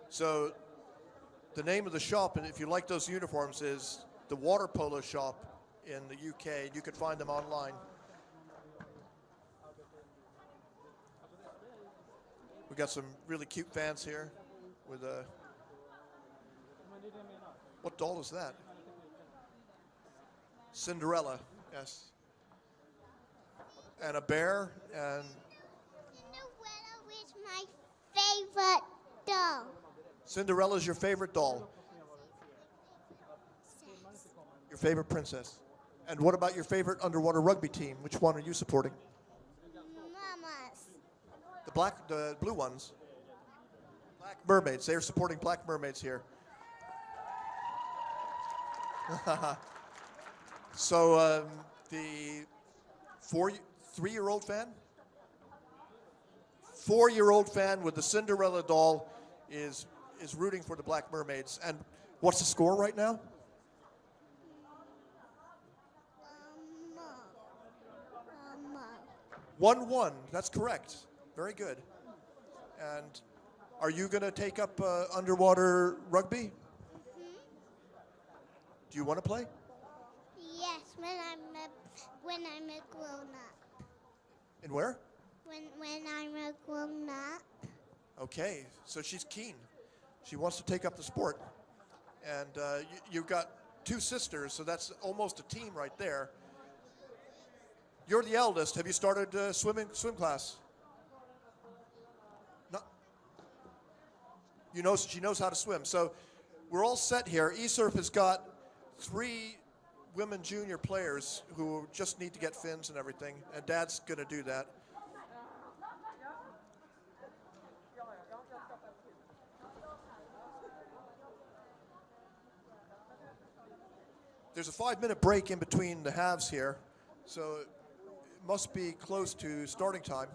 So the name of the shop, and if you like those uniforms, is the Water Polo Shop in the UK. You can find them online. We got some really cute fans here with a... What doll is that? Cinderella, yes. And a bear, and... Cinderella is my favorite doll. Cinderella's your favorite doll? Your favorite princess. And what about your favorite underwater rugby team? Which one are you supporting? Mamas. The blue ones. Black Mermaids. They are supporting Black Mermaids here. So the 3-year-old fan? 4-year-old fan with the Cinderella doll is rooting for the Black Mermaids. And what's the score right now? 1-1. That's correct. Very good. And are you going to take up underwater rugby? Do you want to play? Yes, when I'm a grown up. And where? When I'm a grown up. Okay, so she's keen. She wants to take up the sport. And you've got 2 sisters, so that's almost a team right there. You're the eldest. Have you started swim class? No. She knows how to swim. So we're all set here. ESURF has got 3 women junior players who just need to get fins and everything, and Dad's going to do that. There's a 5-minute break in between the halves here, so it must be close to starting time.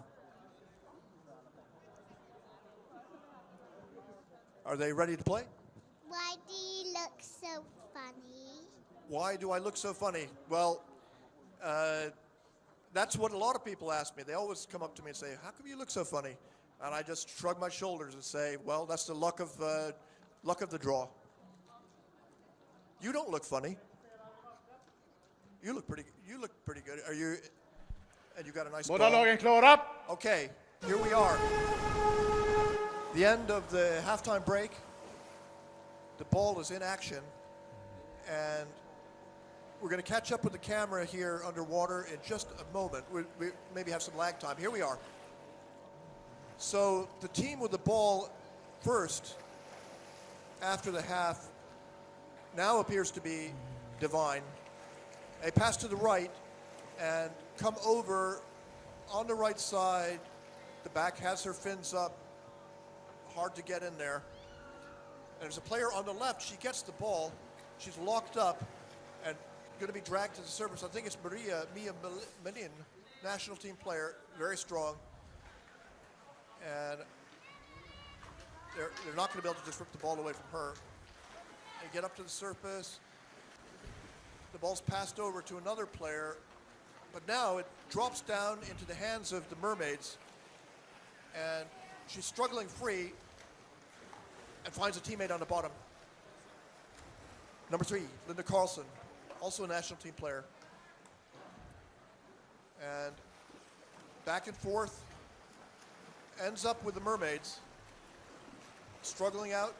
Are they ready to play? Why do you look so funny? Why do I look so funny? Well, that's what a lot of people ask me. They always come up to me and say, how come you look so funny? And I just shrug my shoulders and say, well, that's the luck of the draw. You don't look funny. You look pretty good. Are you? And you got a nice ball. Båda lagen klara. Okay, here we are. The end of the halftime break. The ball is in action, and we're going to catch up with the camera here underwater in just a moment. We maybe have some lag time. Here we are. So the team with the ball first after the half now appears to be Divine. They pass to the right and come over on the right side. The back has her fins up. Hard to get in there. And there's a player on the left. She gets the ball. She's locked up and going to be dragged to the surface. I think it's Mia Melin, national team player, very strong. And they're not going to be able to just rip the ball away from her. They get up to the surface. The ball's passed over to another player, but now it drops down into the hands of the Mermaids. And she's struggling free and finds a teammate on the bottom. Number 3, Linda Carlson, also a national team player. And back and forth, ends up with the Mermaids, struggling out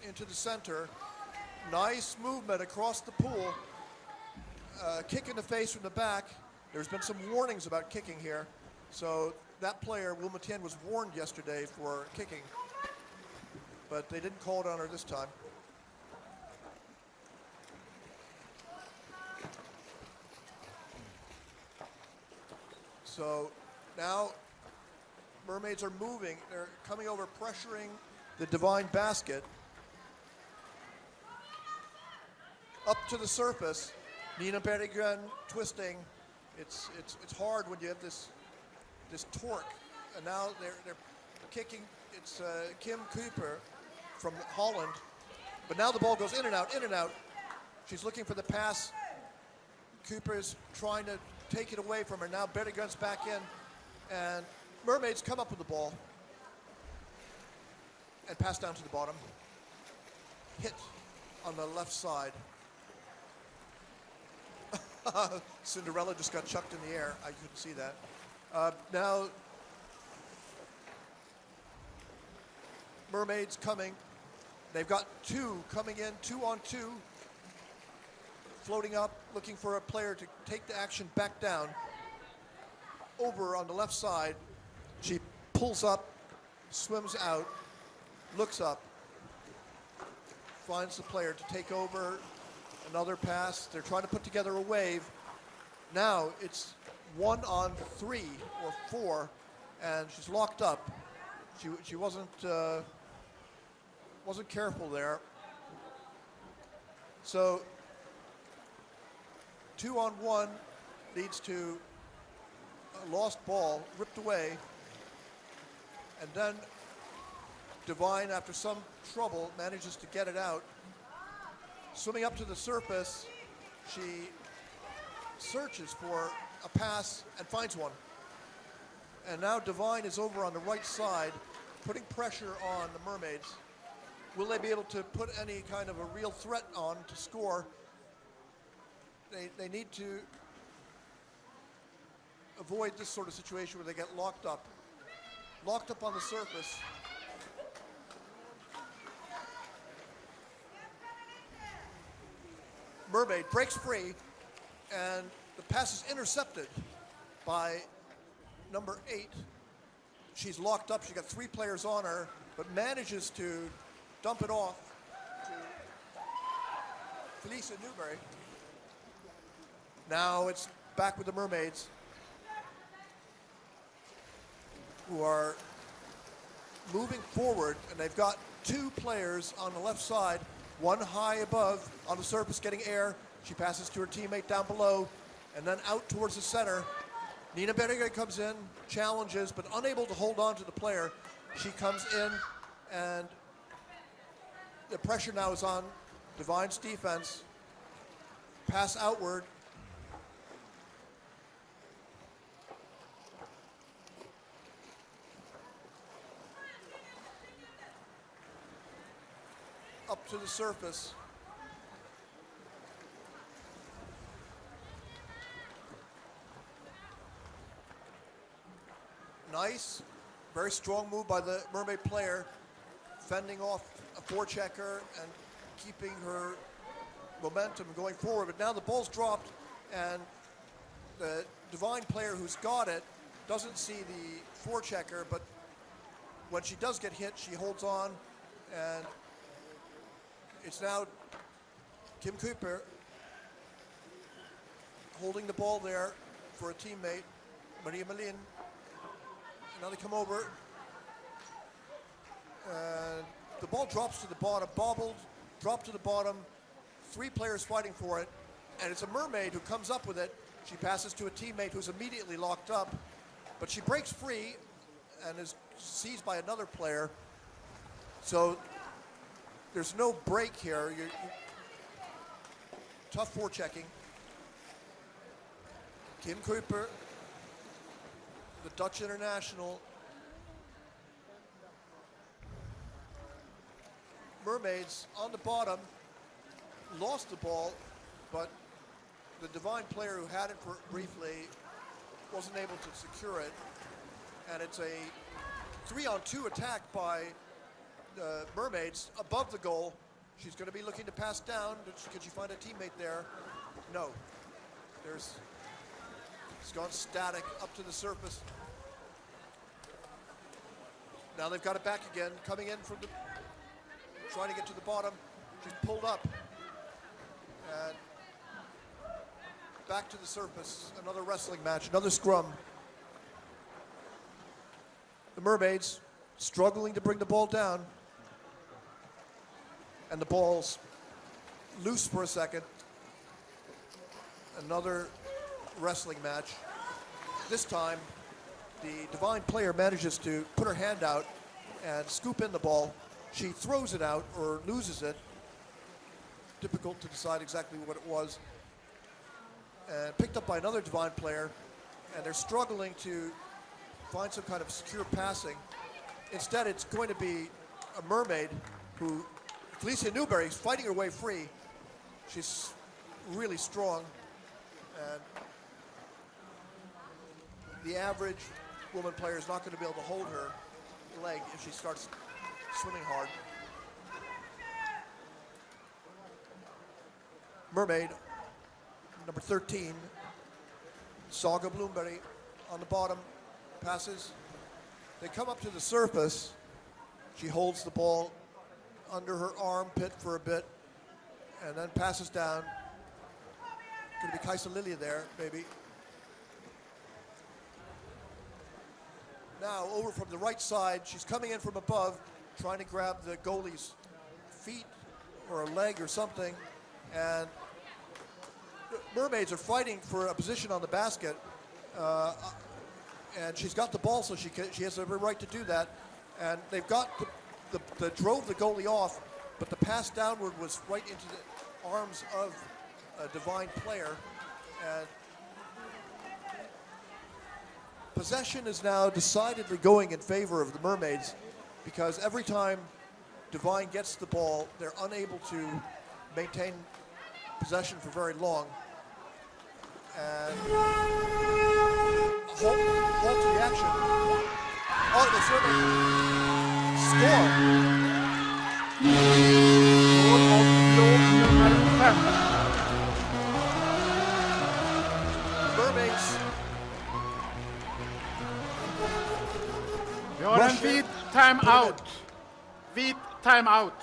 into the center. Nice movement across the pool. Kick in the face from the back. There's been some warnings about kicking here. So that player, Wilma Tien, was warned yesterday for kicking, but they didn't call it on her this time. So now Mermaids are moving. They're coming over, pressuring the Divine basket. Up to the surface. Nina Berggren twisting. It's hard when you have this torque. And now they're kicking. It's Kim Cooper from Holland. But now the ball goes in and out, in and out. She's looking for the pass. Cooper's trying to take it away from her. Now Berggren's back in. And Mermaids come up with the ball. And pass down to the bottom. Hit on the left side. Cinderella just got chucked in the air. I couldn't see that. Now, Mermaids coming. They've got 2 coming in, 2 on 2. Floating up, looking for a player to take the action back down. Over on the left side. She pulls up, swims out, looks up, finds the player to take over. Another pass. They're trying to put together a wave. Now it's 1 on 3 or 4, and she's locked up. She wasn't careful there. So 2 on 1 leads to a lost ball, ripped away, and then Divine, after some trouble, manages to get it out. Swimming up to the surface, she searches for a pass and finds one. And now Divine is over on the right side, putting pressure on the Mermaids. Will they be able to put any kind of a real threat on to score? They need to avoid this sort of situation where they get locked up. Locked up on the surface. Mermaid breaks free, and the pass is intercepted by number 8. She's locked up. She's got 3 players on her, but manages to dump it off to Felicia Newberry. Now it's back with the Mermaids, who are moving forward, and they've got 2 players on the left side. 1 high above on the surface getting air. She passes to her teammate down below and then out towards the center. Nina Berggren comes in, challenges, but unable to hold on to the player. She comes in, and the pressure now is on Divine's defense. Pass outward. Up to the surface. Nice, very strong move by the Mermaid player, fending off a forechecker and keeping her momentum going forward. But now the ball's dropped, and the Divine player who's got it doesn't see the forechecker, but when she does get hit, she holds on, and it's now Kim Cooper holding the ball there for a teammate, Maria Malin. Now they come over. The ball drops to the bottom, bobbled, dropped to the bottom. 3 players fighting for it, and it's a Mermaid who comes up with it. She passes to a teammate who's immediately locked up, but she breaks free and is seized by another player. So there's no break here. Tough forechecking. Kim Cooper, the Dutch international, Mermaids on the bottom lost the ball, but the Divine player who had it for briefly wasn't able to secure it. And it's a 3-on-2 attack by the Mermaids above the goal. She's going to be looking to pass down. Could she find a teammate there? No. It's gone static up to the surface. Now they've got it back again, coming in from the, trying to get to the bottom. She's pulled up. And back to the surface. Another wrestling match, another scrum. The Mermaids struggling to bring the ball down. And the ball's loose for a second. Another wrestling match. This time, the Divine player manages to put her hand out and scoop in the ball. She throws it out or loses it. Difficult to decide exactly what it was. And picked up by another Divine player, and they're struggling to find some kind of secure passing. Instead, it's going to be a Mermaid who, Felicia Newberry, is fighting her way free. She's really strong, and the average woman player is not going to be able to hold her leg if she starts swimming hard. Mermaid, number 13, Saga Bloomberry on the bottom, passes. They come up to the surface. She holds the ball under her armpit for a bit and then passes down. Going to be Kaisa Lilia there, maybe. Now over from the right side, she's coming in from above, trying to grab the goalie's feet or a leg or something, and Mermaids are fighting for a position on the basket, and she's got the ball, so she has every right to do that, and they've got the drove the goalie off, but the pass downward was right into the arms of a Divine player, and possession is now decidedly going in favor of the Mermaids, because every time Divine gets the ball, they're unable to maintain possession for very long. And halt to the action. Oh, they Mermaids. Vi har en vit timeout. Vit timeout.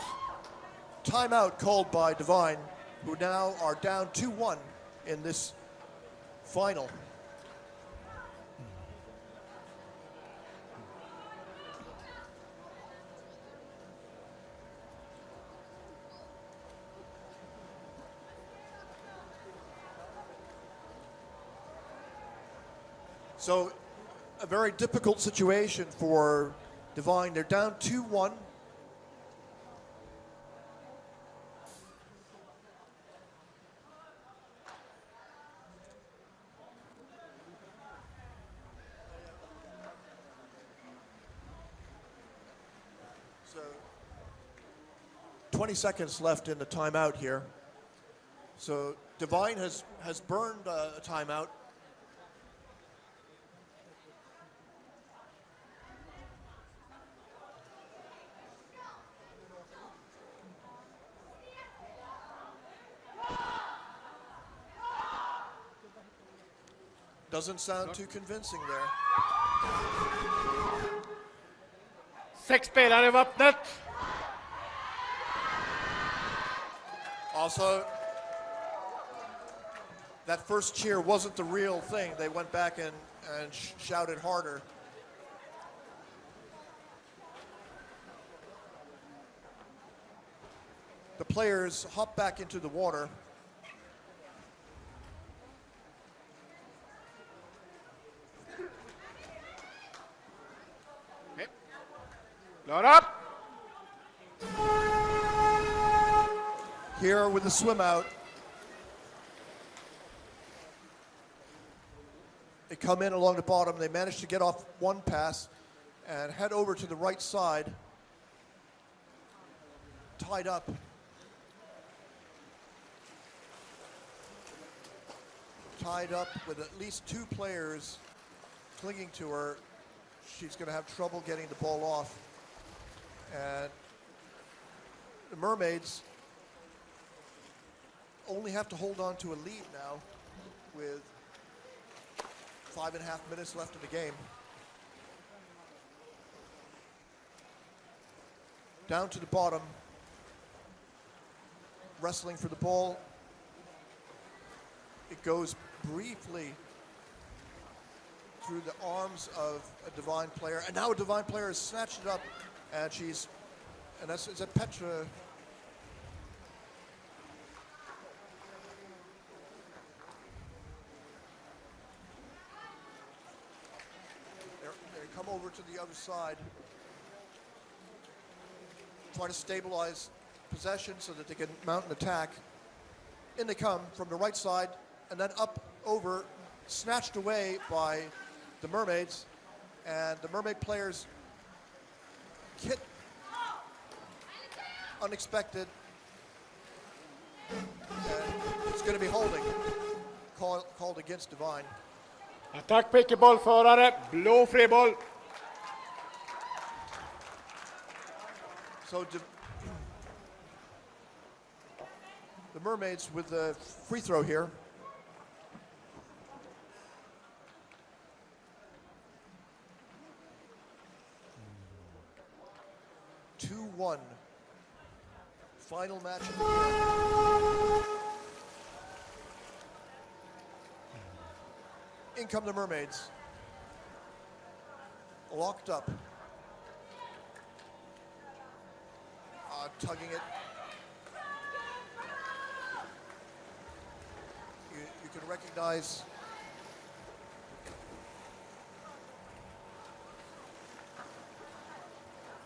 Timeout called by Divine, who now are down 2-1 in this final. So a very difficult situation for Divine. They're down 2-1. So 20 seconds left in the timeout here. So Divine has burned a timeout. Doesn't sound too convincing there. 6 spelare i vattnet. Also, that first cheer wasn't the real thing. They went back and shouted harder. The players hop back into the water. Load up. Here with the swim out. They come in along the bottom. They manage to get off one pass and head over to the right side. tied up. Tied up with at least 2 players clinging to her. She's going to have trouble getting the ball off. And the Mermaids only have to hold on to a lead now with 5.5 minutes left in the game. Down to the bottom, wrestling for the ball. It goes briefly through the arms of a Divine player, and now a Divine player has snatched it up, and that's is that Petra. They come over to the other side, try to stabilize possession so that they can mount an attack. In they come from the right side, and then up over, snatched away by the Mermaids, and the Mermaid players hit unexpected, and it's going to be holding called against Divine. Attackpick bollförare, blå friboll. So the Mermaids with the free throw here. Final match of the year. In come the Mermaids. Locked up. Tugging it. You can recognize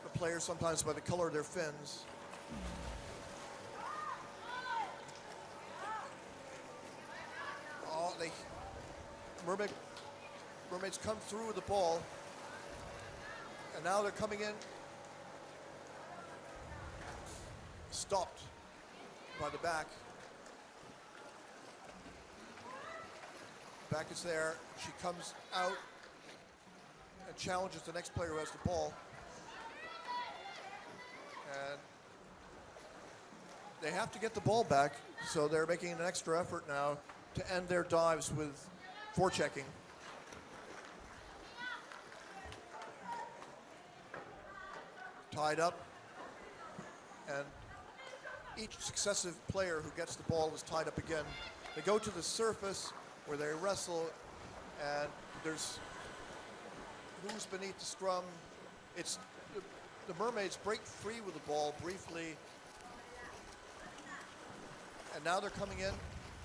the players sometimes by the color of their fins. Mermaids come through with the ball, and now they're coming in. Stopped by the back. Back is there. She comes out and challenges the next player who has the ball. And they have to get the ball back, so they're making an extra effort now to end their dives with forechecking. Tied up, and each successive player who gets the ball is tied up again. They go to the surface where they wrestle, and there's who's beneath the scrum. It's the Mermaids break free with the ball briefly, and now they're coming in,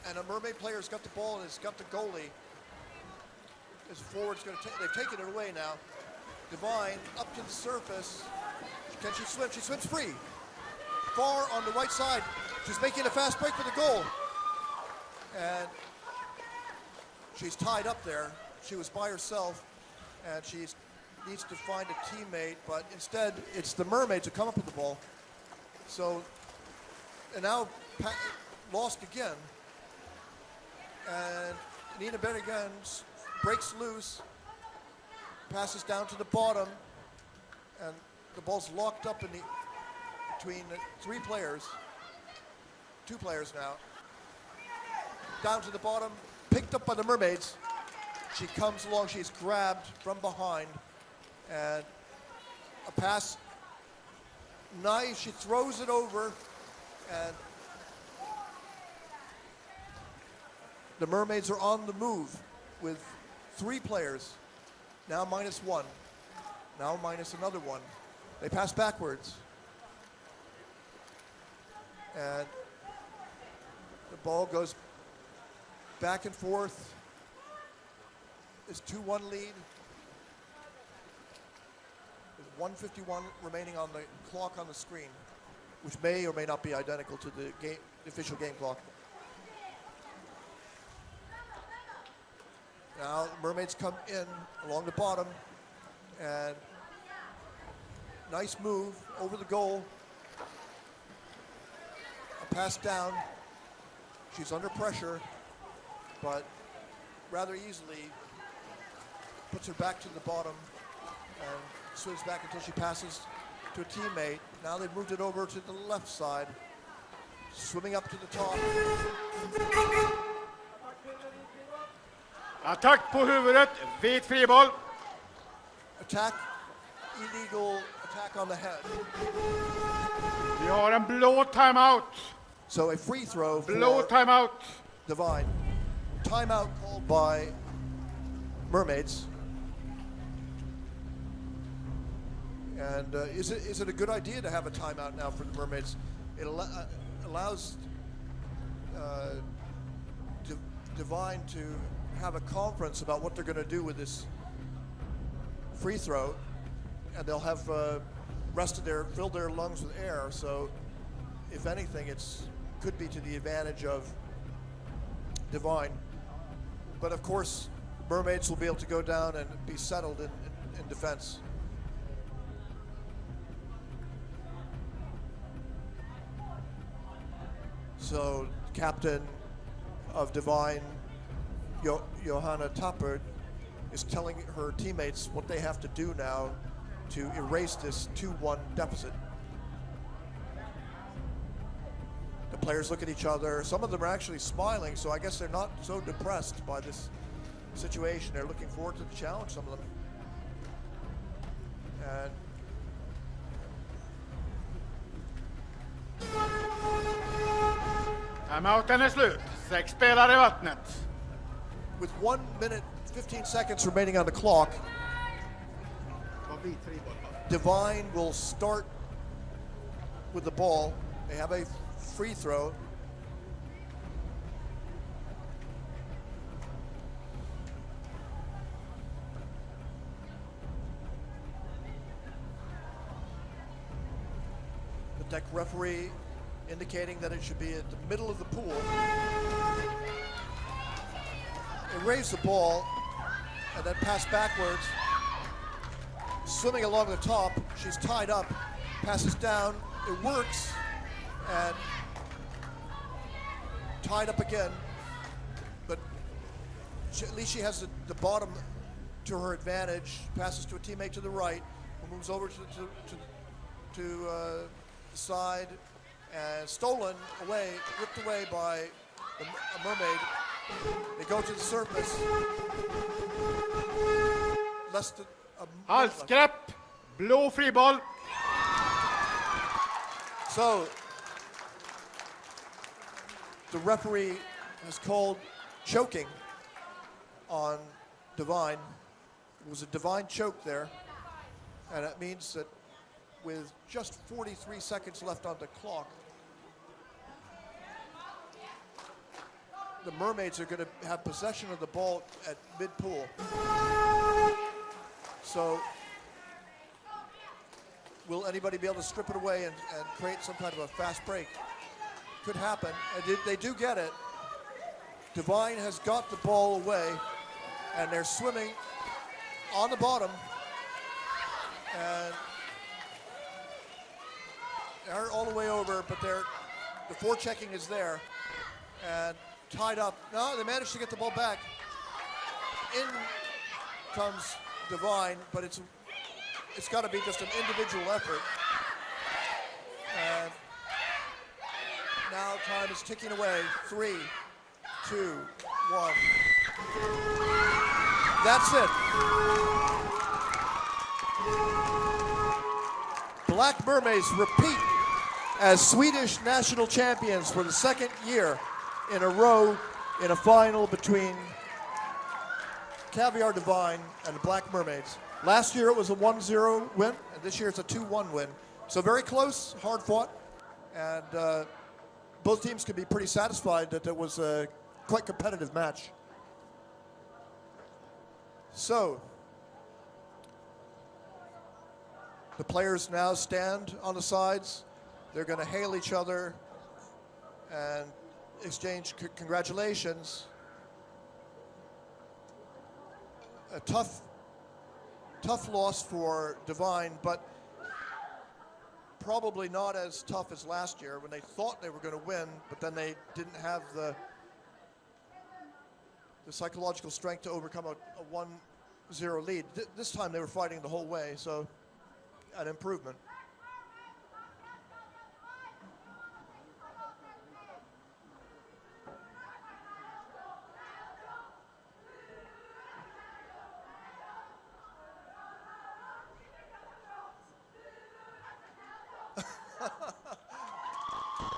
and a Mermaid player's got the ball and has got the goalie. His forward's going to they've taken it away now. Divine up to the surface. Can she swim? She swims free. Far on the right side. She's making a fast break for the goal. And she's tied up there. She was by herself, and she needs to find a teammate, but instead it's the Mermaids who come up with the ball. So, and now lost again. And Nina Bennigan breaks loose, passes down to the bottom, and the ball's locked up between 3 players, 2 players now. Down to the bottom, picked up by the Mermaids. She comes along, she's grabbed from behind, and a pass, nice, she throws it over, and the Mermaids are on the move with 3 players, now -1, now minus another 1. They pass backwards. And the ball goes back and forth. It's 2-1 lead. There's 1:51 remaining on the clock on the screen, which may or may not be identical to the official game clock. Now Mermaids come in along the bottom, and nice move over the goal. Pass down. She's under pressure, but rather easily puts her back to the bottom and swims back until she passes to a teammate. Now they've moved it over to the left side. Swimming up to the top. Attack på huvudet, vit friboll. Attack, illegal attack on the head. Vi har en blå timeout. So a free throw Blå for timeout. Divine. Timeout called by Mermaids. And is it a good idea to have a timeout now for the Mermaids? It allows Divine to have a conference about what they're going to do with this free throw, and they'll have filled their lungs with air. So, if anything, could be to the advantage of Divine. But of course, Mermaids will be able to go down and be settled in defense. So, captain of Divine, Johanna Tappert, is telling her teammates what they have to do now to erase this 2-1 deficit. The players look at each other. Some of them are actually smiling, so I guess they're not so depressed by this situation. They're looking forward to the challenge, some of them. And Timeouten är slut. 6 spelare i vattnet. With 1 minute, 15 seconds remaining on the clock, Divine will start with the ball. They have a free throw. The deck referee indicating that it should be at the middle of the pool. They raise the ball and then pass backwards. Swimming along the top, she's tied up, passes down, it works, and tied up again. But at least she has the bottom to her advantage, passes to a teammate to the right, who moves over to the side, and stolen away, ripped away by a Mermaid. They go to the surface. Less than a Halsgrepp, blå friboll. So the referee has called choking on Divine. It was a Divine choke there, and it means that with just 43 seconds left on the clock, the Mermaids are going to have possession of the ball at mid-pool. So, will anybody be able to strip it away and create some kind of a fast break? Could happen. They do get it. Divine has got the ball away, and they're swimming on the bottom, and they're all the way over, but the forechecking is there, and tied up. No, they managed to get the ball back. In comes Divine, but it's got to be just an individual effort. And now time is ticking away. 3, 2, 1. That's it. Black Mermaids repeat as Swedish national champions for the second year in a row in a final between Caviar Divine and the Black Mermaids. Last year it was a 1-0 win, and this year it's a 2-1 win. So very close, hard fought, and both teams can be pretty satisfied that it was a quite competitive match. So, the players now stand on the sides. They're going to hail each other and exchange congratulations. A tough loss for Divine, but probably not as tough as last year when they thought they were going to win, but then they didn't have the psychological strength to overcome a 1-0 lead. This time they were fighting the whole way, so an improvement.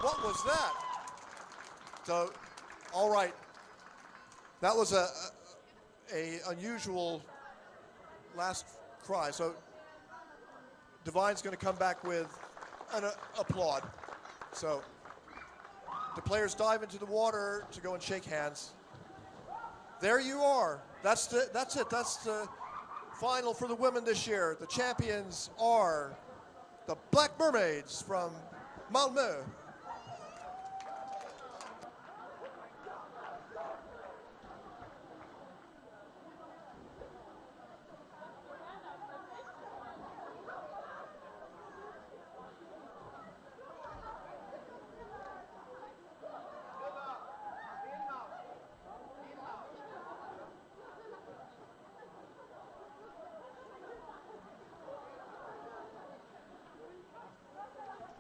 What was that? So, all right. That was a unusual last cry. So, Divine's going to come back with an applaud. So, the players dive into the water to go and shake hands. There you are. That's it. That's the final for the women this year. The champions are the Black Mermaids from Malmö.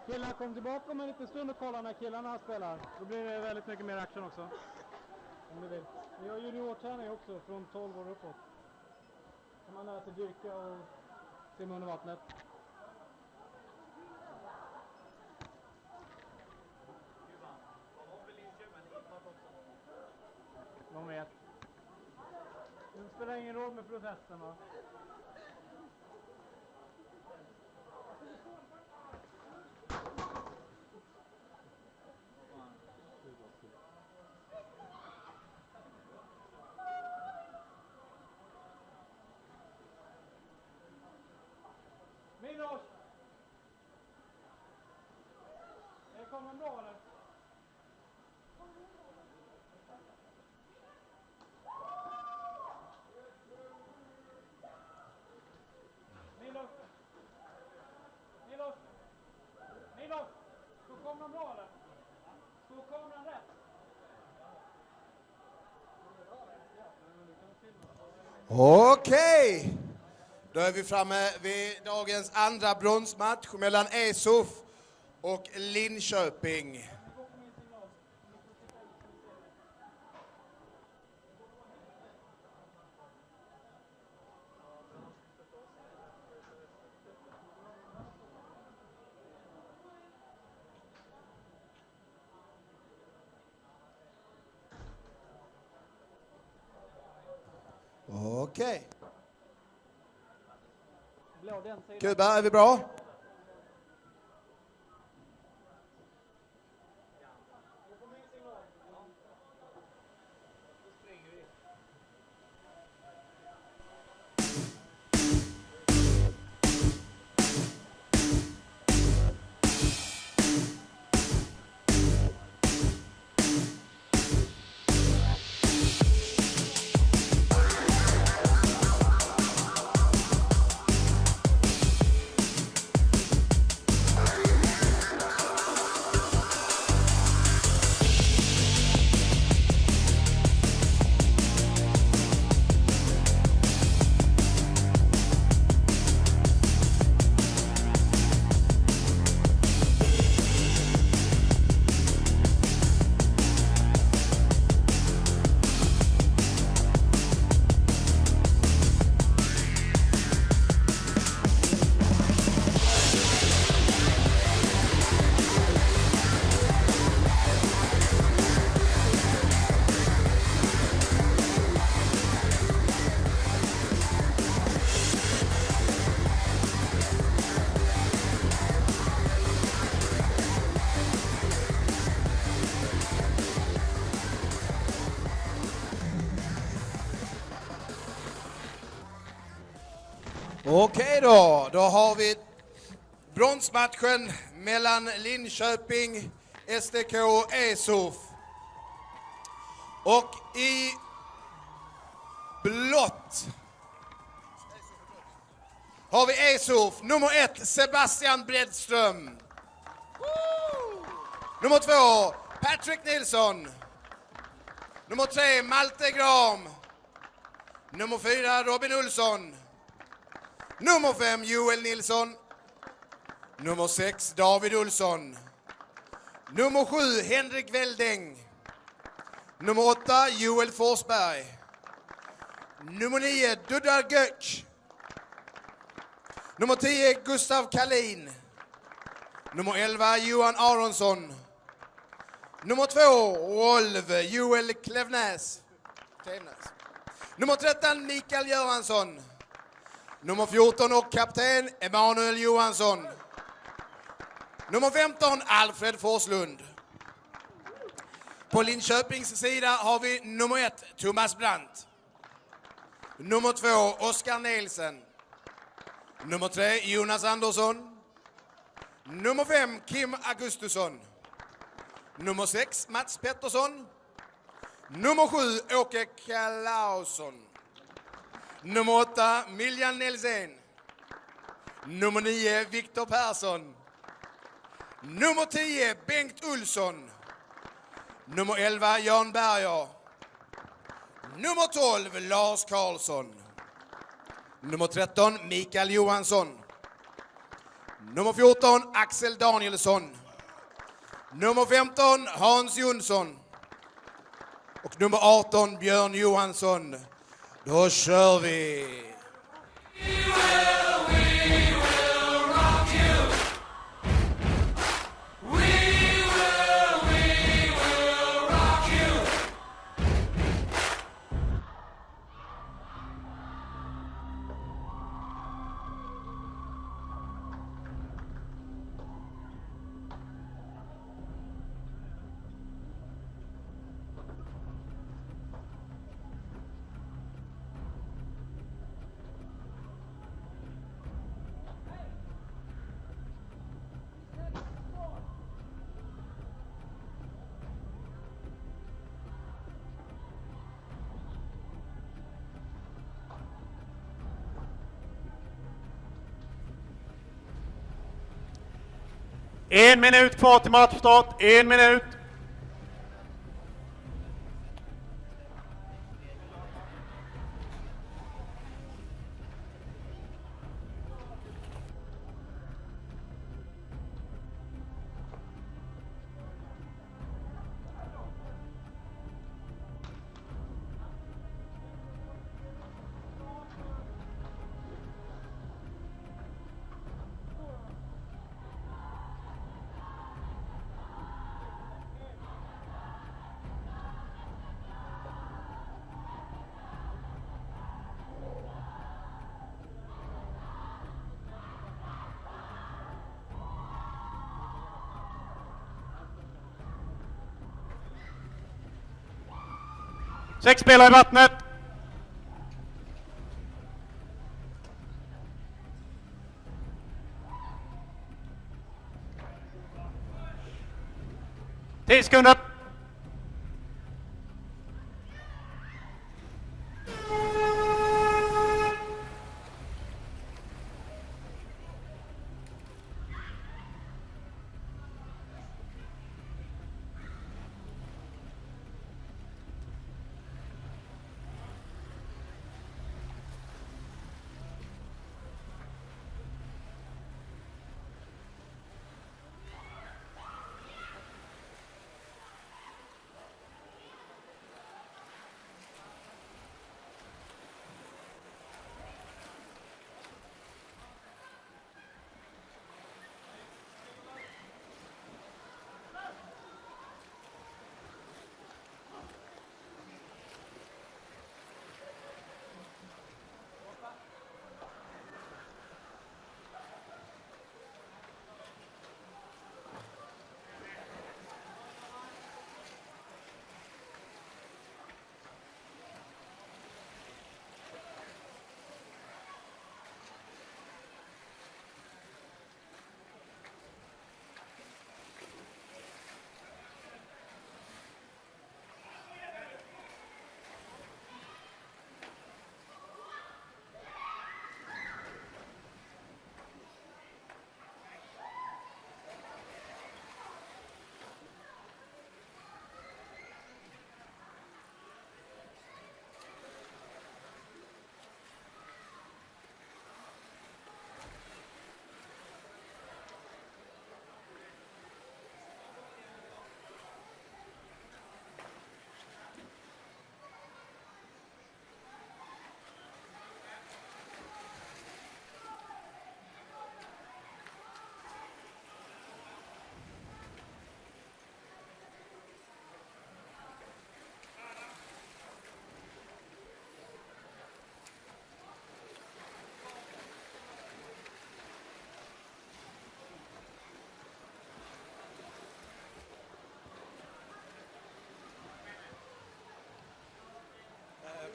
Killarna, kom tillbaka om en liten stund och kolla när killarna spelar. Då blir det väldigt mycket mer action också. Om du vill. Vi har juniorträning också från 12 år uppåt. Kan man lära sig dyrka och simma under vattnet. De vet. Det spelar ingen roll med protesten, va? Milos! Det kommer bra, eller? Milos! Milos! Milos! Står kameran bra, eller? Står kameran rätt? Okej! Då är vi framme vid dagens andra bronsmatch mellan ESURF och Linköping. Okej. Kuba, är vi bra? Okej då har vi bronsmatchen mellan Linköping SDK och ESURF. Och i blått har vi ESURF, nummer 1, Sebastian Bredström. Nummer 2, Patrick Nilsson. Nummer 3, Malte Gram. Nummer 4, Robin Olsson. Nummer 5, Joel Nilsson. Nummer 6, David Olsson. Nummer 7, Henrik Welding. Nummer 8, Joel Forsberg. Nummer 9, Dudar Göck. Nummer 10, Gustav Kalin. Nummer 11, Johan Aronsson. Nummer 2, Rolf Joel Klevnäs. Nummer 13, Mikael Göransson. Nummer 14 och kapten Emanuel Johansson. Nummer 15, Alfred Forslund. På Linköpings sida har vi nummer 1, Thomas Brandt. Nummer 2, Oskar Nielsen. Nummer 3, Jonas Andersson. Nummer 5, Kim Augustusson. Nummer 6, Mats Pettersson. Nummer 7, Åke Klausson. Nummer 8, Miljan Nelsen. Nummer 9, Viktor Persson. Nummer 10, Bengt Olsson. Nummer 11, Jan Berger. Nummer 12, Lars Karlsson. Nummer 13, Mikael Johansson. Nummer 14, Axel Danielsson. Nummer 15, Hans Jonsson. Och nummer 18, Björn Johansson. Då kör vi! En minut kvar till matchstart. 1 minut. Sex spelare i vattnet. Tio sekunder.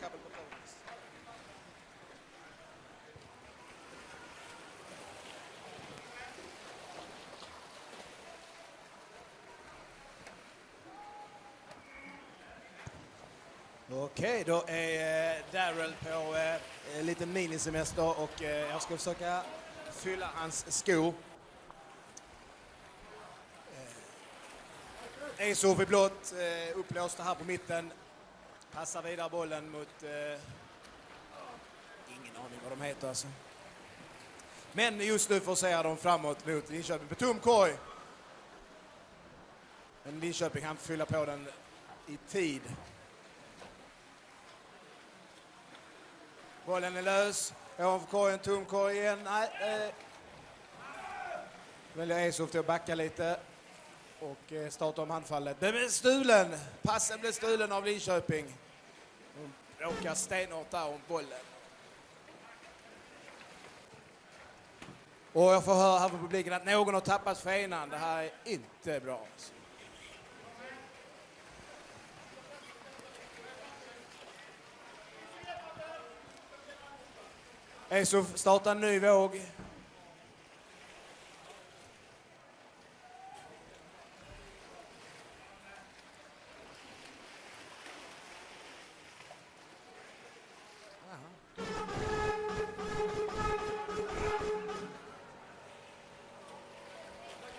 couple of opponents. Okej, då är Darrell på lite minisemester och jag ska försöka fylla hans skor. ESURF i blått, upplåsta här på mitten. Passar vidare bollen mot... ingen aning vad de heter alltså. Men just nu forcerar de framåt mot Linköping på tom korg. Men Linköping kan fylla på den i tid. Bollen är lös. Ovanför korgen, tom korg igen. Nej, väljer ESURF till att backa lite. Och starta om handfallet. Den är stulen! Passen blev stulen av Linköping. De åker stenhårt där om bollen. Och jag får höra här på publiken att någon har tappat fenan. Det här är inte bra. ESURF startar en ny våg.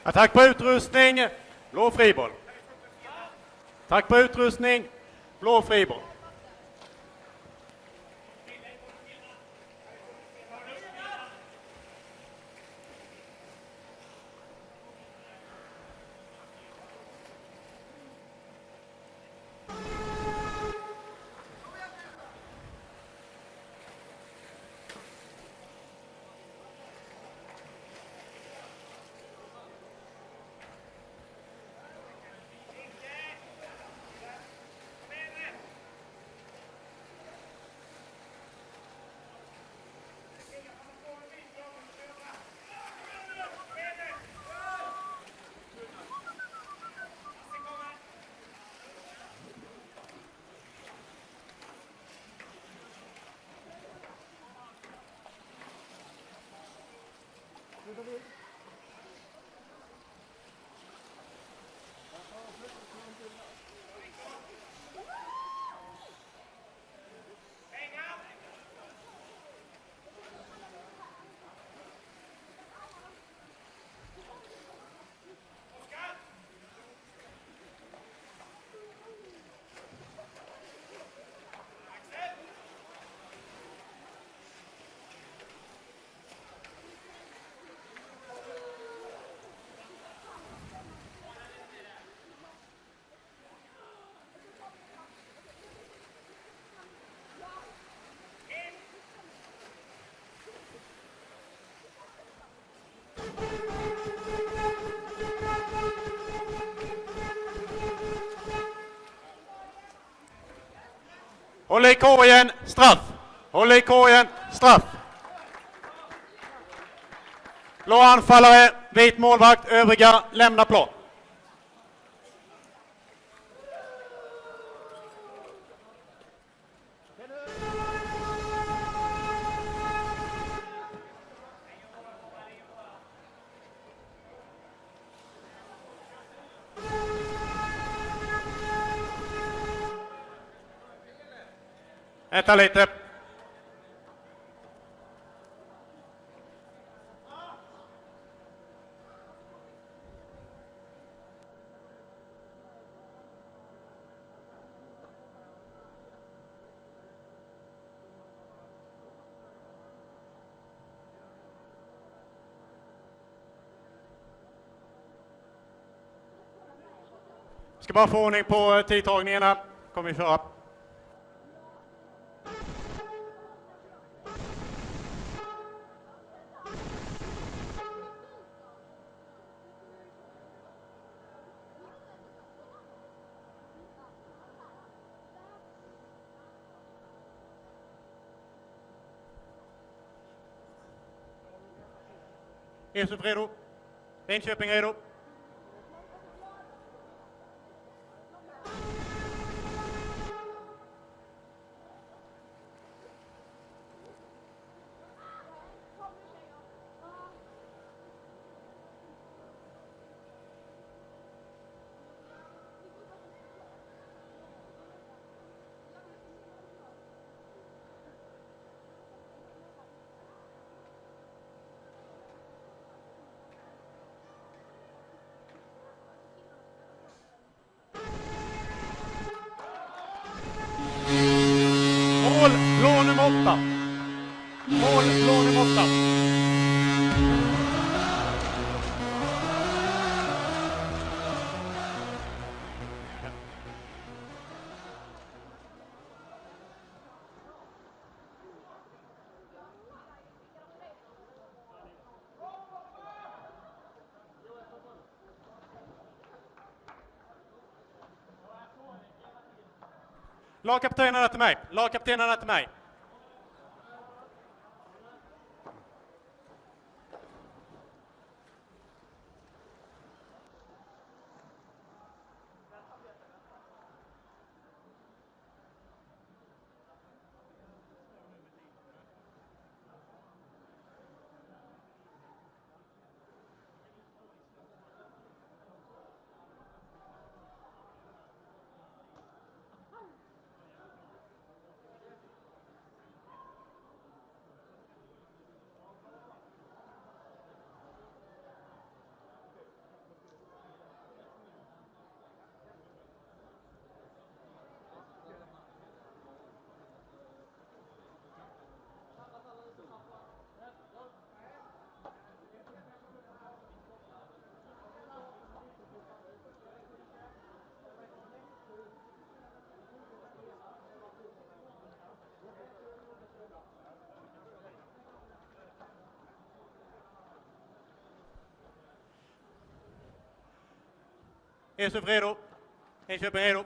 Attack på utrustning, blå friboll. Attack på utrustning, blå friboll. Håll i korgen, straff. Håll i korgen, straff. Blå anfallare, vit målvakt, övriga lämna plan. Vänta lite. Ska bara få ordning på tidtagningarna. Kommer vi köra. ESURF redo. Linköping redo. blå nummer 8. Mål, blå nummer 8. Lagkaptenerna till mig. Lagkaptenerna till mig. ESURF redo. Linköping redo.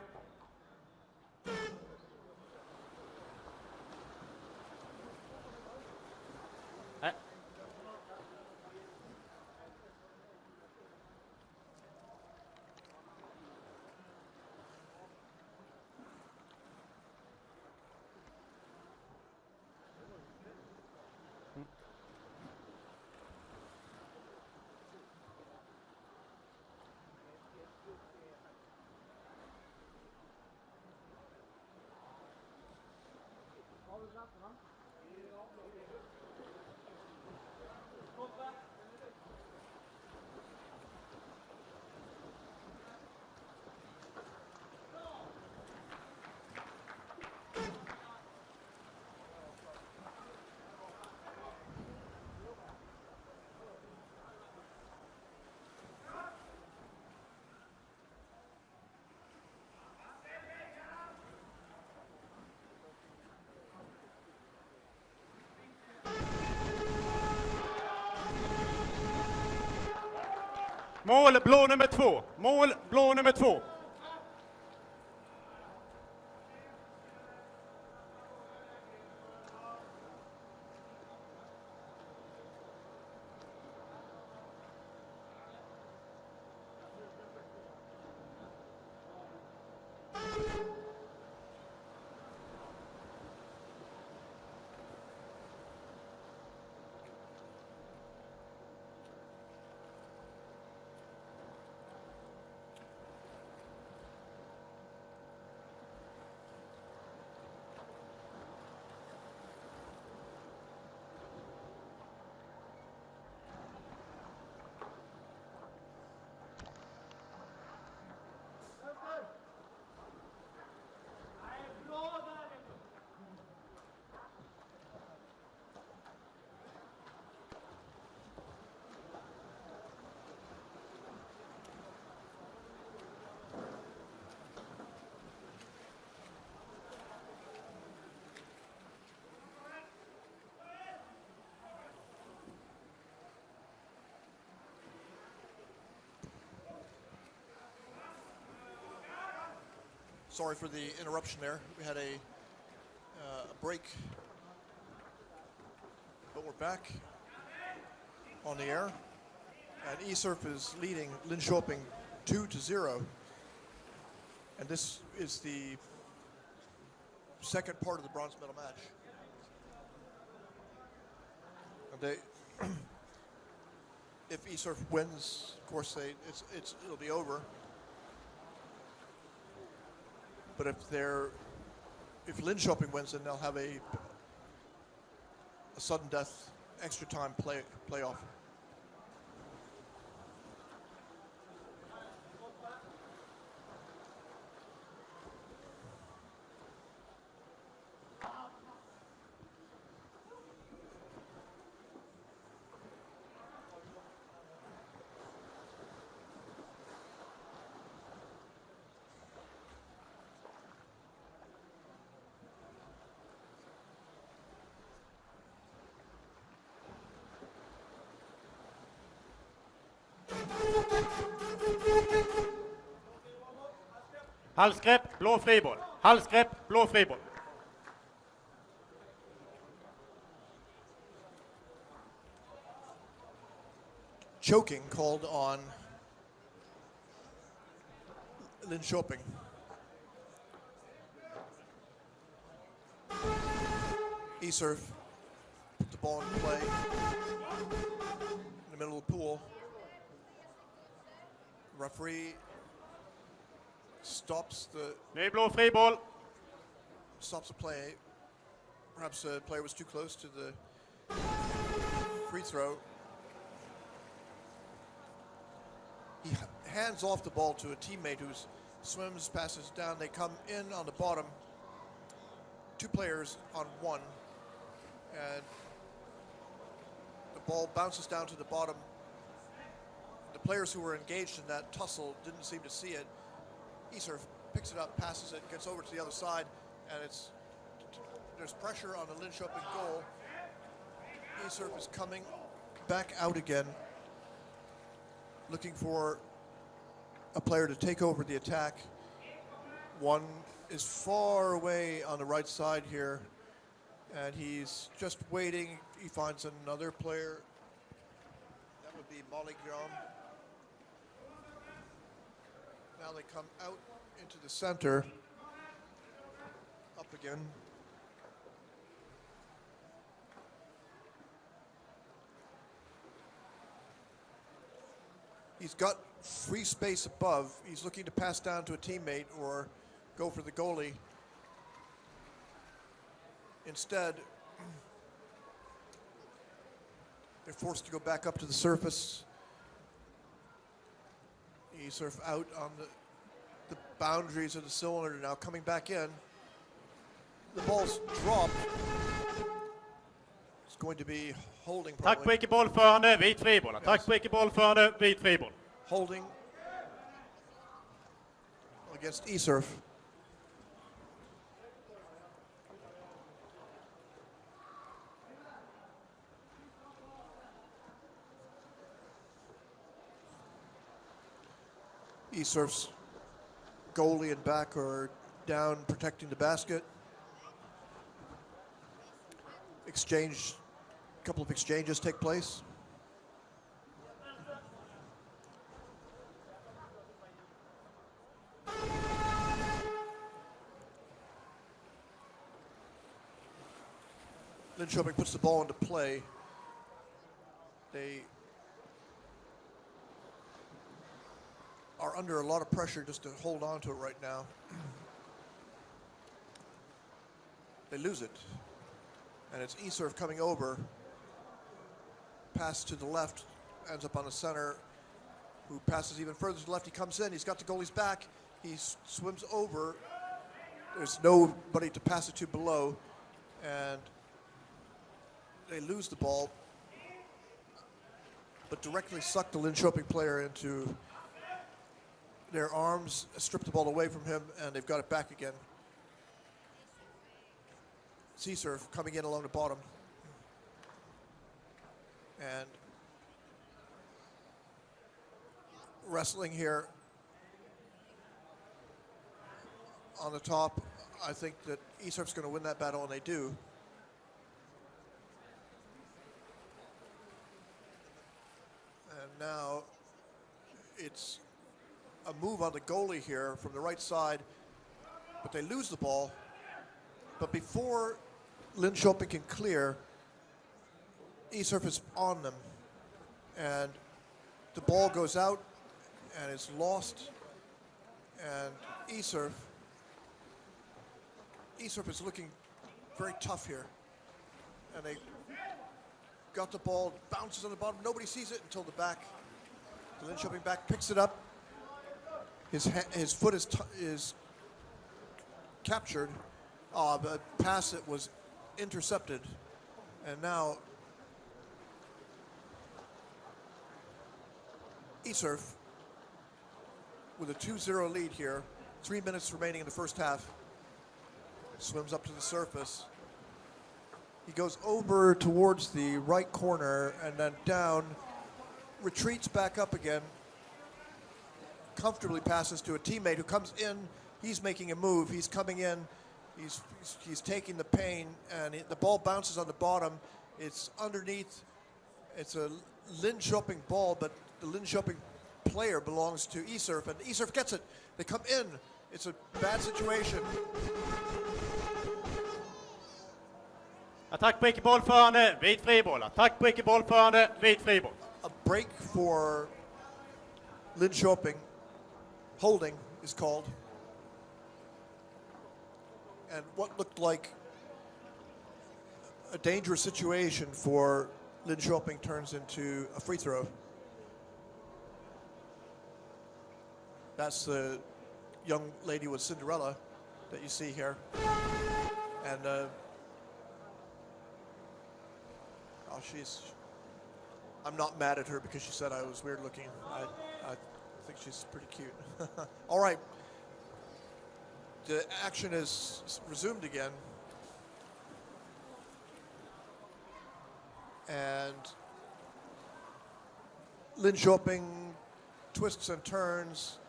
Nej. Mål blå nummer 2. Mål blå nummer 2. Sorry for the interruption there. We had a break, but we're back on the air. And ESURF is leading Linköping 2-0. And this is the second part of the bronze medal match. And they, if ESURF wins, of course, it'll be over. But if Linköping wins, then they'll have a sudden death, extra time playoff. Halsgrepp, blå friboll. Halsgrepp, blå friboll. Choking called on Linköping. ESURF put the ball in play in the middle of the pool. Referee stops the play. Perhaps the player was too close to the free throw. He hands off the ball to a teammate who swims, passes down. They come in on the bottom. 2 players on 1. And the ball bounces down to the bottom. The players who were engaged in that tussle didn't seem to see it. ESURF picks it up, passes it, gets over to the other side, and there's pressure on the Linköping goal. ESURF is coming back out again, looking for a player to take over the attack. One is far away on the right side here, and he's just waiting. He finds another player. That would be Molly Grom. Now they come out into the center. Up again. He's got free space above. He's looking to pass down to a teammate or go for the goalie. Instead, they're forced to go back up to the surface. ESURF out on the boundaries of the cylinder now, coming back in. The ball's dropped. It's going to be holding. Tack på icke bollförande, vit friboll. Tack på icke bollförande, vit friboll. Holding against ESURF. ESURF's goalie and back are down protecting the basket. A couple of exchanges take place. Linköping puts the ball into play. They are under a lot of pressure just to hold on to it right now. They lose it. And it's ESURF coming over. Pass to the left, ends up on the center, who passes even further to the left. He comes in, he's got the goalie's back. He swims over. There's nobody to pass it to below. And they lose the ball, but directly suck the Linköping player into their arms, strip the ball away from him, and they've got it back again. ESURF coming in along the bottom. And wrestling here on the top. I think that ESURF's going to win that battle, and they do. And now it's a move on the goalie here from the right side, but they lose the ball. But before Linköping can clear, ESURF is on them. And the ball goes out and it's lost. And ESURF is looking very tough here. And they got the ball, bounces on the bottom. Nobody sees it until the back. The Linköping back picks it up. His foot is captured. The pass that was intercepted. And now ESURF with a 2-0 lead here. 3 minutes remaining in the first half. Swims up to the surface. He goes over towards the right corner and then down, retreats back up again, comfortably passes to a teammate who comes in. He's making a move. He's coming in. He's taking the pain, and the ball bounces on the bottom. It's underneath. It's a Linköping ball, but the Linköping player belongs to ESURF, and ESURF gets it. They come in. It's a bad situation. Attack på icke-bollförande, vit friboll. Attack på icke-bollförande, vit friboll. A break for Linköping. Holding is called. And what looked like a dangerous situation for Linköping turns into a free throw. That's the young lady with Cinderella that you see here. And I'm not mad at her because she said I was weird looking. I think she's pretty cute. All right. The action is resumed again. And Linköping twists and turns.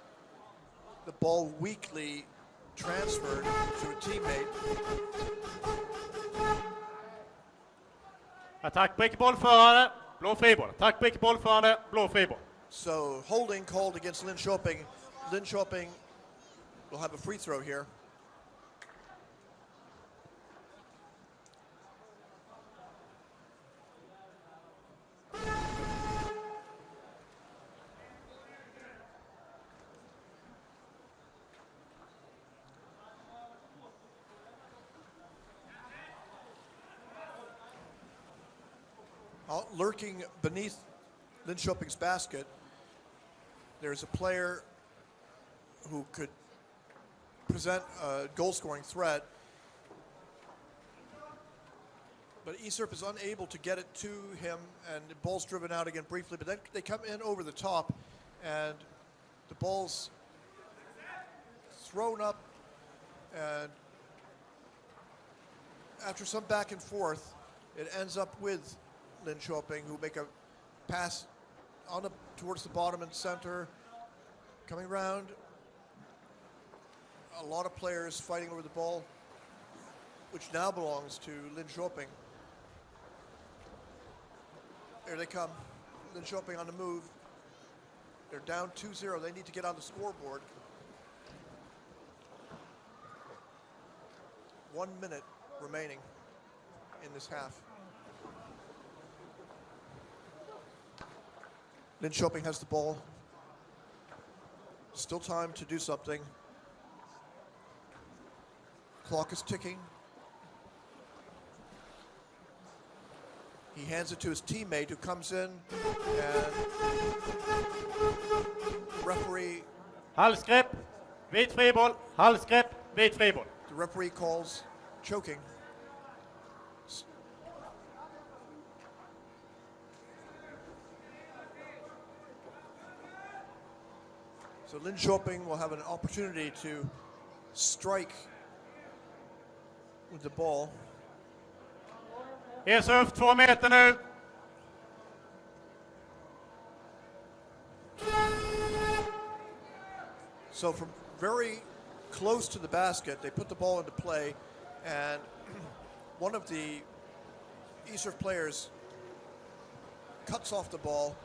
The ball weakly transferred to a teammate. Attack på icke-bollförande, blå friboll. Attack på icke-bollförande, blå friboll. So holding called against Linköping. Linköping will have a free throw here. Lurking beneath Linköping's basket, there's a player who could present a goal-scoring threat, but ESURF is unable to get it to him, and the ball's driven out again briefly, but then they come in over the top, and the ball's thrown up, and after some back and forth, it ends up with Linköping, who make a pass towards the bottom and center, coming around. A lot of players fighting over the ball, which now belongs to Linköping. There they come. Linköping on the move. They're down 2-0. They need to get on the scoreboard. 1 minute remaining in this half. Linköping has the ball. Still time to do something. Clock is ticking. He hands it to his teammate who comes in, and referee. Halsgrepp, vit friboll. Halsgrepp, vit friboll. The referee calls choking. So Linköping will have an opportunity to strike with the ball. ESURF 2 meter nu. So from very close to the basket, they put the ball into play, and one of the ESURF players cuts off the ball.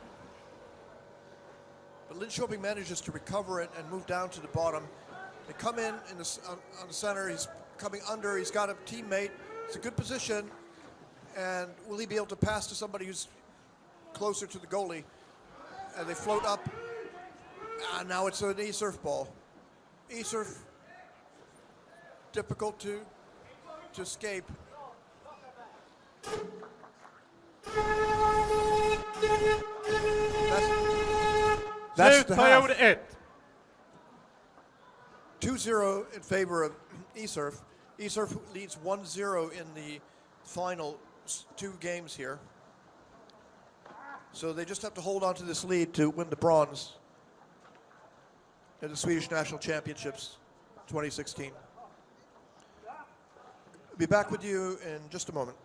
But Linköping manages to recover it and move down to the bottom. They come in on the center. He's coming under. He's got a teammate. It's a good position. And will he be able to pass to somebody who's closer to the goalie? And they float up. And now it's an ESURF ball. ESURF, difficult to escape. That's the half. 2-0 in favor of ESURF. ESURF leads 1-0 in the final 2 games here. So they just have to hold on to this lead to win the bronze in the Swedish National Championships 2016. I'll be back with you in just a moment.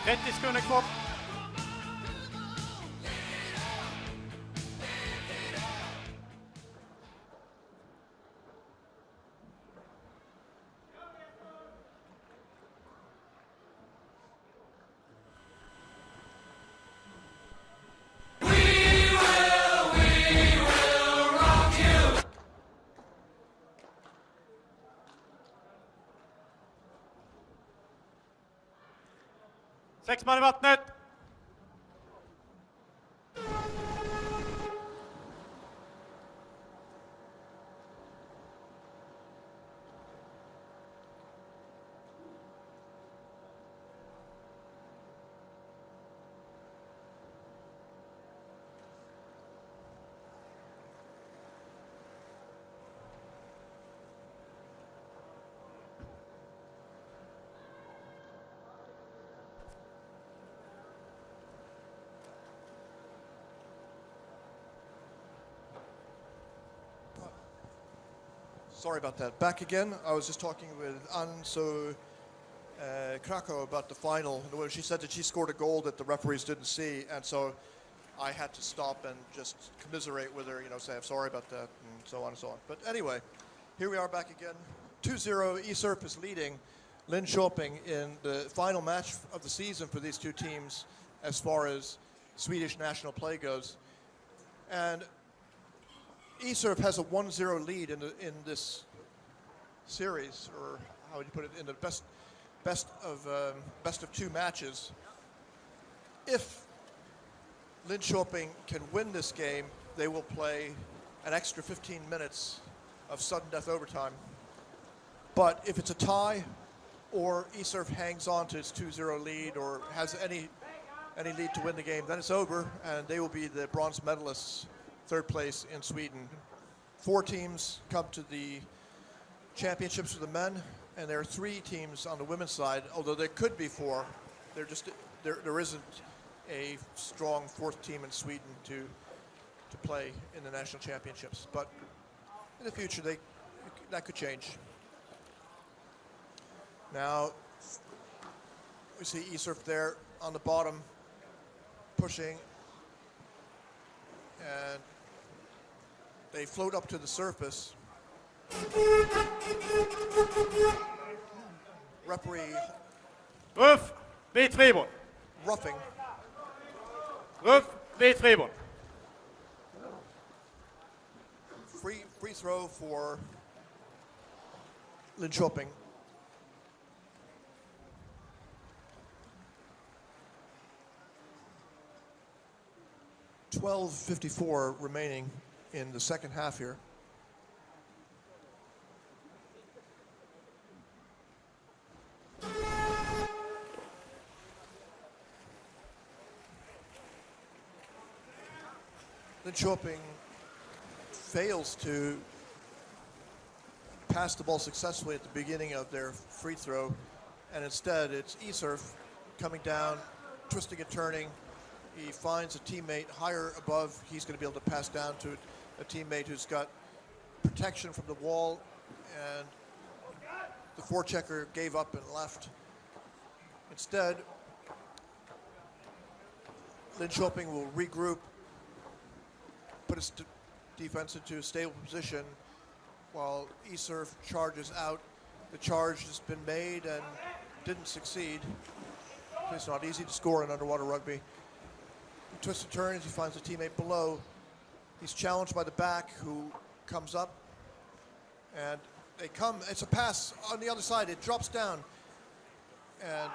30 sekunder kvar. Sex man i vattnet. Sorry about that. Back again. I was just talking with Anso Krakow about the final. She said that she scored a goal that the referees didn't see, and so I had to stop and just commiserate with her, say I'm sorry about that, and so on and so on. But anyway, here we are back again. 2-0, ESURF is leading Linköping in the final match of the season for these two teams as far as Swedish national play goes. And ESURF has a 1-0 lead in this series, or how would you put it, in the best of two matches. If Linköping can win this game, they will play an extra 15 minutes of sudden death overtime. But if it's a tie, or ESURF hangs on to its 2-0 lead, or has any lead to win the game, then it's over, and they will be the bronze medalists, third place in Sweden. 4 teams come to the championships for the men, and there are 3 teams on the women's side, although there could be 4. There isn't a strong 4th team in Sweden to play in the national championships. But in the future, that could change. Now, we see ESURF there on the bottom, pushing, and they float up to the surface. Referee Ruff, vit friboll. Roughing. Ruff, vit friboll. Free throw for Linköping. $12:54 remaining in the second half here. Linköping fails to pass the ball successfully at the beginning of their free throw, and instead it's ESURF coming down, twisting and turning. He finds a teammate higher above. He's going to be able to pass down to a teammate who's got protection from the wall, and the forechecker gave up and left. Instead, Linköping will regroup, put its defense into a stable position while ESURF charges out. The charge has been made and didn't succeed. It's not easy to score in underwater rugby. He twists and turns, he finds a teammate below. He's challenged by the back, who comes up, and they come, it's a pass on the other side, it drops down, and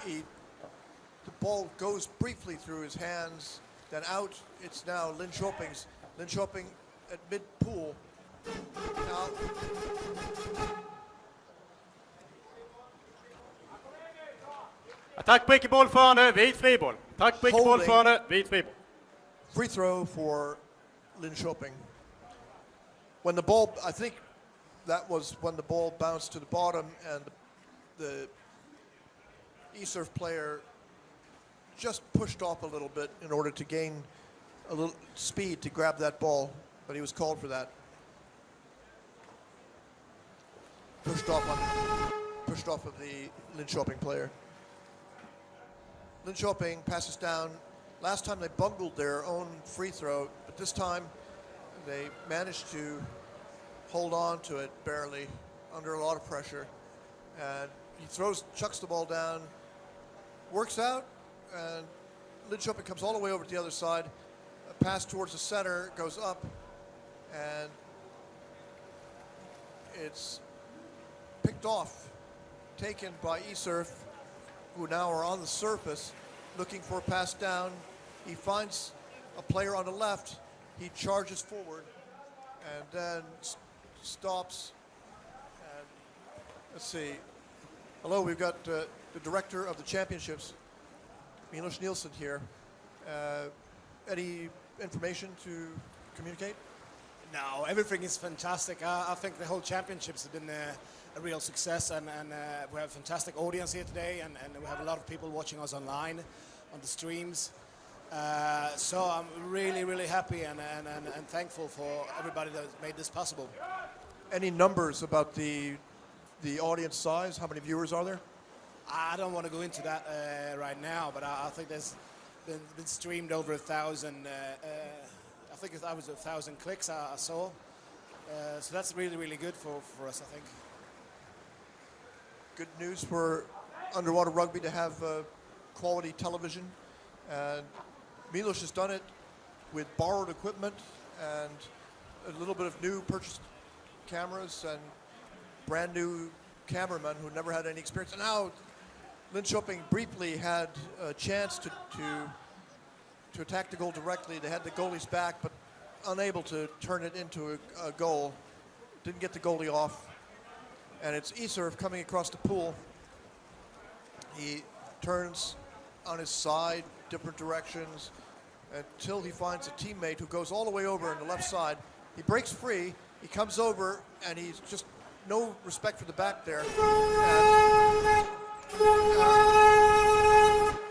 the ball goes briefly through his hands, then out. It's now Linköping at mid-pool. Now, Attack på icke-bollförande, vit friboll. Attack på icke-bollförande, vit friboll. Free throw for Linköping. When the ball, I think that was when the ball bounced to the bottom, and the ESURF player just pushed off a little bit in order to gain a little speed to grab that ball, but he was called for that. Pushed off of the Linköping player. Linköping passes down. Last time they bungled their own free throw, but this time they managed to hold on to it barely under a lot of pressure. And he chucks the ball down, works out, and Linköping comes all the way over to the other side. A pass towards the center goes up, and it's picked off, taken by ESURF, who now are on the surface looking for a pass down. He finds a player on the left. He charges forward and then stops. And let's see. Hello, we've got the director of the championships, Milos Nielsen, here. Any information to communicate? No, everything is fantastic. I think the whole championships have been a real success, and we have a fantastic audience here today, and we have a lot of people watching us online on the streams. So I'm really, really happy and thankful for everybody that made this possible. Any numbers about the audience size? How many viewers are there? I don't want to go into that right now, but I think there's been streamed over 1,000. I think it was 1,000 clicks I saw. So that's really, really good for us, I think. Good news for underwater rugby to have quality television. And Milos has done it with borrowed equipment and a little bit of new purchased cameras and brand new cameramen who never had any experience. And now Linköping briefly had a chance to attack the goal directly. They had the goalie's back, but unable to turn it into a goal. Didn't get the goalie off. And it's ESURF coming across the pool. He turns on his side, different directions, until he finds a teammate who goes all the way over on the left side. He breaks free, he comes over, and he's just no respect for the back there. And,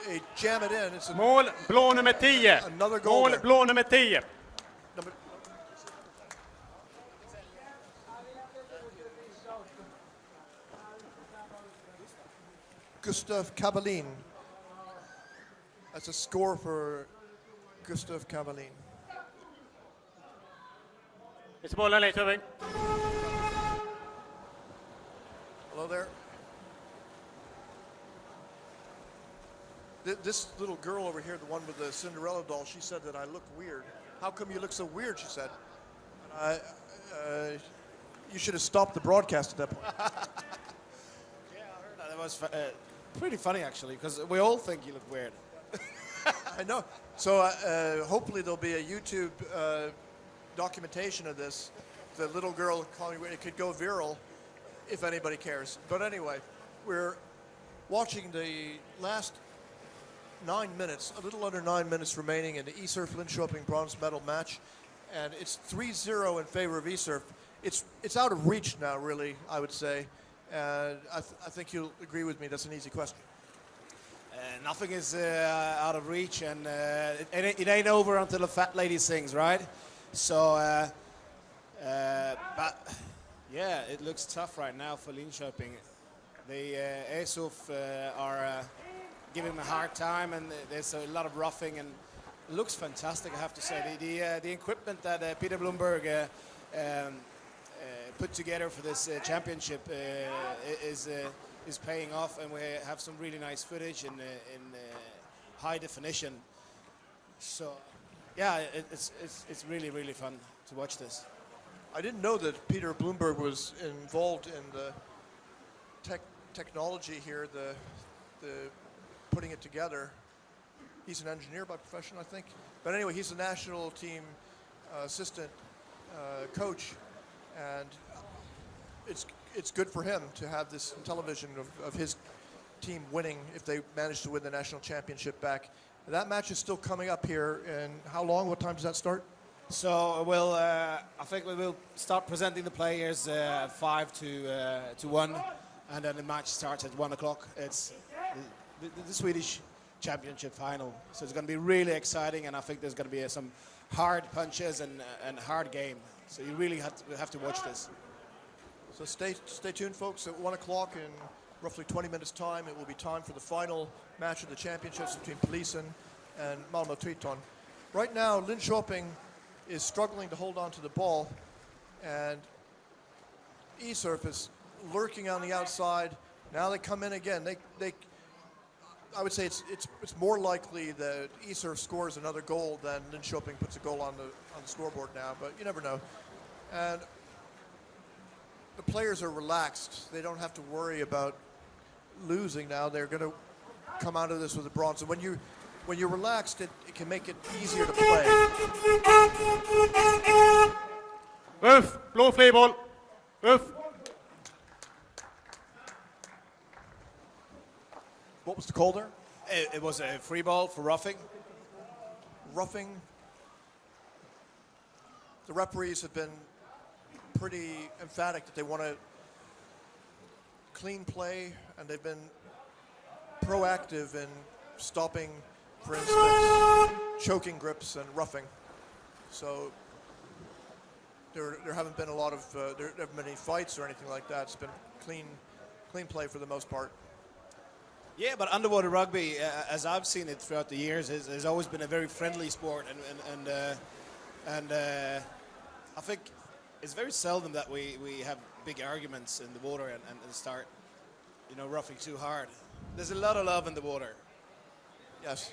they jam it in. It's Mål blå nummer 10. Another goal. Mål blå nummer 10. Gustav Kavalin. That's a score for Gustav Kavalin. It's bollen Linköping. Hello there. This little girl over here, the one with the Cinderella doll, she said that I look weird. How come you look so weird, she said. You should have stopped the broadcast at that point. Yeah, I heard that. It was pretty funny, actually, because we all think you look weird. I know. So hopefully there'll be a YouTube documentation of this. The little girl calling it could go viral if anybody cares. But anyway, we're watching the last 9 minutes, a little under 9 minutes remaining in the ESURF Linköping bronze medal match, and it's 3-0 in favor of ESURF. It's out of reach now, really, I would say, and I think you'll agree with me. That's an easy question. Nothing is out of reach, and it ain't over until the fat lady sings, right? So, but yeah, it looks tough right now for Linköping. The ESURF are giving him a hard time, and there's a lot of roughing, and it looks fantastic, I have to say. The equipment that Peter Blomberg put together for this championship is paying off, and we have some really nice footage in high definition. So, yeah, it's really, really fun to watch this. I didn't know that Peter Blomberg was involved in the technology here, the putting it together. He's an engineer by profession, I think. But anyway, he's the national team assistant coach, and it's good for him to have this television of his team winning if they manage to win the national championship back. That match is still coming up here, and how long? What time does that start? So we'll, I think we will start presenting the players 5 to 1, and then the match starts at 1 o'clock. It's the Swedish championship final, so it's going to be really exciting, and I think there's going to be some hard punches and hard game. So you really have to watch this. So stay tuned, folks. At 1 o'clock in roughly 20 minutes time, it will be time for the final match of the championships between Polisen and Malmö Triton. Right now, Linköping is struggling to hold on to the ball, and ESURF is lurking on the outside. Now they come in again. I would say it's more likely that ESURF scores another goal than Linköping puts a goal on the scoreboard now, but you never know. And the players are relaxed. They don't have to worry about losing now. They're going to come out of this with a bronze. And when you're relaxed, it can make it easier to play. Roof, blå fri-boll. Roof. What was the call there? It was a free ball for roughing. Roughing. The referees have been pretty emphatic that they want to clean play, and they've been proactive in stopping, for instance, choking grips and roughing. So there haven't been a lot of there haven't been any fights or anything like that. It's been clean play for the most part. Yeah, but underwater rugby, as I've seen it throughout the years, has always been a very friendly sport, and I think it's very seldom that we have big arguments in the water and start, roughing too hard. There's a lot of love in the water. Yes.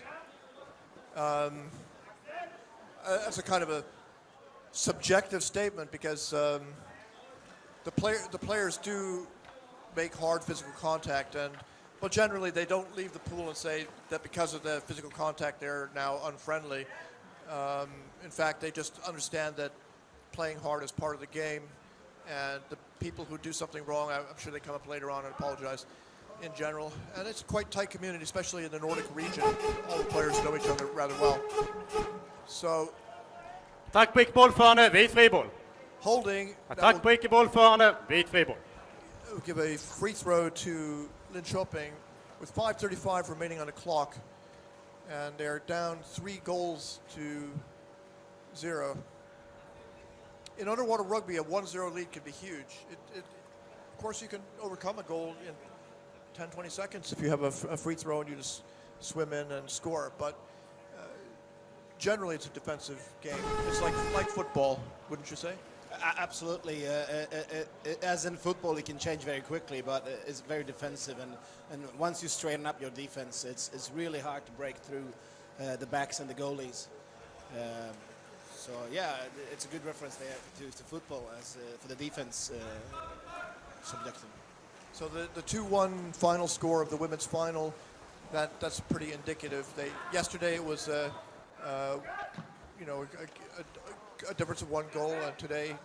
That's a kind of a subjective statement because the players do make hard physical contact, but generally they don't leave the pool and say that because of the physical contact they're now unfriendly. In fact, they just understand that playing hard is part of the game, and the people who do something wrong, I'm sure they come up later on and apologize in general. And it's a quite tight community, especially in the Nordic region. All the players know each other rather well. So, Attack på icke-bollförande, vit friboll. Holding. Attack på icke-bollförande, vit friboll. We'll give a free throw to Linköping with 5:35 remaining on the clock, and they're down 3-0. In underwater rugby, a 1-0 lead can be huge. Of course, you can overcome a goal in 10-20 seconds if you have a free throw and you just swim in and score. But generally, it's a defensive game. It's like football, wouldn't you say? Absolutely. As in football, it can change very quickly, but it's very defensive. And once you straighten up your defense, it's really hard to break through the backs and the goalies. So yeah, it's a good reference there to football as for the defense subjective. So the 2-1 final score of the women's final, that's pretty indicative. Yesterday it was a difference of 1 goal, and today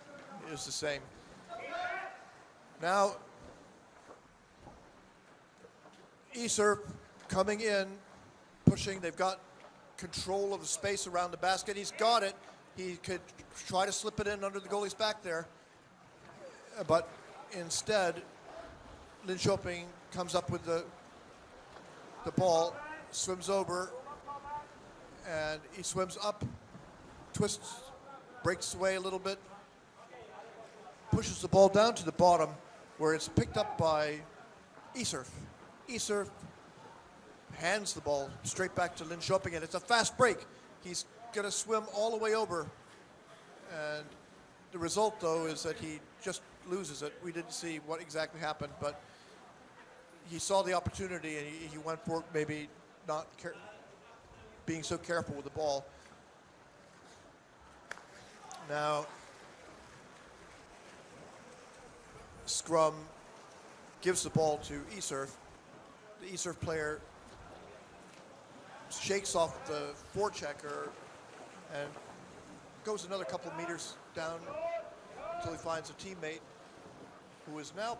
is the same. Now, ESURF coming in, pushing. They've got control of the space around the basket. He's got it. He could try to slip it in under the goalie's back there, but instead, Linköping comes up with the ball, swims over, and he swims up, twists, breaks away a little bit, pushes the ball down to the bottom where it's picked up by ESURF. ESURF hands the ball straight back to Linköping, and it's a fast break. He's going to swim all the way over, and the result, though, is that he just loses it. We didn't see what exactly happened, but he saw the opportunity, and he went for it, maybe not being so careful with the ball. Now, scrum gives the ball to ESURF. The ESURF player shakes off the forechecker and goes another couple meters down until he finds a teammate who is now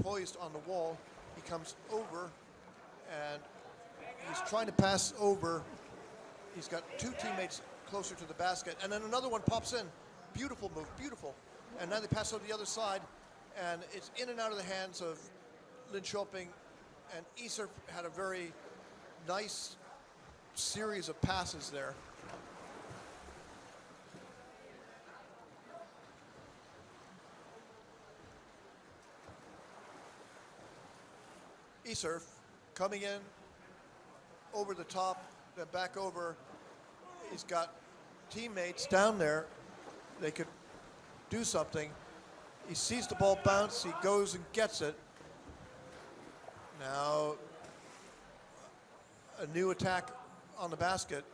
poised on the wall. He comes over and he's trying to pass over. He's got 2 teammates closer to the basket, and then another one pops in. Beautiful move, beautiful. And now they pass over the other side, and it's in and out of the hands of Linköping, and ESURF had a very nice series of passes there. ESURF coming in over the top, then back over. He's got teammates down there. They could do something. He sees the ball bounce. He goes and gets it. Now, a new attack on the basket.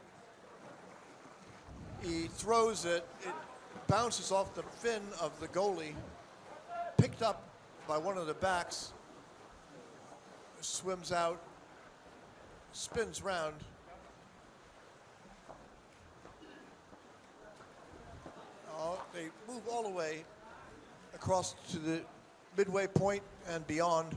He throws it. It bounces off the fin of the goalie, picked up by one of the backs, swims out, spins round. Oh, they move all the way across to the midway point and beyond.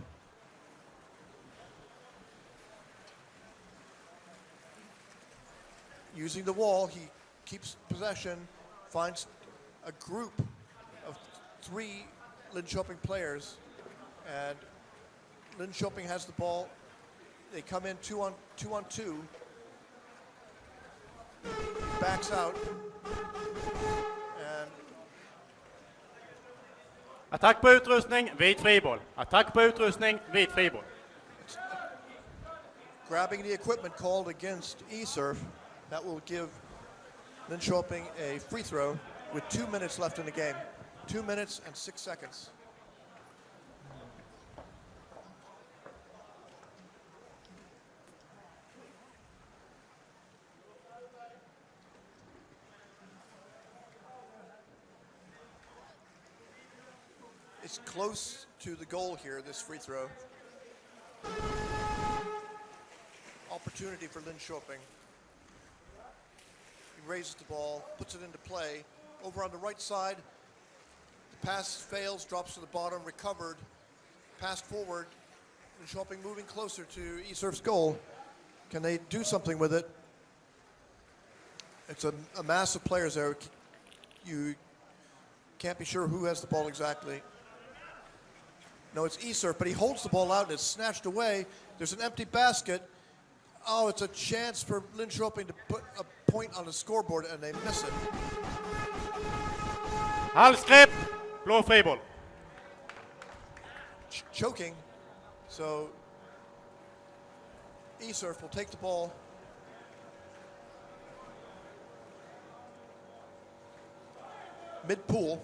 Using the wall, he keeps possession, finds a group of 3 Linköping players, and Linköping has the ball. They come in 2 on 2. Backs out. And attack på utrustning, vit friboll. Attack på utrustning, vit friboll. Grabbing the equipment called against ESURF. That will give Linköping a free throw with 2 minutes left in the game. 2 minutes and 6 seconds. It's close to the goal here, this free throw. Opportunity for Linköping. He raises the ball, puts it into play. Over on the right side, the pass fails, drops to the bottom, recovered, passed forward. Linköping moving closer to ESURF's goal. Can they do something with it? It's a mass of players there. You can't be sure who has the ball exactly. No, it's ESURF, but he holds the ball out and it's snatched away. There's an empty basket. Oh, it's a chance for Linköping to put a point on the scoreboard, and they miss it. Halsgrepp, blå friboll. Choking. So ESURF will take the ball. Mid-pool.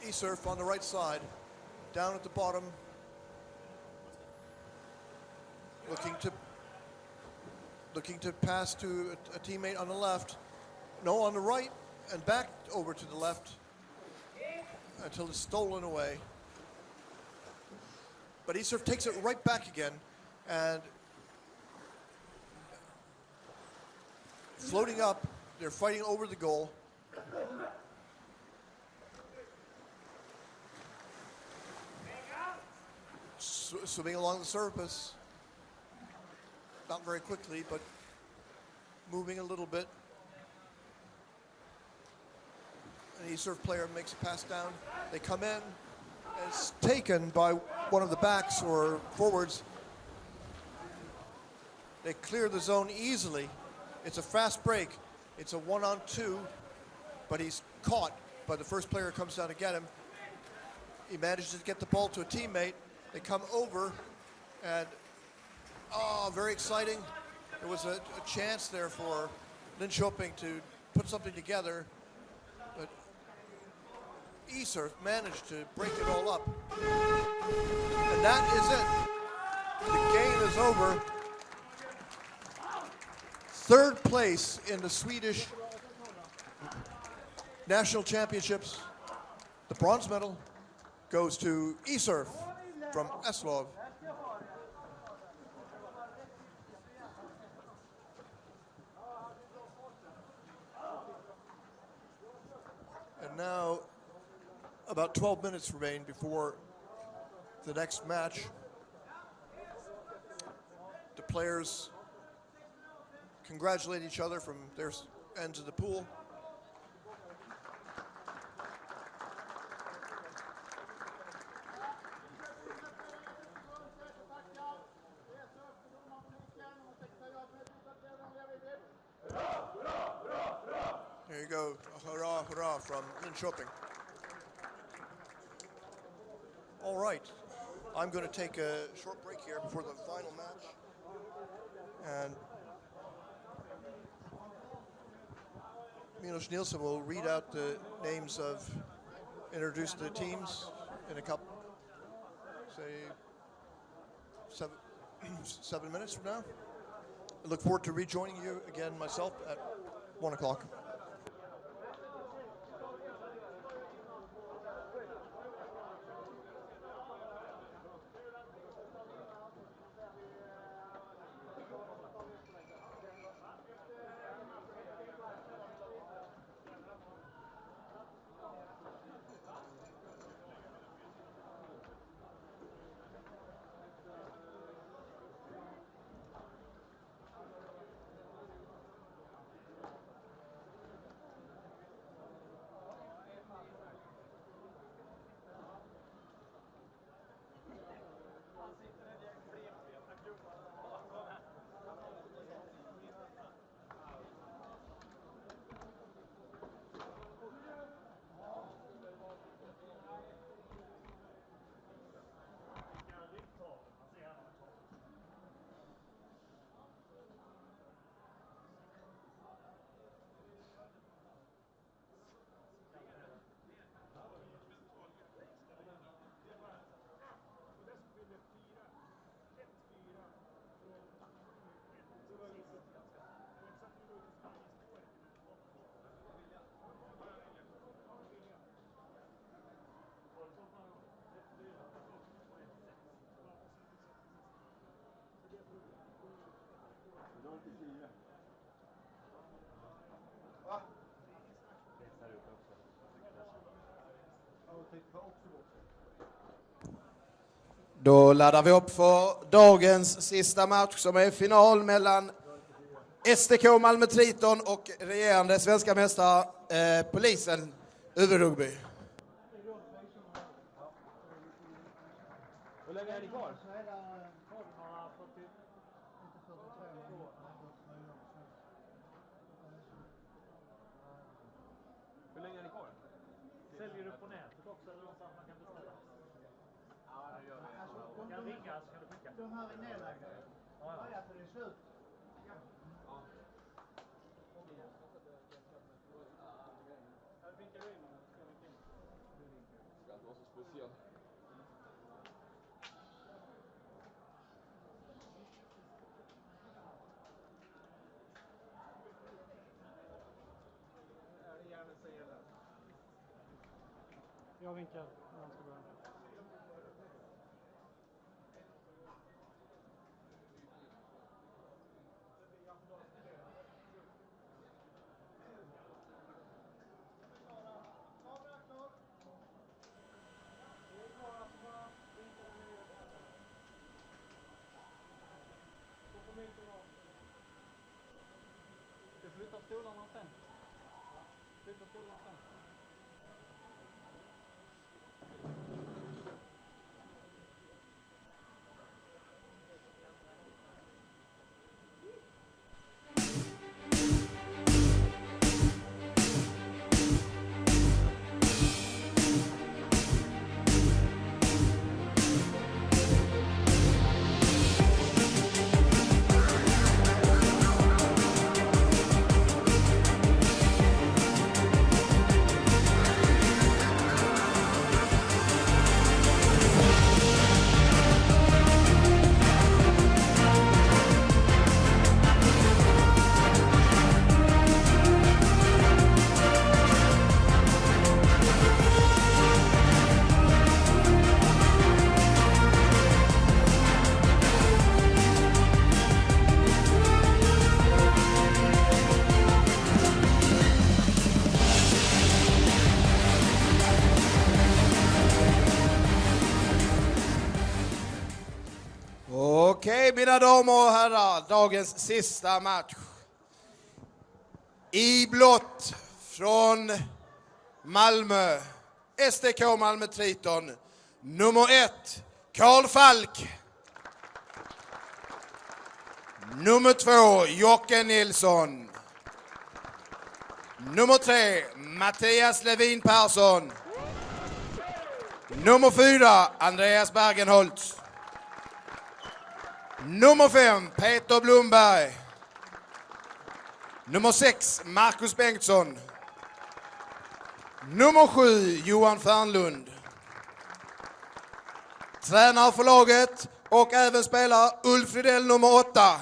ESURF on the right side, down at the bottom, looking to pass to a teammate on the left. No, on the right, and back over to the left until it's stolen away. But ESURF takes it right back again, and floating up, they're fighting over the goal. Swimming along the surface, not very quickly, but moving a little bit. An ESURF player makes a pass down. They come in, and it's taken by one of the backs or forwards. They clear the zone easily. It's a fast break. It's a 1-on-2, but he's caught by the first player who comes down to get him. He manages to get the ball to a teammate. They come over, and very exciting. There was a chance there for Linköping to put something together, but ESURF managed to break it all up. And that is it. The game is over. Third place in the Swedish National Championships. The bronze medal goes to ESURF from Eslöv. And now about 12 minutes remain before the next match. The players congratulate each other from their ends of the pool. Linköping. All right, I'm going to take a short break here before the final match. And Milos Nielsen will read out the names of, introduce the teams in a couple, say, 7 minutes from now. I look forward to rejoining you again myself at 1 o'clock. Då laddar vi upp för dagens sista match som är final mellan SDK Malmö Triton och regerande svenska mästare Polisen Uv-rugby. Hur länge är ni kvar? Hur länge är ni kvar? Säljer du på nätet också eller någonstans man kan beställa? Ja, det gör vi. Kan ringa så kan du skicka. De här är nedlagda. Ja, för det är slut. Ja. Vinkar du in om ska vinka in? Ska inte vara så speciellt. Jag vinkar när han ska börja. Du flyttar stolarna sen. Flyttar stolarna sen. Okej, mina damer och herrar, dagens sista match. I blått från Malmö, SDK Malmö Triton, nummer 1, Karl Falk. Nummer 2, Jocke Nilsson. Nummer 3, Mattias Levin Persson. Nummer 4, Andreas Bergenholt. Nummer 5, Peter Blomberg. Nummer 6, Marcus Bengtsson. Nummer 7, Johan Fernlund. Tränare för laget och även spelar Ulf Rydell nummer 8.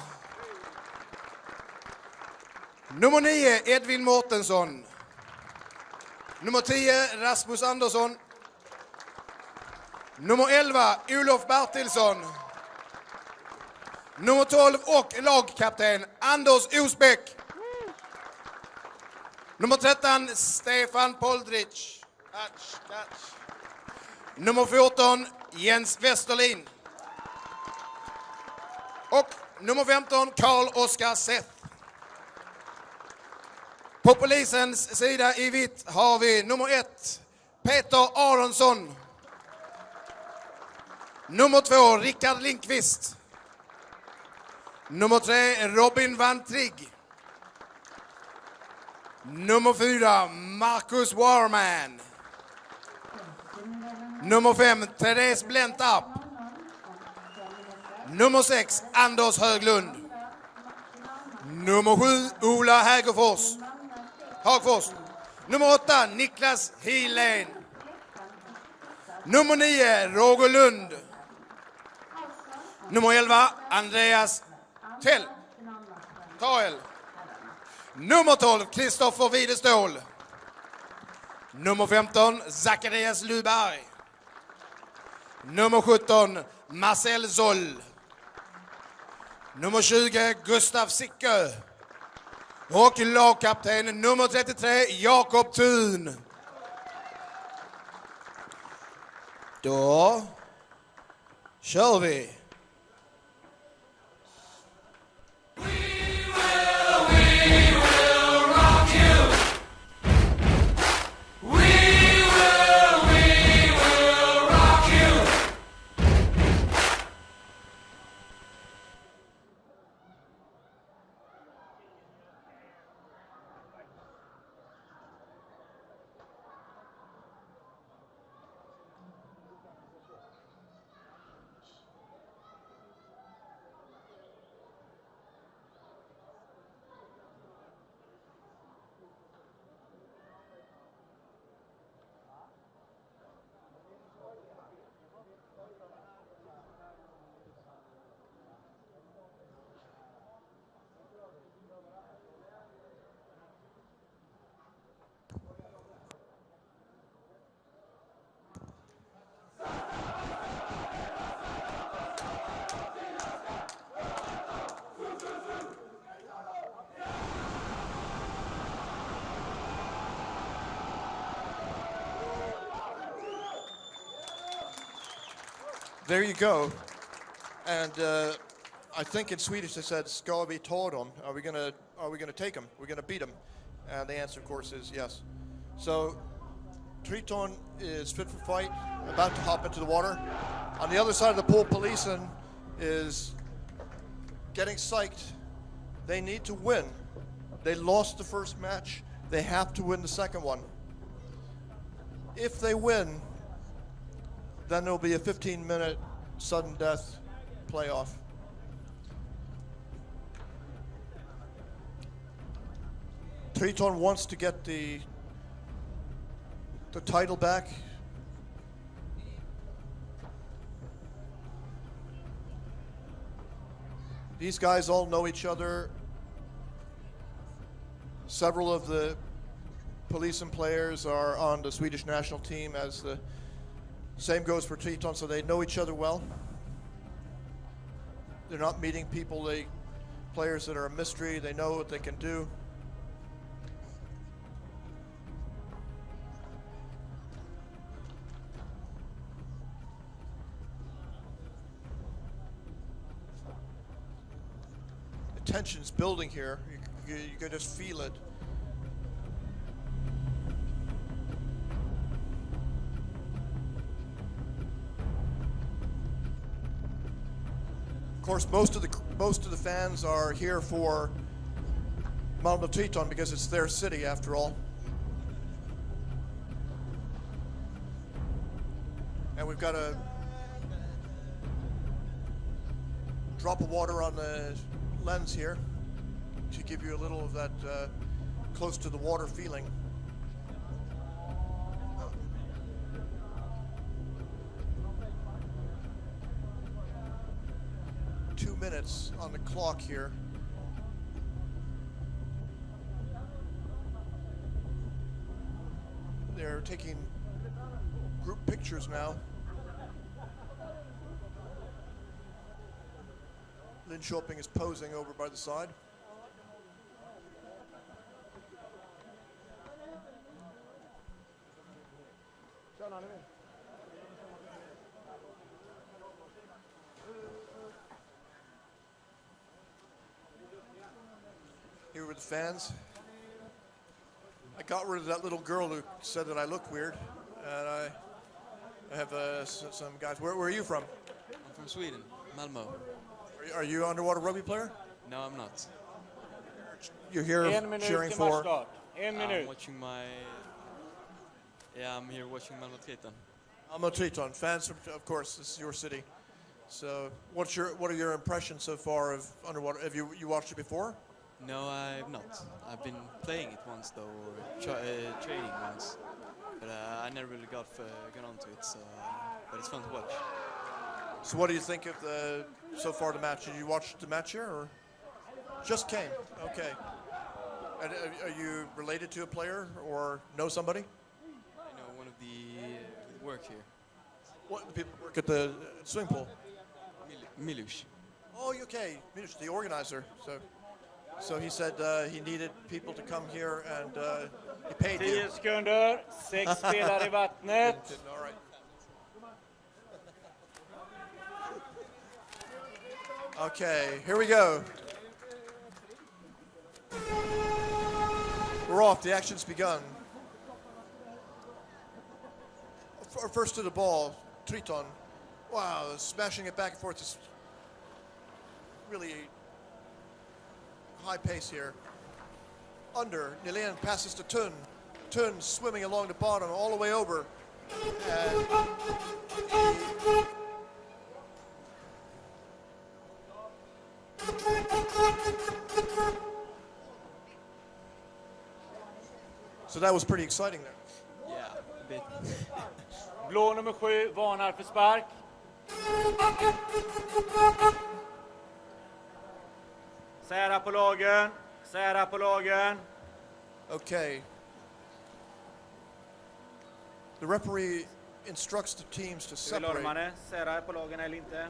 Nummer 9, Edvin Mårtensson. Nummer 10, Rasmus Andersson. Nummer 11, Olof Bertilsson. Nummer 12 och lagkapten Anders Osbeck. Nummer 13, Stefan Poldrich. Nummer 14, Jens Westerlin. Och nummer 15, Karl Oskar Seth. På polisens sida i vitt har vi nummer 1, Peter Aronsson. Nummer 2, Rickard Lindqvist. Nummer 3, Robin Van Trigg. Nummer 4, Marcus Warman. Nummer 5, Therese Blentarp. Nummer 6, Anders Höglund. Nummer 7, Ola Hagfors. Nummer 8, Niklas Hilén. Nummer 9, Roger Lund. Nummer 11, Andreas Tael. Nummer 12, Kristoffer Widestål. Nummer 15, Zacharias Luberg. Nummer 17, Marcel Zoll. Nummer 20, Gustav Sicke. Och lagkapten nummer 33, Jakob Thun. Då kör vi. There you go. And I think in Swedish they said, "Ska vi ta dem?" Are we gonna take them? We're gonna beat them? And the answer, of course, is yes. So Triton is fit for fight, about to hop into the water. On the other side of the pool, Polisen is getting psyched. They need to win. They lost the first match. They have to win the second one. If they win, then there'll be a 15-minute sudden death playoff. Triton wants to get the title back. These guys all know each other. Several of the Polisen players are on the Swedish national team, as the same goes for Triton, so they know each other well. They're not meeting players that are a mystery. They know what they can do. The tension's building here. You can just feel it. Of course, most of the fans are here for Malmö Triton because it's their city after all. And we've got a drop of water on the lens here to give you a little of that close to the water feeling. Two minutes on the clock here. They're taking group pictures now. Linköping is posing over by the side. Here with the fans. I got rid of that little girl who said that I look weird, and I have some guys. Where are you from? I'm from Sweden, Malmö. Are you an underwater rugby player? No, I'm not. You're here cheering for? I'm watching my... Yeah, I'm here watching Malmö Triton. Malmö Triton, fans, of course, this is your city. So, what are your impressions so far of underwater? Have you watched it before? No, I've not. I've been playing it once though, or training once, but I never really got onto it. So, but it's fun to watch. So, what do you think of so far the match? Did you watch the match here, or just came? Okay. And, are you related to a player or know somebody? I know one of the work here. What the people work at the swimming pool? Milus. Oh, okay, Milus, the organizer. So he said he needed people to come here and he paid 10 sekunder, 6 spelare I vattnet. All right. Okay, here we go. We're off, the action's begun. First to the ball, Triton. Wow, smashing it back and forth is really high pace here. Under, Nylén passes to Thun. Thun swimming along the bottom all the way over. And so that was pretty exciting there. Yeah, a bit. Blå nummer 7 varnar för spark. Sära på lagen, sära på lagen. Okay. The referee instructs the teams to separate. Sära på lagen eller inte.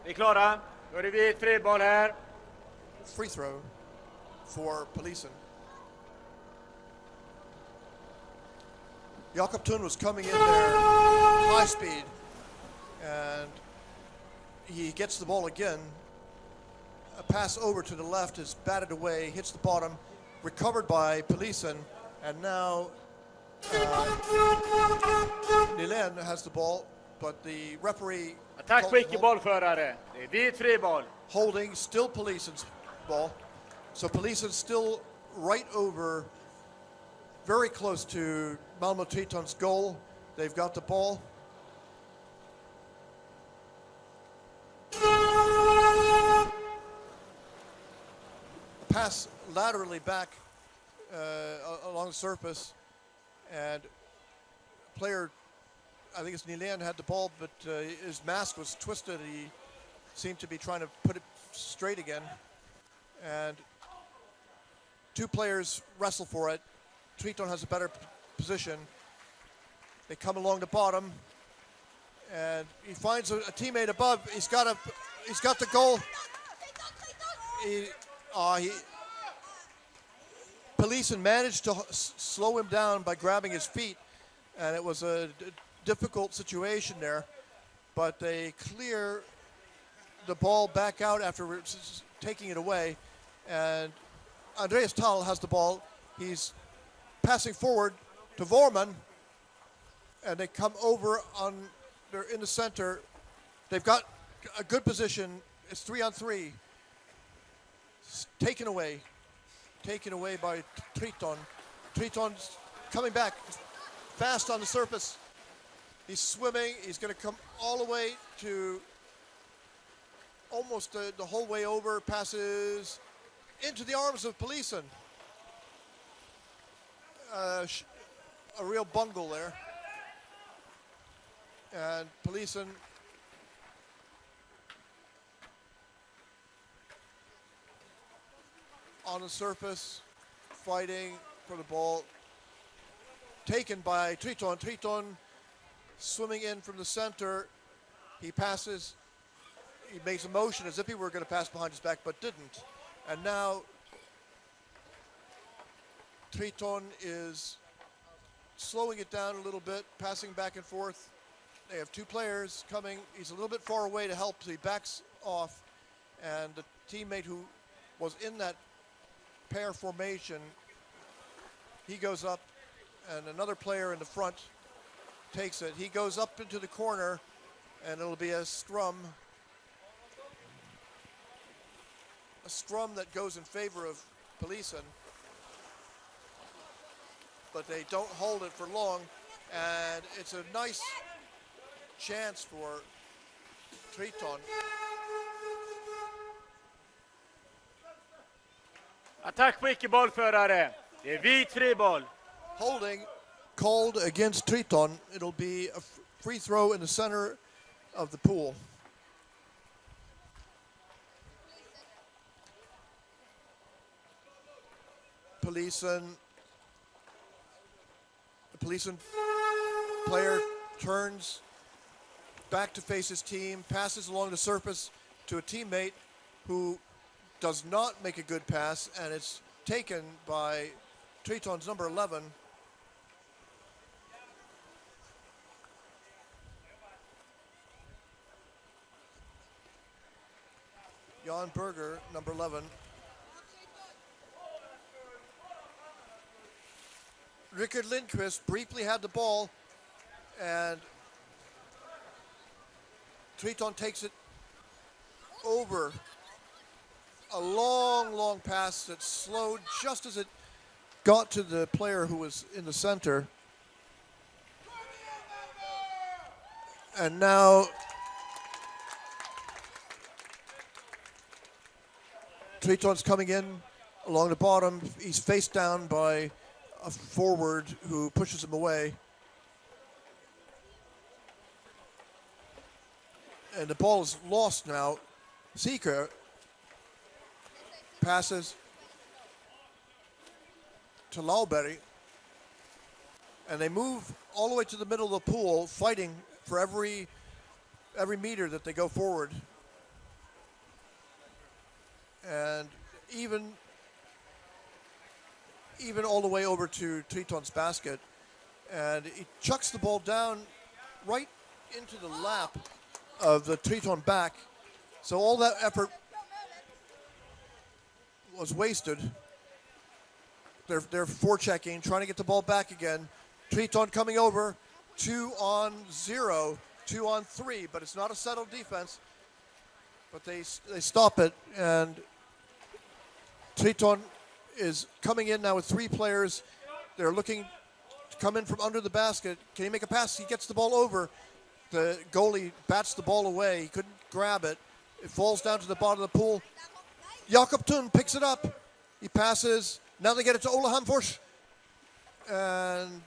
Vi är klara. Då är det vit friboll här. Free throw for Polisen. Jakob Thun was coming in there high speed, and he gets the ball again. A pass over to the left is batted away, hits the bottom, recovered by Polisen, and now Nylén has the ball, but the referee... Attack på icke-bollförare. Det är vit friboll. Holding, still Polisen's ball. So Polisen's still right over, very close to Malmö Triton's goal. They've got the ball. Pass laterally back along the surface, and player, I think it's Nylén, had the ball, but his mask was twisted. He seemed to be trying to put it straight again, and two players wrestle for it. Triton has a better position. They come along the bottom, and he finds a teammate above. He's got the goal. Polisen managed to slow him down by grabbing his feet, and it was a difficult situation there, but they clear the ball back out after taking it away, and Andreas Tall has the ball. He's passing forward to Vorman, and they come over they're in the center. They've got a good position. It's 3-on-3. It's taken away. taken away by Triton. Triton's coming back fast on the surface. He's swimming. He's going to come all the way to almost the whole way over, passes into the arms of Polisen. A real bungle there. And Polisen on the surface, fighting for the ball. Taken by Triton. Triton swimming in from the center. He passes. He makes a motion as if he were going to pass behind his back, but didn't. And now Triton is slowing it down a little bit, passing back and forth. They have two players coming. He's a little bit far away to help, so he backs off. And the teammate who was in that pair formation, he goes up, and another player in the front takes it. He goes up into the corner, and it'll be a scrum. A scrum that goes in favor of Polisen. But they don't hold it for long, and it's a nice chance for Triton. Attack på icke-bollförare. Det är vit friboll. Holding called against Triton. It'll be a free throw in the center of the pool. Polisen. The Polisen player turns back to face his team, passes along the surface to a teammate who does not make a good pass, and it's taken by Triton's number 11. Jan Berger, number 11. Rickard Lindqvist briefly had the ball, and Triton takes it over. A long, long pass that slowed just as it got to the player who was in the center. And now Triton's coming in along the bottom. He's faced down by a forward who pushes him away. And the ball is lost now. Seeker passes to Lauberg. And they move all the way to the middle of the pool, fighting for every meter that they go forward. And even all the way over to Triton's basket. And he chucks the ball down right into the lap of the Triton back. So all that effort was wasted. They're forechecking, trying to get the ball back again. Triton coming over, 2-on-0, 2-on-3, but it's not a settled defense. But they stop it, and Triton is coming in now with three players. They're looking to come in from under the basket. Can he make a pass? He gets the ball over. The goalie bats the ball away. He couldn't grab it. It falls down to the bottom of the pool. Jakob Thun picks it up. He passes. Now they get it to Ola Hamfors. And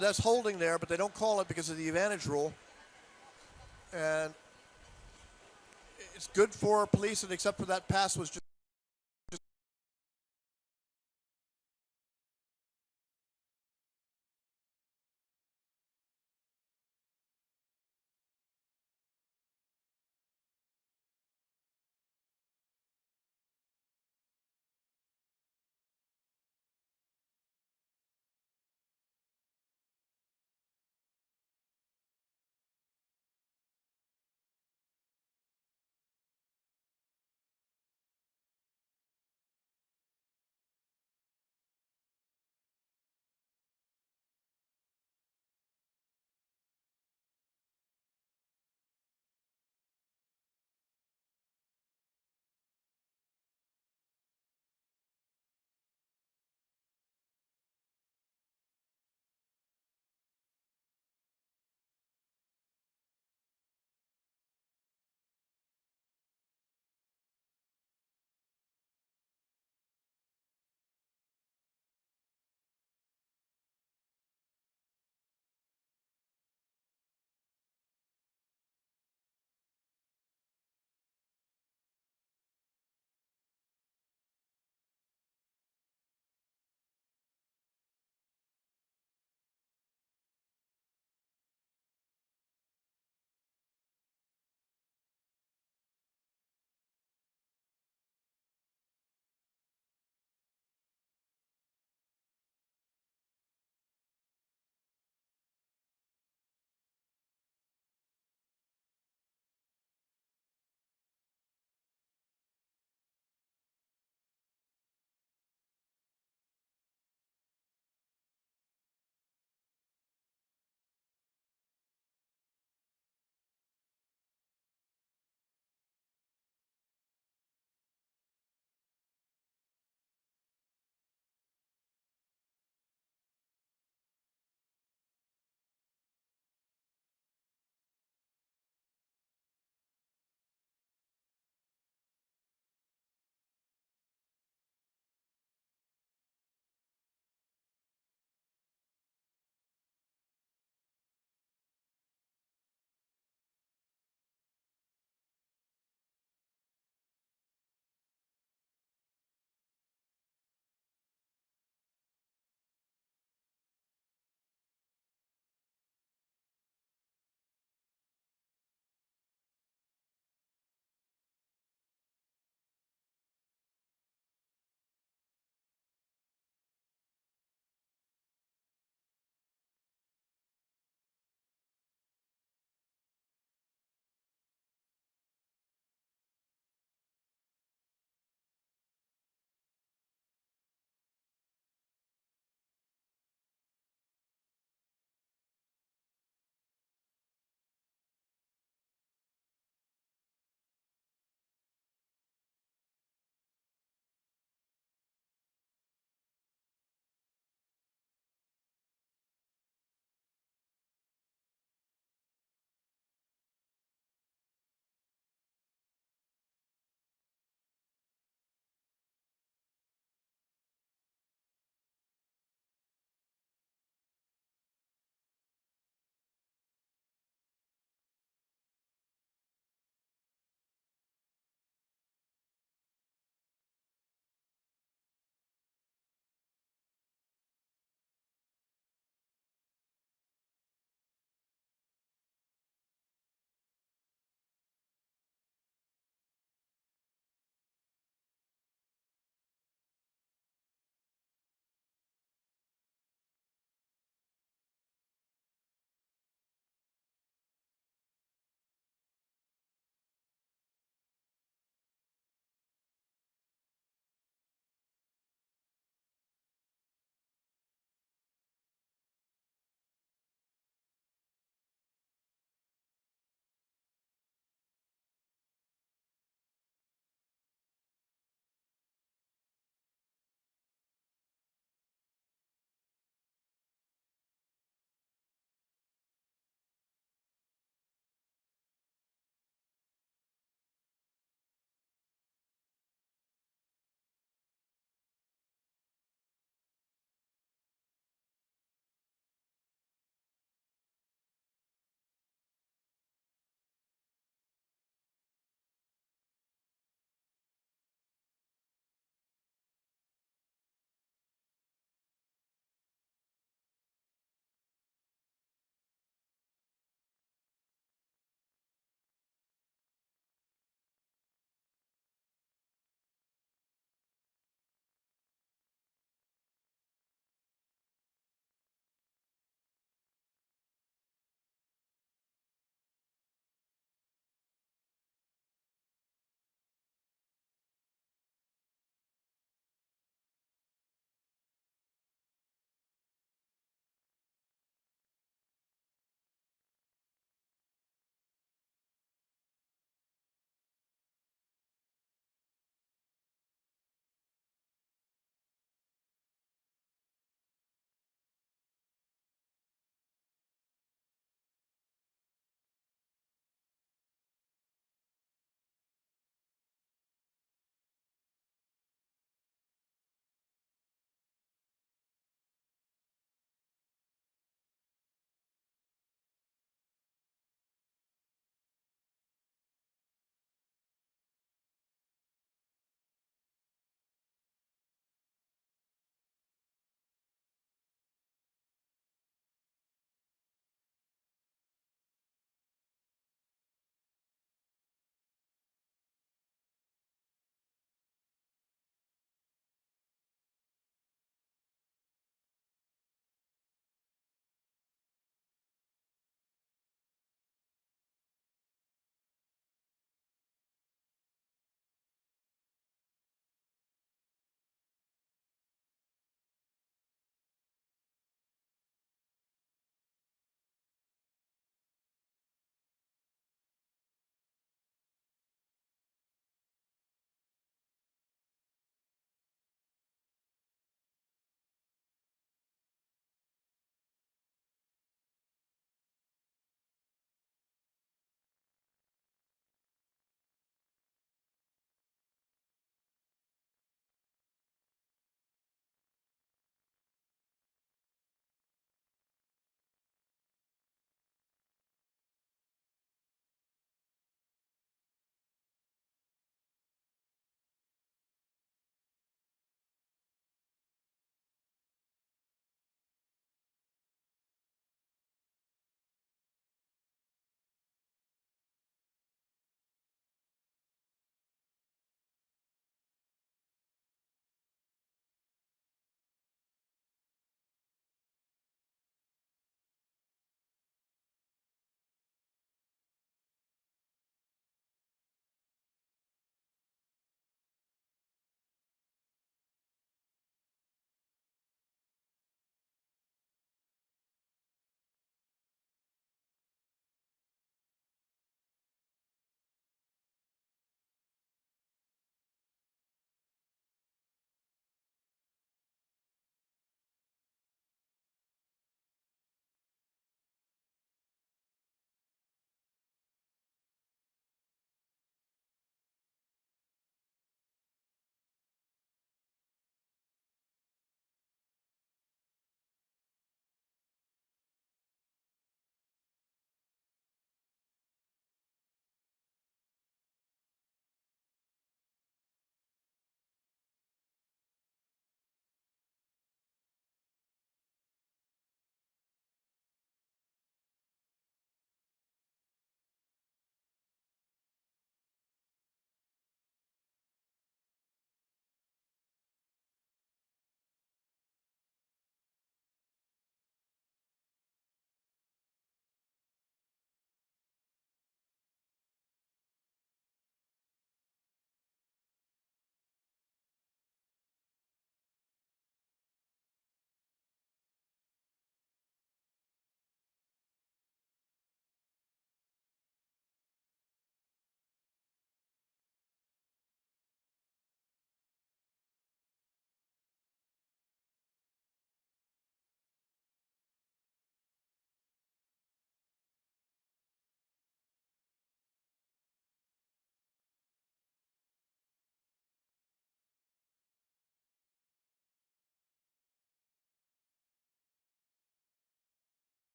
that's holding there, but they don't call it because of the advantage rule. And it's good for Polisen, except for that pass was just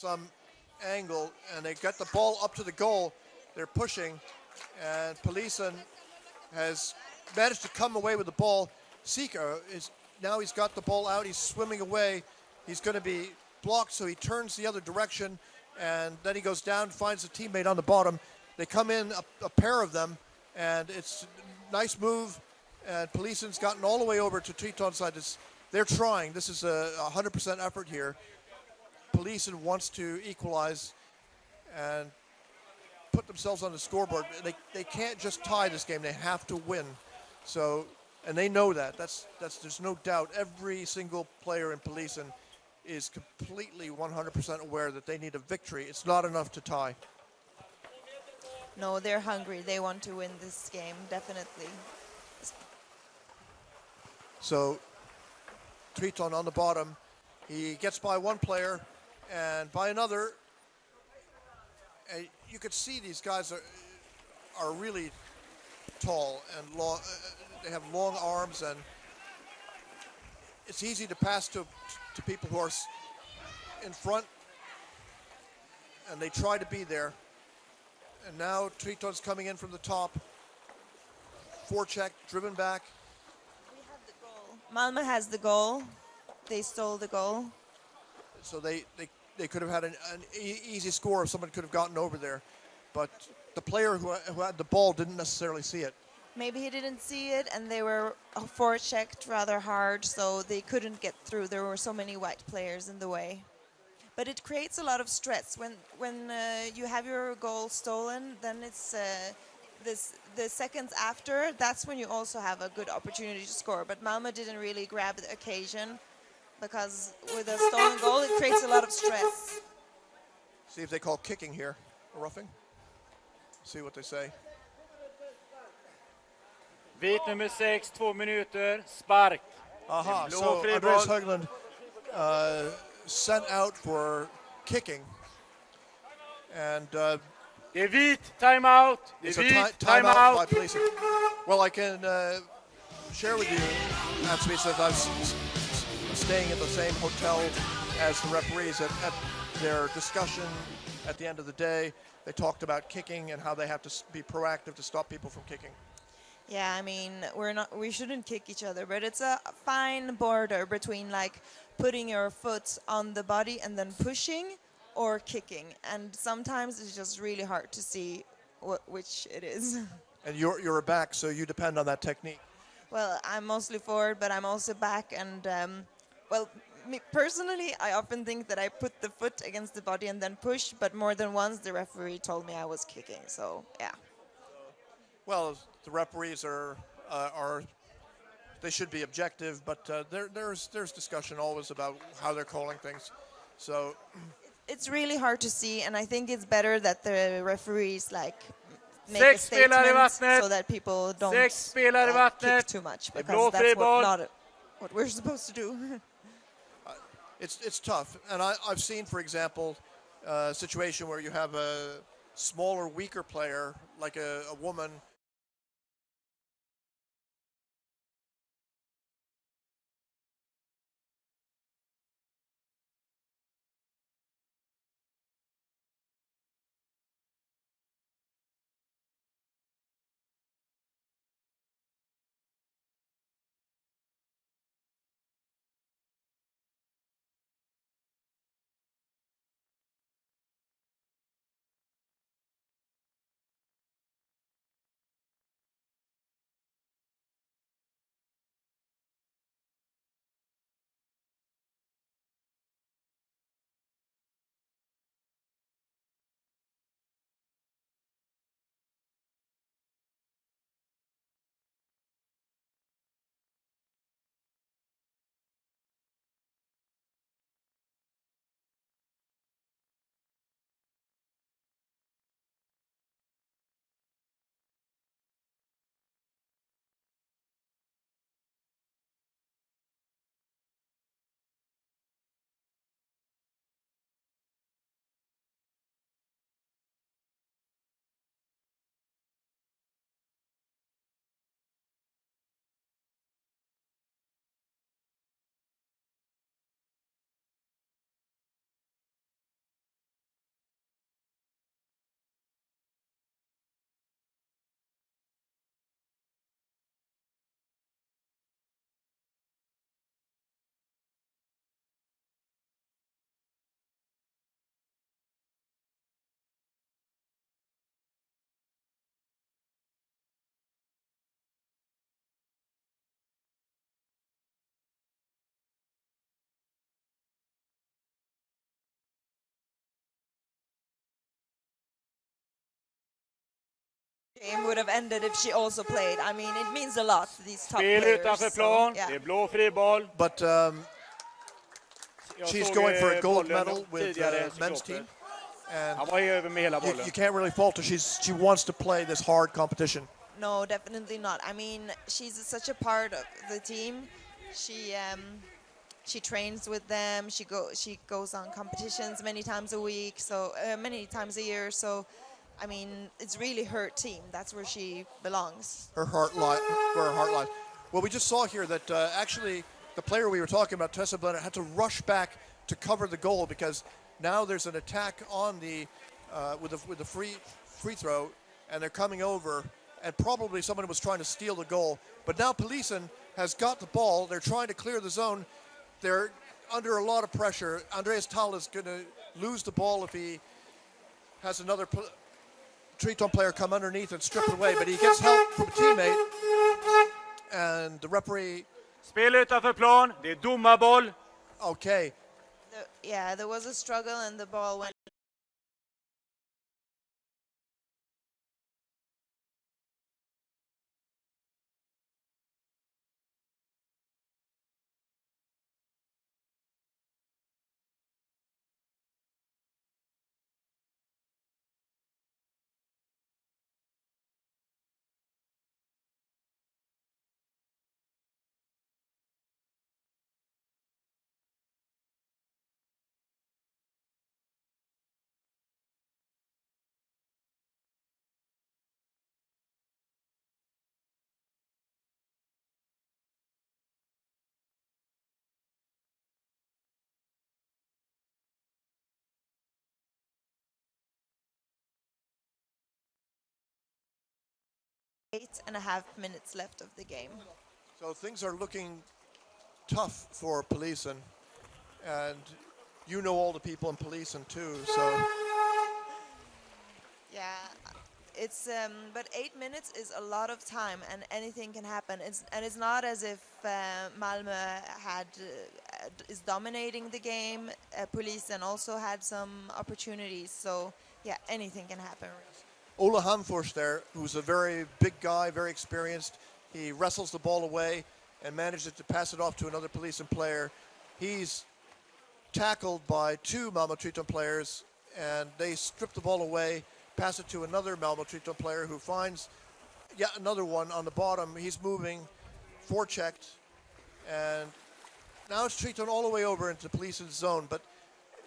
some angle, and they get the ball up to the goal. They're pushing, and Polisen has managed to come away with the ball. Sika is now, he's got the ball out, he's swimming away. He's going to be blocked, so he turns the other direction, and then he goes down, finds a teammate on the bottom. They come in, a pair of them, and it's a nice move, and Polisen's gotten all the way over to Triton's side. They're trying. This is a 100% effort here. Polisen wants to equalize and put themselves on the scoreboard. They can't just tie this game. They have to win. So, and they know that. There's no doubt. Every single player in Polisen is completely 100% aware that they need a victory. It's not enough to tie. No, they're hungry. They want to win this game, definitely. So, Triton on the bottom. He gets by one player and by another. And you could see these guys are really tall and long. They have long arms, and it's easy to pass to people who are in front, and they try to be there. And now Triton's coming in from the top. Forecheck, driven back. Malmö has the goal. They stole the goal. So they could have had an easy score if someone could have gotten over there. But the player who had the ball didn't necessarily see it. Maybe he didn't see it, and they were forechecked rather hard, so they couldn't get through. There were so many white players in the way. But it creates a lot of stress. When you have your goal stolen, then it's the seconds after, that's when you also have a good opportunity to score. But Malmö didn't really grab the occasion, because with a stolen goal, it creates a lot of stress. See if they call kicking here, roughing. See what they say. Vit nummer 6, 2 minuter, spark. Aha, so Andreas Höglund sent out for kicking. And det är vit, time out. Det är vit, time out. By Polisen. Well, I can share with you, Matsvisa, that I'm staying at the same hotel as the referees. At their discussion at the end of the day, they talked about kicking and how they have to be proactive to stop people from kicking. Yeah, I mean, we shouldn't kick each other, but it's a fine border between like putting your foot on the body and then pushing or kicking. And sometimes it's just really hard to see which it is. And you're a back, so you depend on that technique. Well, I'm mostly forward, but I'm also back. And well, me personally, I often think that I put the foot against the body and then push, but more than once the referee told me I was kicking. So yeah. Well, the referees they should be objective, but there's discussion always about how they're calling things. So it's really hard to see, and I think it's better that the referees like make a statement so that people don't kick too much, because that's not what we're supposed to do. It's tough, and I've seen, for example, a situation where you have a smaller, weaker player, like a woman, game would have ended if she also played. I mean, it means a lot to these top Spel players. utanför plan, yeah. det är blå friboll. But she's going for a gold medal with men's team. And Han var ju över med hela you, bollen. you can't really fault her. She wants to play this hard competition. No, definitely not. I mean, she's such a part of the team. She trains with them. She goes on competitions many times a week, so many times a year. So, I mean, it's really her team. That's where she belongs. Where her heart lies. Well, we just saw here that actually the player we were talking about, Tessa Blenner, had to rush back to cover the goal because now there's an attack on the with the free throw, and they're coming over, and probably someone was trying to steal the goal. But now Polisen has got the ball. They're trying to clear the zone. They're under a lot of pressure. Andreas Tall is going to lose the ball if he has another Triton player come underneath and strip it away, but he gets help from a teammate, and the referee... Spel utanför plan, det är domarboll. Okay. Yeah, there was a struggle and the ball went. Eight and a half minutes left of the game. So things are looking tough for Polisen, and you know all the people in Polisen too, so... Yeah, it's but 8 minutes is a lot of time, and anything can happen. It's not as if Malmö is dominating the game. Polisen also had some opportunities, so yeah, anything can happen. Ola Hanfors there, who's a very big guy, very experienced. He wrestles the ball away and manages to pass it off to another Polisen player. He's tackled by two Malmö Triton players, and they strip the ball away, pass it to another Malmö Triton player who finds yet another one on the bottom. He's moving, forechecked, and now it's Triton all the way over into Polisen's zone, but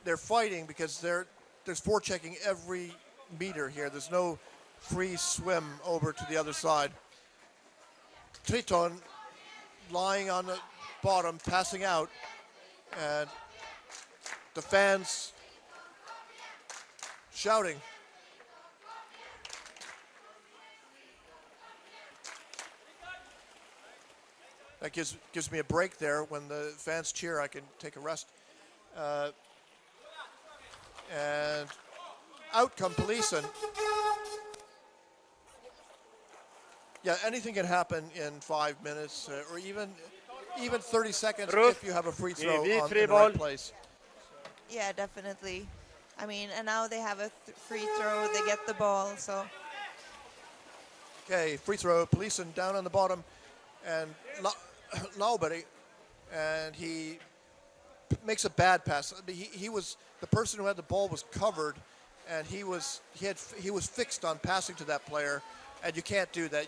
they're fighting because there's forechecking every meter here. There's no free swim over to the other side. Triton lying on the bottom, passing out, and the fans shouting. That gives me a break there. When the fans cheer, I can take a rest. And out come Polisen. Yeah, anything can happen in 5 minutes or even 30 seconds if you have a free throw in the right place. Yeah, definitely. I mean, and now they have a free throw. They get the ball, so. Okay, free throw. Polisen down on the bottom, and Lauberg, and he makes a bad pass. He was the person who had the ball was covered, and he was fixed on passing to that player, and you can't do that.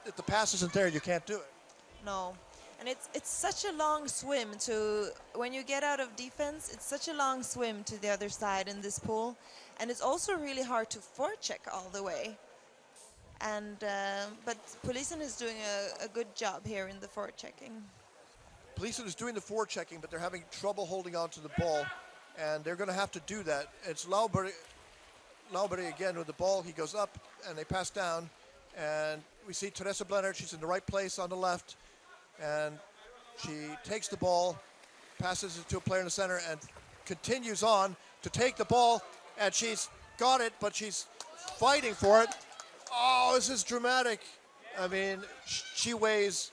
If the pass isn't there, you can't do it. No, and it's such a long swim to when you get out of defense. It's such a long swim to the other side in this pool, and it's also really hard to forecheck all the way. And but Polisen is doing a good job here in the forechecking. Polisen is doing the forechecking, but they're having trouble holding on to the ball, and they're going to have to do that. It's Lauberg again with the ball. He goes up, and they pass down, and we see Teresa Blenner. She's in the right place on the left, and she takes the ball, passes it to a player in the center, and continues on to take the ball, and she's got it, but she's fighting for it. Oh, this is dramatic. I mean, she weighs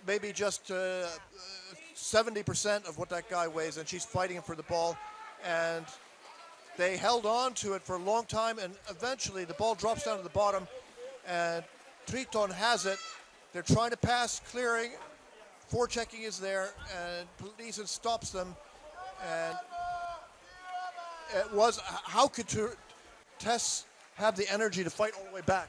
maybe just 70% of what that guy weighs, and she's fighting for the ball. And they held on to it for a long time, and eventually the ball drops down to the bottom, and Triton has it. They're trying to pass, clearing. Forechecking is there, and Polisen stops them. And it was, how could Tess have the energy to fight all the way back?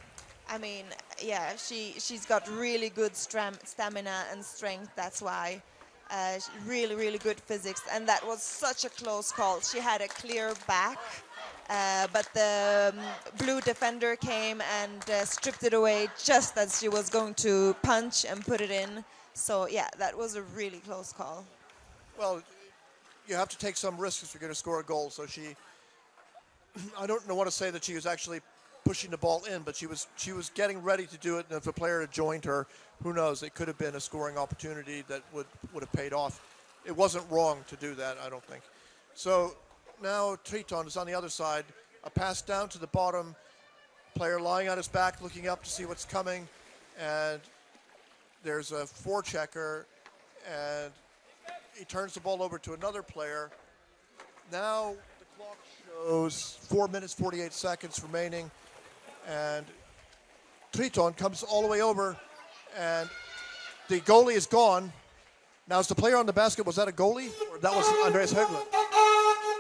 I mean, yeah, she's got really good stamina and strength. That's why really, really good physics. And that was such a close call. She had a clear back, but the blue defender came and stripped it away just as she was going to punch and put it in. So yeah, that was a really close call. Well, you have to take some risks if you're going to score a goal. So I don't want to say that she was actually pushing the ball in, but she was getting ready to do it, and if a player had joined her, who knows, it could have been a scoring opportunity that would have paid off. It wasn't wrong to do that, I don't think. So now Triton is on the other side, a pass down to the bottom, player lying on his back looking up to see what's coming, and there's a forechecker, and he turns the ball over to another player. Now the clock shows 4 minutes 48 seconds remaining, and Triton comes all the way over, and the goalie is gone. Now, is the player on the basket, was that a goalie? Or that was Andreas Höglund?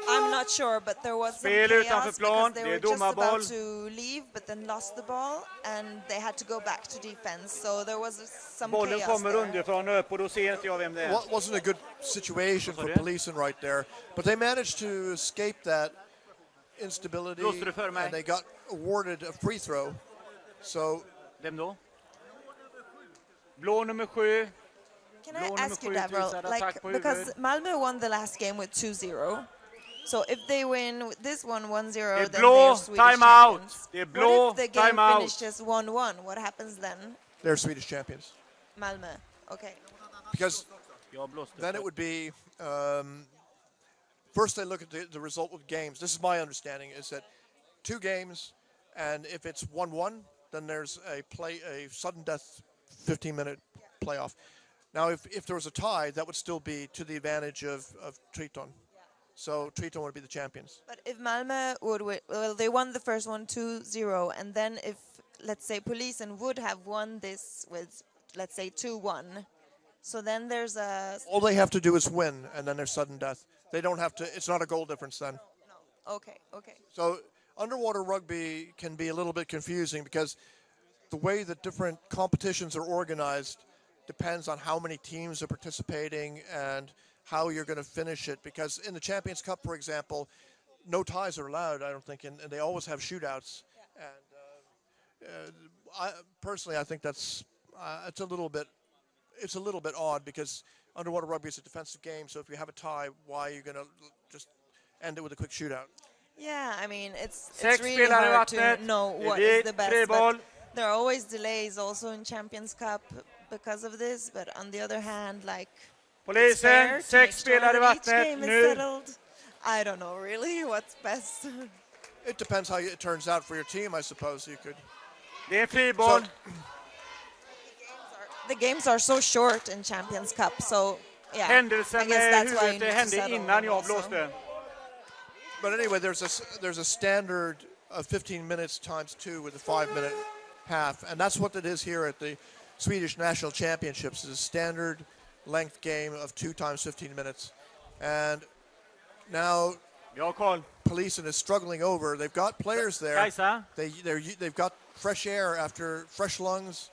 I'm not sure, but there was some Spel chaos utanför plan, because they det är were just about domarboll. to leave, but then lost the ball, and they had to go back to defense. So there was some Bollen chaos kommer there. underifrån och upp och då ser inte jag vem det är. Wasn't a good situation for Polisen right there, but they managed to escape that instability, and they got awarded a free throw. So, vem då? Blå nummer 7. Can I ask you, Davral, like, because Malmö won the last game with 2-0, so if they win this one 1-0, then they're Swedish champions. What if the game finishes 1-1? What happens then? They're Swedish champions. Malmö, okay. Because then it would be, first they look at the result of games. This is my understanding, is that 2 games, and if it's 1-1, then there's a sudden death 15-minute playoff. Now, if there was a tie, that would still be to the advantage of Triton. So Triton would be the champions. But if Malmö would win, well, they won the first one 2-0, and then if, let's say, Polisen would have won this with, let's say, 2-1, so then there's a... All they have to do is win, and then there's sudden death. They don't have to, it's not a goal difference then. No, okay. So underwater rugby can be a little bit confusing because the way that different competitions are organized depends on how many teams are participating and how you're going to finish it. Because in the Champions Cup, for example, no ties are allowed, I don't think, and they always have shootouts. And personally, I think that's it's a little bit odd because underwater rugby is a defensive game. So if you have a tie, why are you going to just end it with a quick shootout? Yeah, I mean, it's really hard to know what is the best. But there are always delays also in Champions Cup because of this, but on the other hand, like, Polisen, 6 spelare i vattnet nu. I don't know really what's best. It depends how it turns out for your team, I suppose. You could. Det är friboll. The games are so short in Champions Cup, so yeah. Händelsen med huvudet, det hände innan jag blåste. But anyway, there's a standard of 15 minutes times 2 with a 5-minute half, and that's what it is here at the Swedish National Championships. It's a standard length game of 2 times 15 minutes. And now Polisen is struggling over. They've got players there. They've got fresh air after fresh lungs,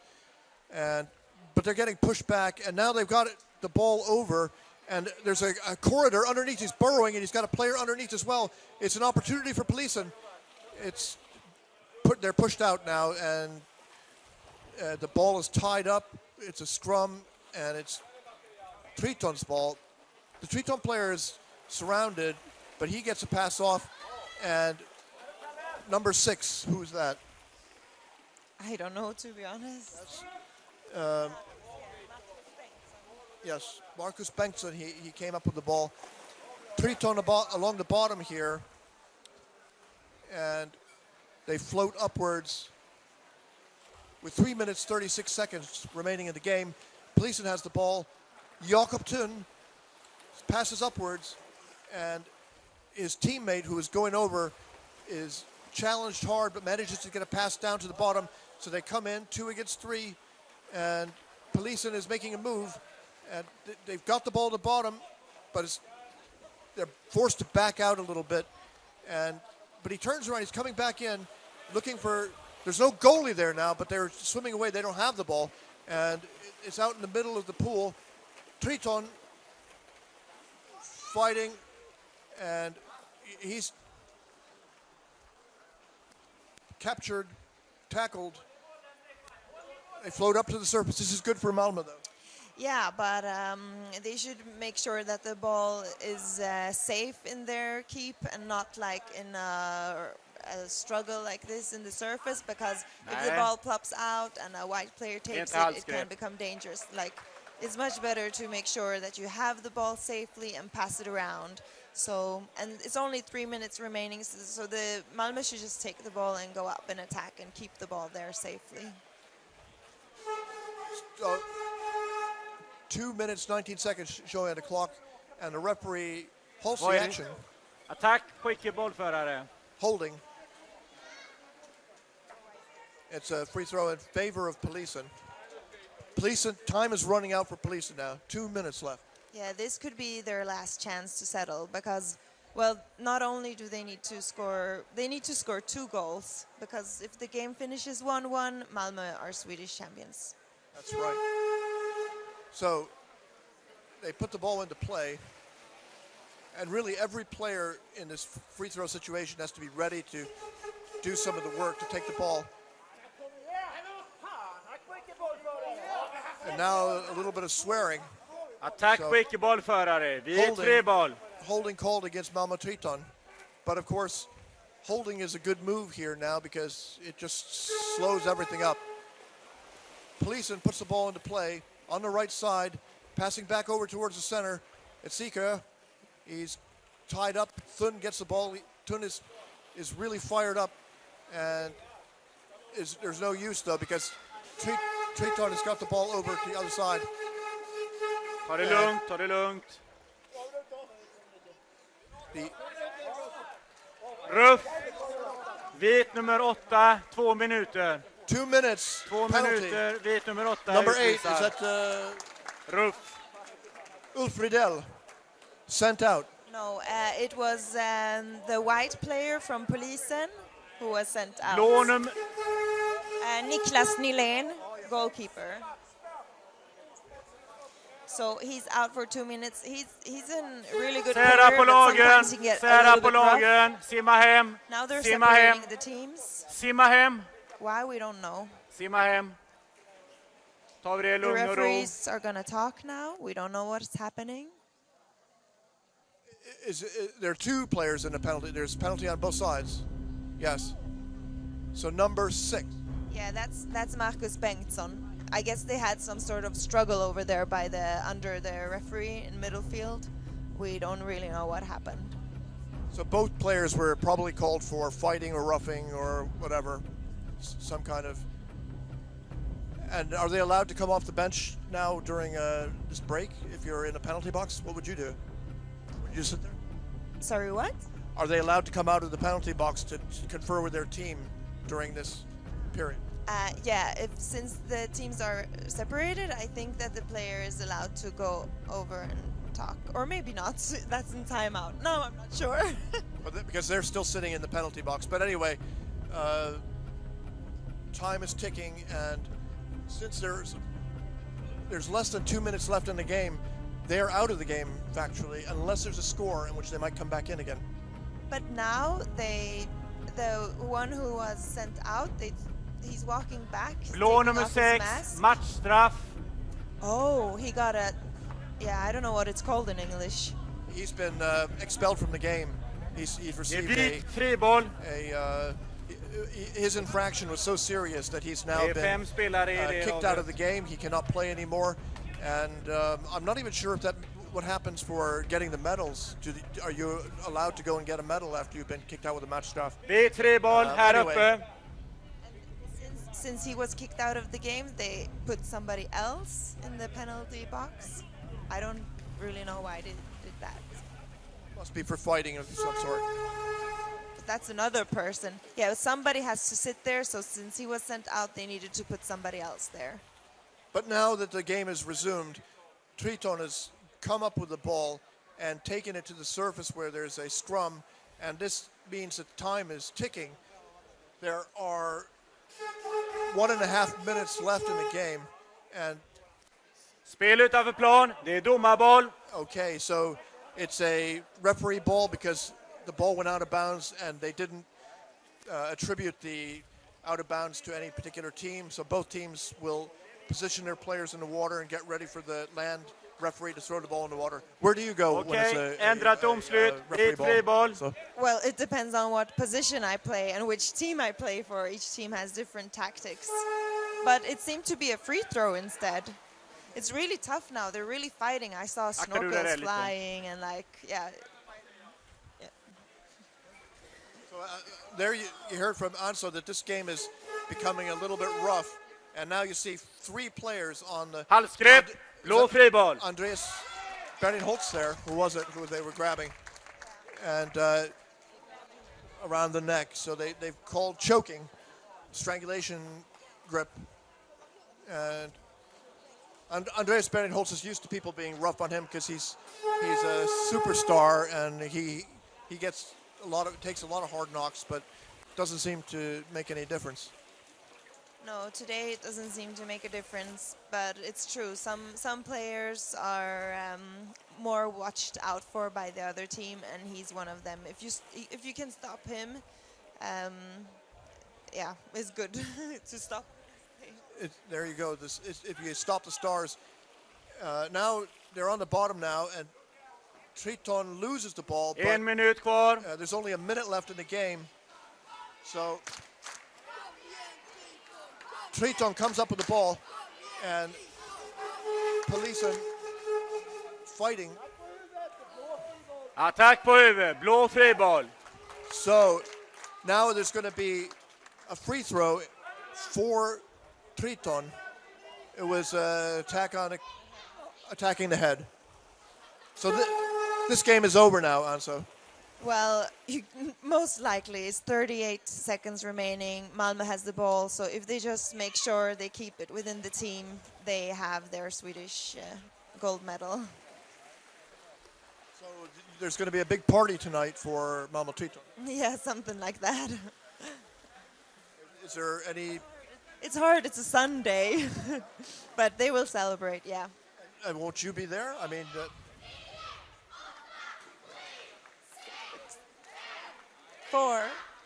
but they're getting pushed back, and now they've got the ball over, and there's a corridor underneath. He's burrowing, and he's got a player underneath as well. It's an opportunity for Polisen. They're pushed out now, and the ball is tied up. It's a scrum, and it's Triton's ball. The Triton player is surrounded, but he gets a pass off, and number 6, who's that? I don't know, to be honest. Yes, Marcus Bengtsson, he came up with the ball. Triton along the bottom here, and they float upwards with 3 minutes, 36 seconds remaining in the game. Polisen has the ball. Jakob Thun passes upwards, and his teammate, who is going over, is challenged hard but manages to get a pass down to the bottom. So they come in 2 against 3, and Polisen is making a move, and they've got the ball at the bottom, but they're forced to back out a little bit. But he turns around, he's coming back in, looking for, there's no goalie there now, but they're swimming away, they don't have the ball, and it's out in the middle of the pool. Triton fighting, and he's captured, tackled. They float up to the surface. This is good for Malmö, though. Yeah, but they should make sure that the ball is safe in their keep and not like in a struggle like this in the surface, because if the ball plops out and a white player takes it, it can become dangerous. Like, it's much better to make sure that you have the ball safely and pass it around. So, and it's only 3 minutes remaining, so the Malmö should just take the ball and go up and attack and keep the ball there safely. 2 minutes, 19 seconds showing on the clock, and the referee halts the action. Attack på icke-bollförare. Holding. It's a free throw in favor of Polisen. Polisen, time is running out for Polisen now. 2 minutes left. Yeah, this could be their last chance to settle, because, well, not only do they need to score 2 goals, because if the game finishes 1-1, Malmö are Swedish champions. That's right. So they put the ball into play, and really every player in this free throw situation has to be ready to do some of the work, to take the ball. And now a little bit of swearing. Attack på icke-bollförare. Vid friboll. Holding called against Malmö Triton. But of course, holding is a good move here now because it just slows everything up. Polisen puts the ball into play on the right side, passing back over towards the center. It's Sker. He's tied up. Thun gets the ball. Thun is really fired up, and there's no use though because Triton has got the ball over to the other side. Ta det lugnt, ta det lugnt. Ruff. Vit nummer 8, 2 minuter. 2 minutes. 2 minuter, vit nummer 8. Number 8 is that Ruff. Ulf Rydell sent out. No, it was the white player from Polisen who was sent out. Niklas Nylén, goalkeeper. So he's out for 2 minutes. He's in really good player, på but lagen, sometimes he get a sära little på bit rough. lagen, simma hem. Now they're simma hem. separating the teams. Simma hem. Why, we don't know. Simma hem. Tar vi det The lugn och ro. referees are going to talk now. We don't know what's happening. There are 2 players in the penalty. There's penalty on both sides. Yes. So number 6. Yeah, that's Marcus Bengtsson. I guess they had some sort of struggle over there under the referee in middle field. We don't really know what happened. So both players were probably called for fighting or roughing or whatever, some kind of. And are they allowed to come off the bench now during this break? If you're in a penalty box, what would you do? Would you just sit there? Sorry, what? Are they allowed to come out of the penalty box to confer with their team during this period? Yeah, since the teams are separated, I think that the player is allowed to go over and talk. Or maybe not. That's in timeout. No, I'm not sure. Because they're still sitting in the penalty box. But anyway, time is ticking, and since there's less than 2 minutes left in the game, they're out of the game, factually, unless there's a score in which they might come back in again. But now the one who was sent out, he's walking back. Blå nummer 6, matchstraff. Oh, he got I don't know what it's called in English. He's been expelled from the game. He's received his infraction was so serious that he's now been kicked out of the game. He cannot play anymore. And I'm not even sure if what happens for getting the medals. Are you allowed to go and get a medal after you've been kicked out with a match straff? Anyway. Since he was kicked out of the game, they put somebody else in the penalty box. I don't really know why they did that. Must be for fighting of some sort. that's another person. Yeah, somebody has to sit there, so since he was sent out, they needed to put somebody else there. But now that the game is resumed, Triton has come up with the ball and taken it to the surface where there's a scrum, and this means that time is ticking. There are 1.5 minutes left in the game, and Spel utanför plan, det är domarboll. okay, so it's a referee ball because the ball went out of bounds and they didn't attribute the out of bounds to any particular team, so both teams will position their players in the water and get ready for the land referee to throw the ball in the water. Where do you go when it's Okej, ändrat domslut, referee fri ball? boll. So, Well, it depends on what position I play and which team I play for. Each team has different tactics. But it seemed to be a free throw instead. It's really tough now. They're really fighting. I saw snorkels flying and yeah. so there you heard from Anso that this game is becoming a little bit rough, and now you see 3 players on the... Halsgrepp, blå friboll. Andreas Berningholtz there, who they were grabbing, and around the neck. So they've called choking, strangulation grip, and Andreas Berningholtz is used to people being rough on him because he's a superstar, and he takes a lot of hard knocks, but doesn't seem to make any difference. No, today it doesn't seem to make a difference, but it's true. Some players are more watched out for by the other team, and he's one of them. If you can stop him, yeah, it's good to stop. There you go. If you stop the Stars, now they're on the bottom now, and Triton loses the ball. But, 1 minut kvar. There's only a minute left in the game, so Triton comes up with the ball, and Polisen fighting. Attack på huvud, blå friboll. So now there's going to be a free throw for Triton. It was attacking the head. So this game is over now, Anso. Well, most likely it's 38 seconds remaining. Malmö has the ball, so if they just make sure they keep it within the team, they have their Swedish gold medal. So there's going to be a big party tonight for Malmö Triton. Yeah, something like that. Is there any... It's hard, it's a Sunday, but they will celebrate, yeah. And won't you be there? I mean... 4,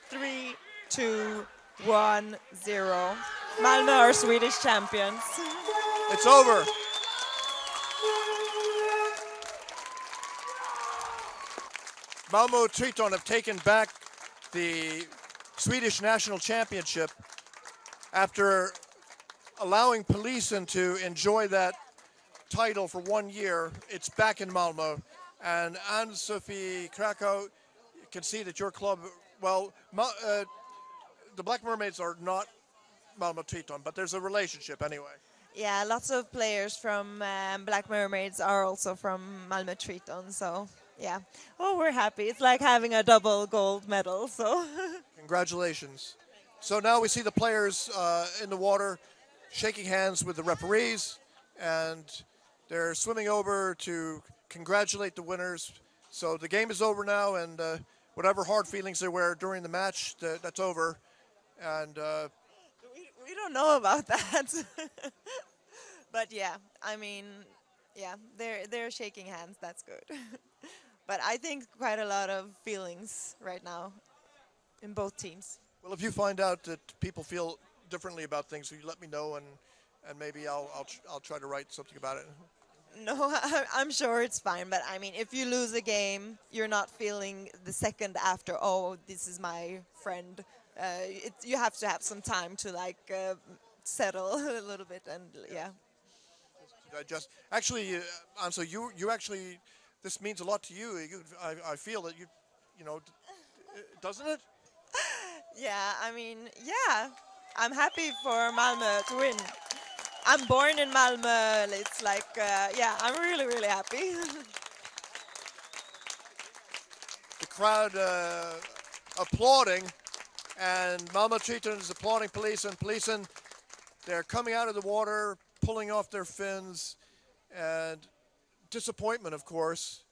3, 2, 1, 0. Malmö are Swedish champions. It's over. Malmö Triton have taken back the Swedish national championship after allowing Polisen to enjoy that title for 1 year. It's back in Malmö, and Ann-Sophie Krakow, you can see that your club, well, the Black Mermaids are not Malmö Triton, but there's a relationship anyway. Yeah, lots of players from Black Mermaids are also from Malmö Triton, so yeah. Oh, we're happy. It's like having a double gold medal, so. Congratulations. So now we see the players in the water shaking hands with the referees, and they're swimming over to congratulate the winners. So the game is over now, and whatever hard feelings there were during the match, that's over. And we don't know about that. But yeah, I mean, yeah, they're shaking hands. That's good. But I think quite a lot of feelings right now in both teams. Well, if you find out that people feel differently about things, you let me know, and maybe I'll try to write something about it. No, I'm sure it's fine. But I mean, if you lose a game, you're not feeling the second after, oh, this is my friend. You have to have some time to settle a little bit, and yeah. Just actually, Anso, you actually, this means a lot to you. I feel that you know, doesn't it? Yeah, I mean, yeah, I'm happy for Malmö to win. I'm born in Malmö. It's like, yeah, I'm really, really happy. The crowd applauding, and Malmö Triton is applauding Polisen. Polisen, they're coming out of the water, pulling off their fins, and disappointment, of course.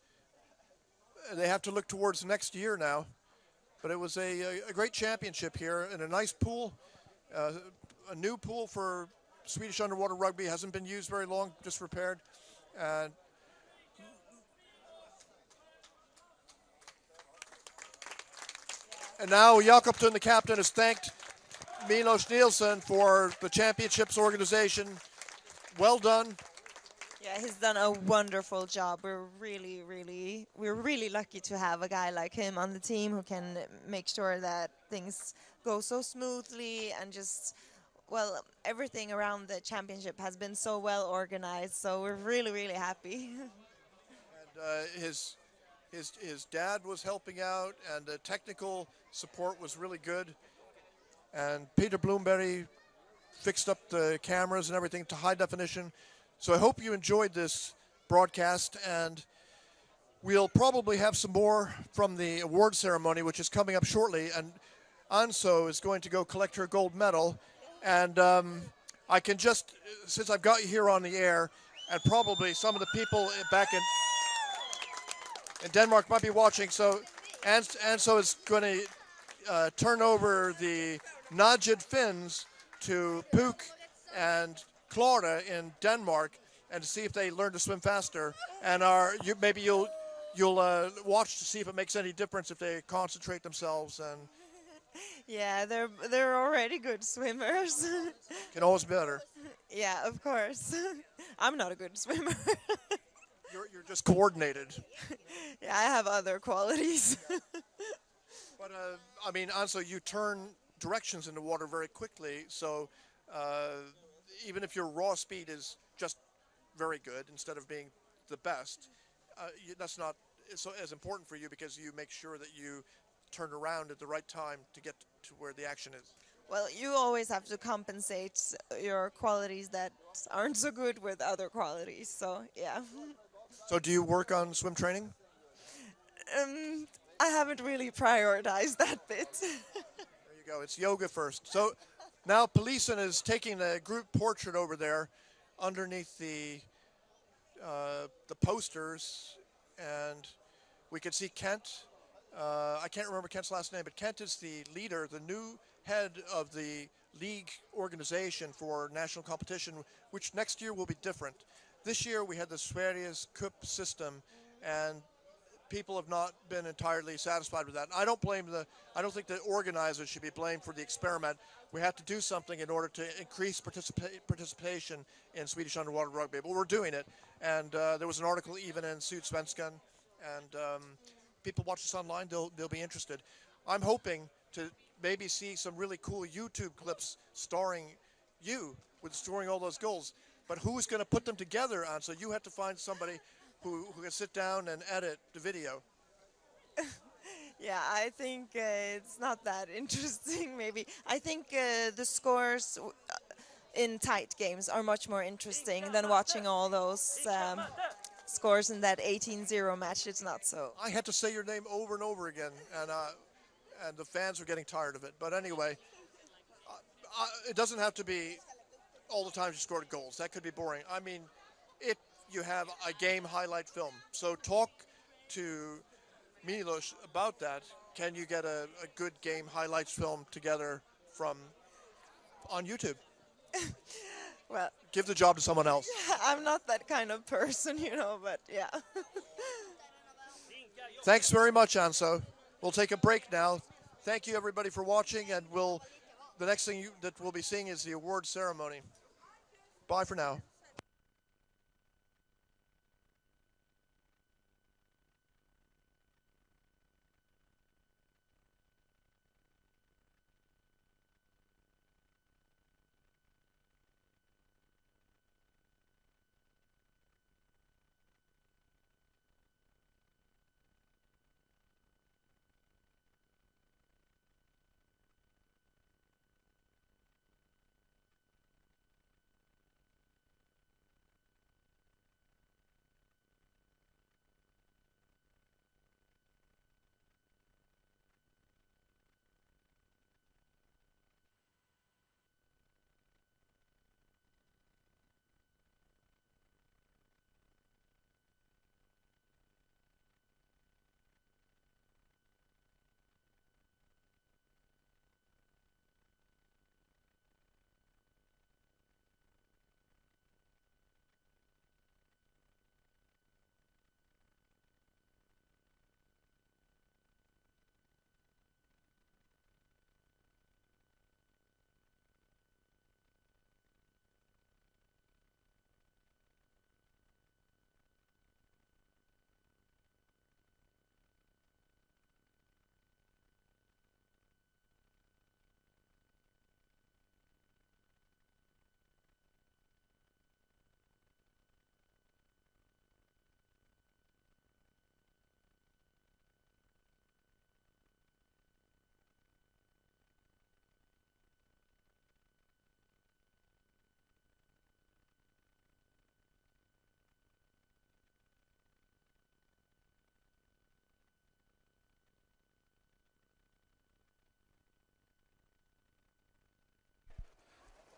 They have to look towards next year now. But it was a great championship here in a nice pool, a new pool for Swedish underwater rugby. Hasn't been used very long, just repaired. And now Jakobsen, the captain, has thanked Milos Nielsen for the championship's organization. Well done. Yeah, he's done a wonderful job. We're really lucky to have a guy like him on the team who can make sure that things go so smoothly and just, well, everything around the championship has been so well organized. So we're really happy. And his dad was helping out, and the technical support was really good. And Peter Bloomberry fixed up the cameras and everything to high definition. So I hope you enjoyed this broadcast, and we'll probably have some more from the award ceremony, which is coming up shortly. And Anso is going to go collect her gold medal. And I can just, since I've got you here on the air, and probably some of the people back in Denmark might be watching, so Anso is going to turn over the Najid fins to Puk and Clara in Denmark, and to see if they learn to swim faster. And maybe you'll watch to see if it makes any difference if they concentrate themselves. And yeah, they're already good swimmers. Can always be better. Yeah, of course. I'm not a good swimmer. You're just coordinated. Yeah, I have other qualities. But I mean, Anso, you turn directions in the water very quickly, so even if your raw speed is just very good instead of being the best, that's not so as important for you, because you make sure that you turn around at the right time to get to where the action is. Well, you always have to compensate your qualities that aren't so good with other qualities, so yeah. So do you work on swim training? I haven't really prioritized that bit. There you go. It's yoga first. So now Polisen is taking the group portrait over there underneath the posters, and we can see Kent. I can't remember Kent's last name, but Kent is the leader, the new head of the league organization for national competition, which next year will be different. This year we had the Sveriges Cup system, and people have not been entirely satisfied with that. I don't think the organizers should be blamed for the experiment. We have to do something in order to increase participation in Swedish underwater rugby, but we're doing it. And there was an article even in Sydsvenskan, and people watch this online, they'll be interested. I'm hoping to maybe see some really cool YouTube clips starring you with scoring all those goals. But who's going to put them together, and so you have to find somebody who can sit down and edit the video. Yeah, I think it's not that interesting, maybe. I think the scores in tight games are much more interesting than watching all those scores in that 18-0 match. It's not so. I had to say your name over and over again, and the fans are getting tired of it. But anyway, it doesn't have to be all the times you scored goals. That could be boring. I mean, you have a game highlight film. So talk to Milos about that. Can you get a good game highlights film together on YouTube? Well, give the job to someone else. I'm not that kind of person, but yeah. Thanks very much, Anso. We'll take a break now. Thank you, everybody, for watching, and the next thing that we'll be seeing is the award ceremony. Bye for now.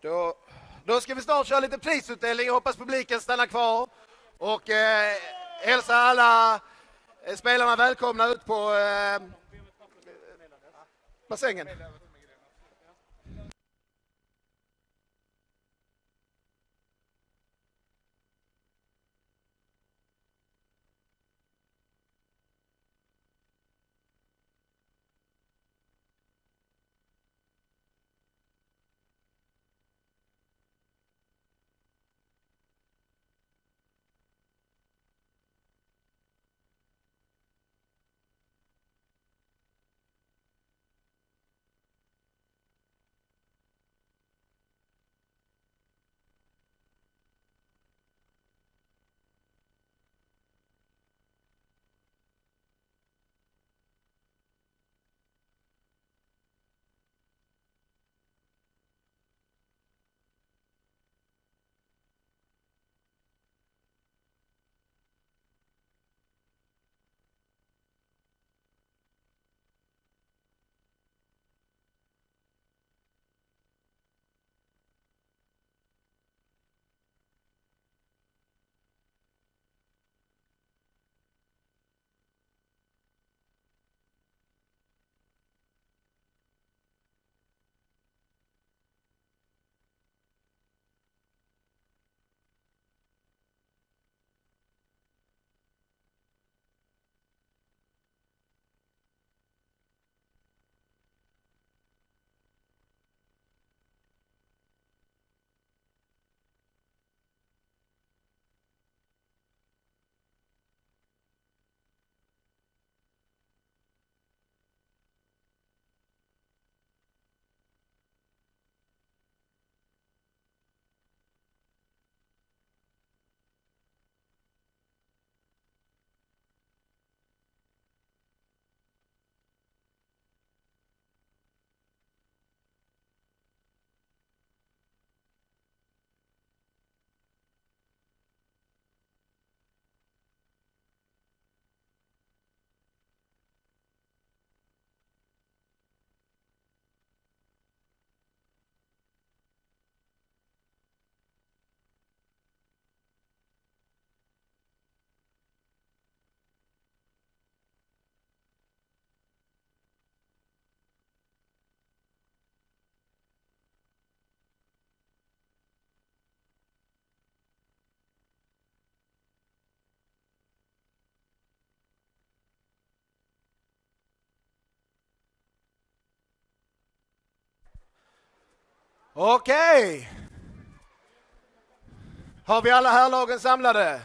Då ska vi snart köra lite prisutdelning. Jag hoppas publiken stannar kvar. Och hälsa alla spelarna välkomna ut på bassängen. Okej. Har vi alla herrlagen samlade?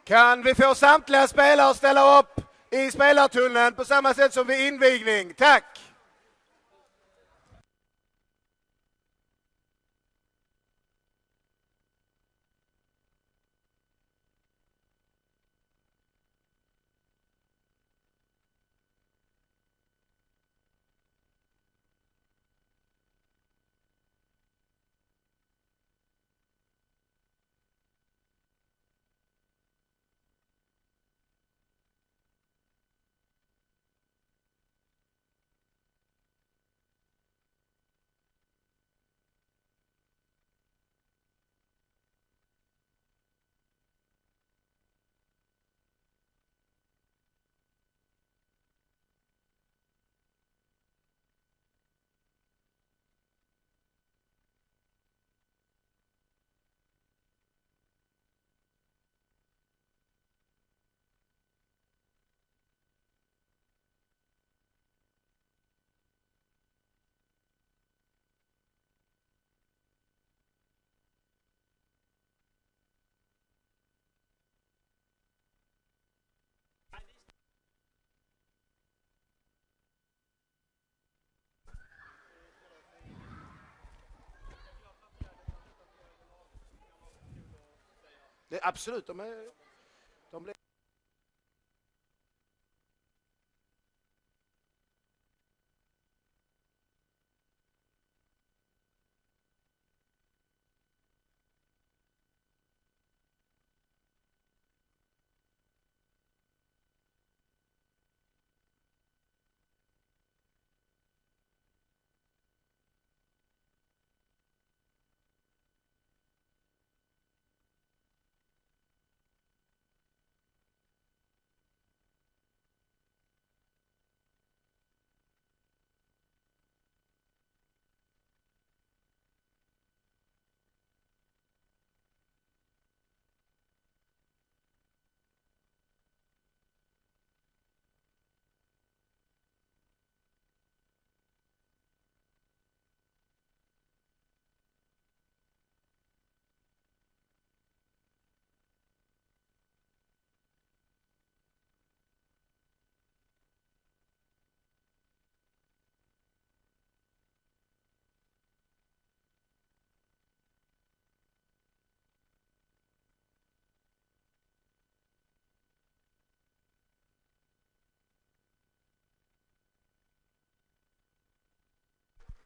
Kan vi få samtliga spelare att ställa upp i spelartunneln på samma sätt som vid invigning? Tack! Det, absolut, de blir...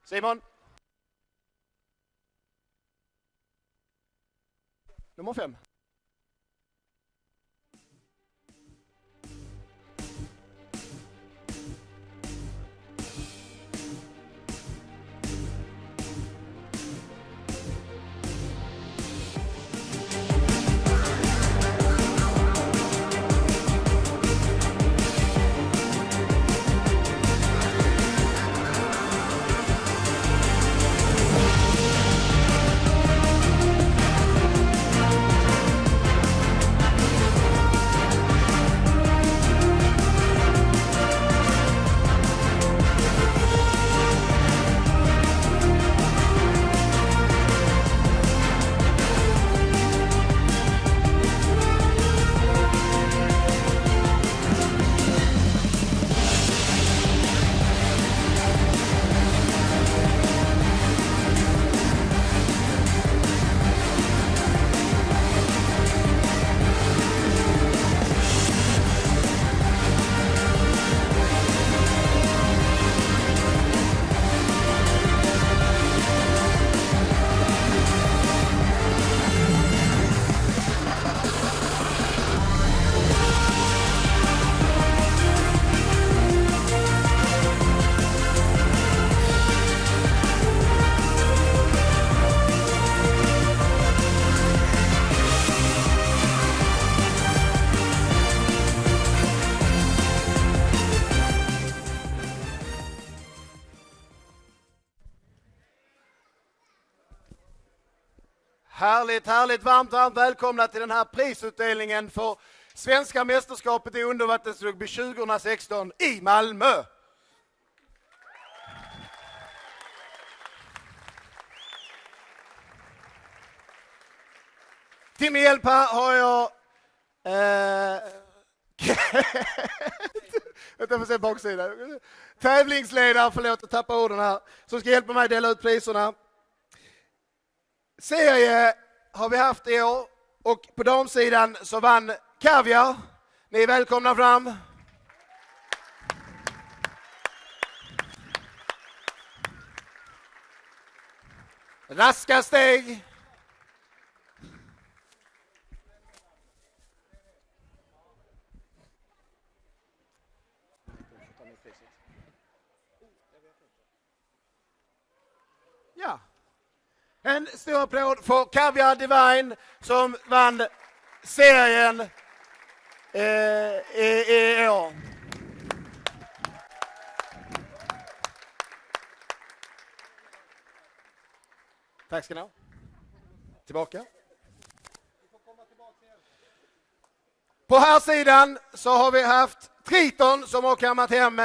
Simon. Nummer 5. Härligt, härligt. Varmt välkomna till den här prisutdelningen för Svenska mästerskapet i undervattensrugby 2016 i Malmö. Till min hjälp här har jag jag får se baksidan. Tävlingsledare, förlåt att tappa orden här, som ska hjälpa mig dela ut priserna. Serie har vi haft i år och på damsidan så vann Caviar. Ni är välkomna fram. Raska steg. Ja. En stor applåd för Caviar Divine som vann serien i år. Tack ska ni ha. Tillbaka. På här sidan så har vi haft Triton som har kammat hem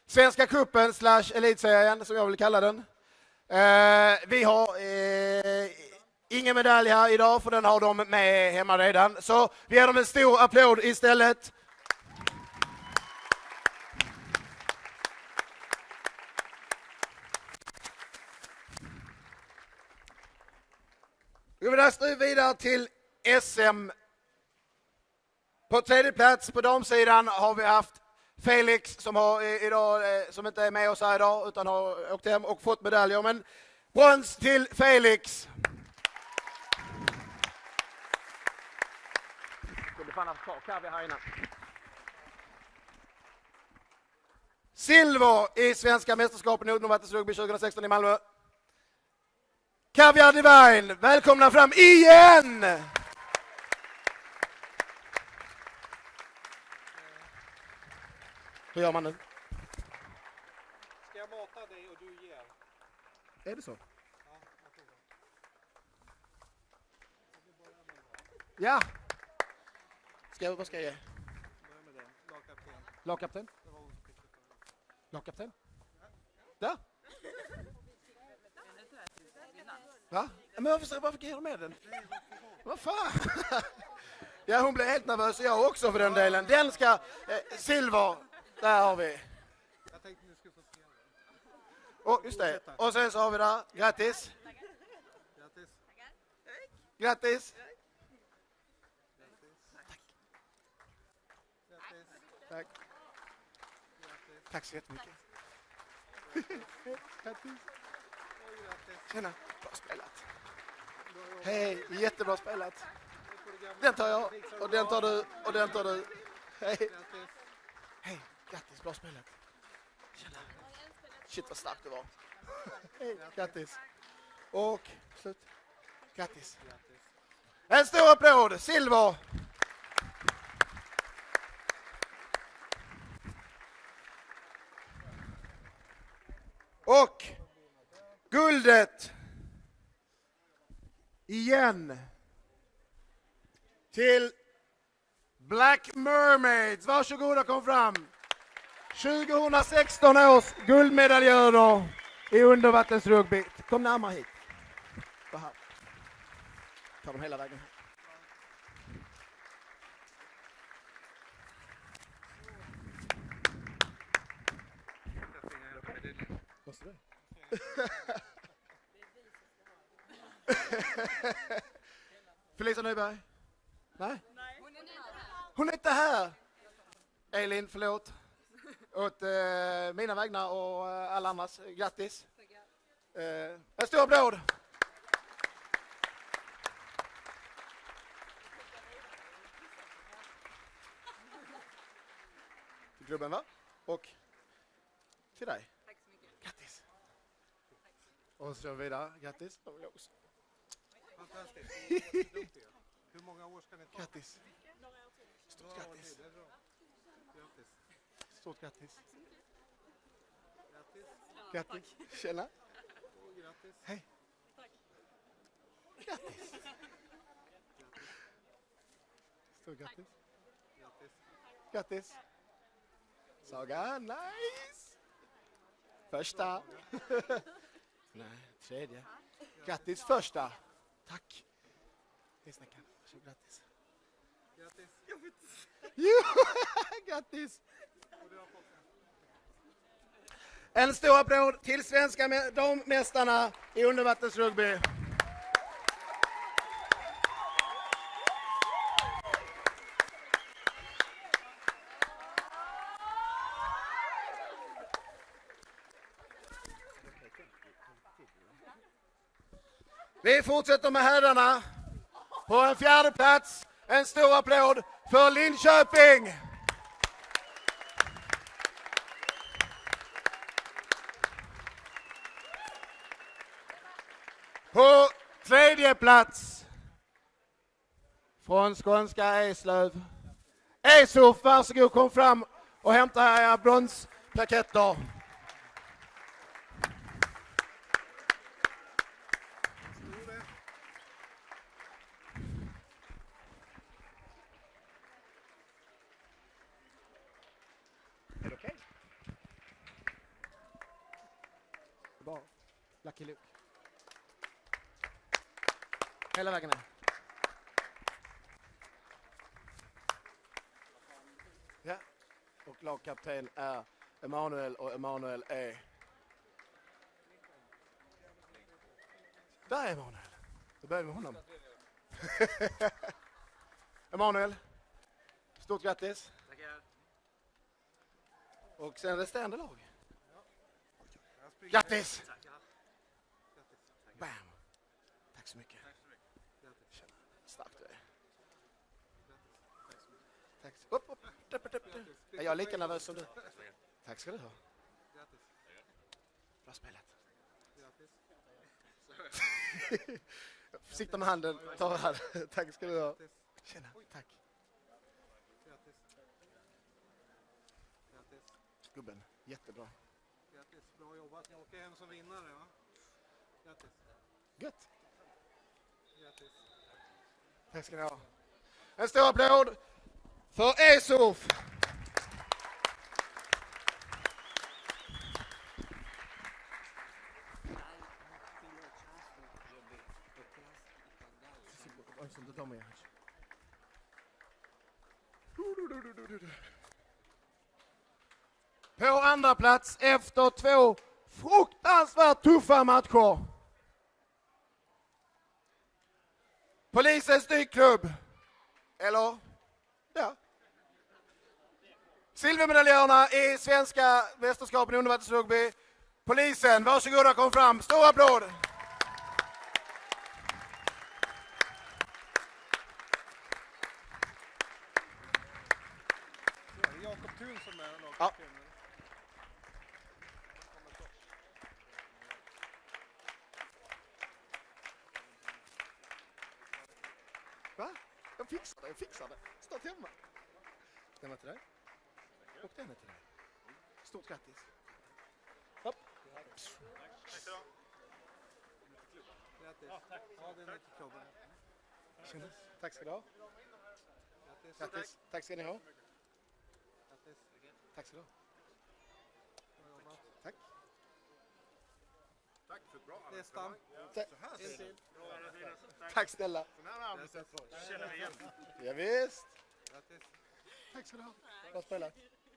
Svenska cupen / elitserien som jag vill kalla den. Vi har ingen medalj här idag för den har de med hemma redan. Så vi ger dem en stor applåd istället. Vi vill nu vidare till SM. På tredje plats på damsidan har vi haft Felix som som inte är med oss här idag utan har åkt hem och fått medaljer. Men brons till Felix. Caviar här innan. Silver i svenska mästerskapen i undervattensrugby 2016 i Malmö. Caviar Divine, välkomna fram igen! Hur gör man nu? Ska jag mata dig och du ger? Är det så? Ja. Vad ska jag ge? Lagkapten. Lagkapten? Där? Va? Men varför ger du med den? Vad fan? Ja, hon blev helt nervös, jag också för den delen. Den ska... silver, där har vi. Jag tänkte ni skulle få se. Och just det. Och sen så har vi där. Grattis. Grattis. Grattis. Tack. Tack så jättemycket. Grattis. Tjena, bra spelat. Hej, jättebra spelat. Den tar jag, och den tar du, och den tar du. Hej. Hej, grattis, bra spelat. Tjena. Shit vad starkt det var. Hej, grattis. Och slut. Grattis. En stor applåd, silver. Och guldet igen till Black Mermaids. Varsågoda, kom fram. 2016 års guldmedaljörer i undervattensrugby. Kom närmare hit. Så här. Ta dem hela vägen. Måste du? Polisen Nyberg? Nej? Hon är inte här. Elin, förlåt. Åt mina vägnar och alla andras. Grattis. En stor applåd. Till klubben, va? Och till dig. Grattis. Och så kör vi vidare. Grattis. Fantastiskt. Hur många år ska ni ta? Grattis. Stort grattis. Stort grattis. Grattis. Tjena. Hej. Grattis. Stort grattis. Grattis. Saga, nice. Första. Nej, tredje. Grattis första. Tack. Det är snäckan. Grattis. Grattis. Jo, grattis. En stor applåd till svenska dammästarna i undervattensrugby. Vi fortsätter med herrarna. På en fjärde plats, en stor applåd för Linköping. På tredje plats, från skånska Eslöv. ESURF, varsågod, kom fram och hämta era bronsplaketter. Är det okej? Bra. Lucky Luke. Hela vägen ner. Ja. Och lagkapten är Emanuel och Emanuel är... Där är Emanuel. Då börjar vi med honom. Emanuel, stort grattis. Tackar. Och sen resterande lag. Grattis! Bam! Tack så mycket. Tjena, starkt du är. Tack. Upp, upp. Jag är lika nervös som du. Tack ska du ha. Bra spelat. Sitta med handen, ta här. Tack ska du ha. Tjena, tack. Gubben, jättebra. Grattis, bra jobbat. Ni åker hem som vinnare, va? Grattis. Gött. Grattis. Tack ska ni ha. En stor applåd för ESURF. På andra plats efter 2 fruktansvärt tuffa matcher. Polisens styrklubb. Eller? Ja. Silvermedaljörerna i svenska mästerskapen i undervattensrugby. Polisen, varsågoda, kom fram. Stor applåd. Jakob Thun som är Ja. Va? Jag fixar det. Stå hemma. Den var till dig. Och den är till dig. Stort grattis. Hopp. Grattis. Ja, den är till klubben. Tack ska du ha. Grattis. Tack ska ni ha. Tack ska du ha. Tack. Tack för ett bra arrangemang. Tack snälla. Känner vi igen. Ja, visst. Grattis. Tack ska du ha. Bra spelat.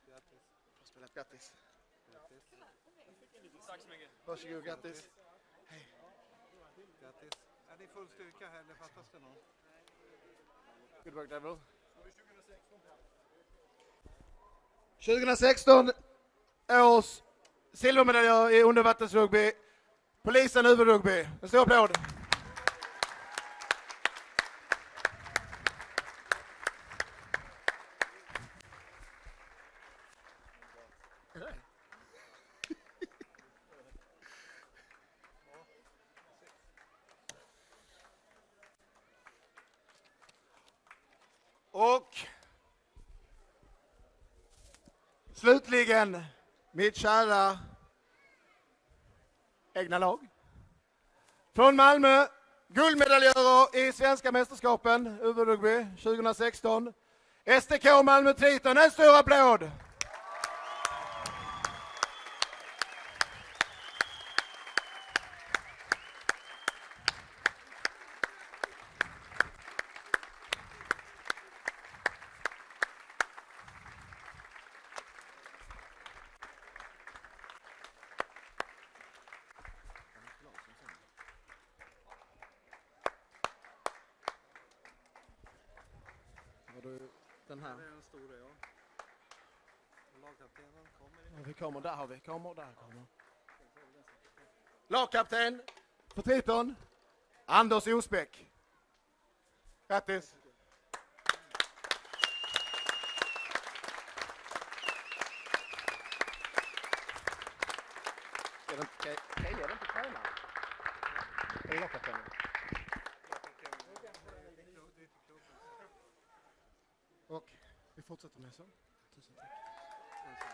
Grattis. Bra spelat, grattis. Grattis. Tack så mycket. Varsågod, grattis. Hej. Grattis. Är ni full styrka här eller fattas det någon? Good work, Devil. 2016 års silvermedaljör i undervattensrugby. Polisen Uv-rugby. En stor applåd. Och slutligen mitt kära egna lag. Från Malmö, guldmedaljörer i svenska mästerskapen, Uv-rugby 2016. SDK Malmö Triton, en stor applåd! Den här. Det är den stora, ja. Lagkaptenen kommer. Vi kommer, där har vi. Kommer. Lagkapten för Triton, Anders Osbäck. Grattis. Är det inte tränare? Är det lagkaptenen? Och vi fortsätter med så. Tusen tack.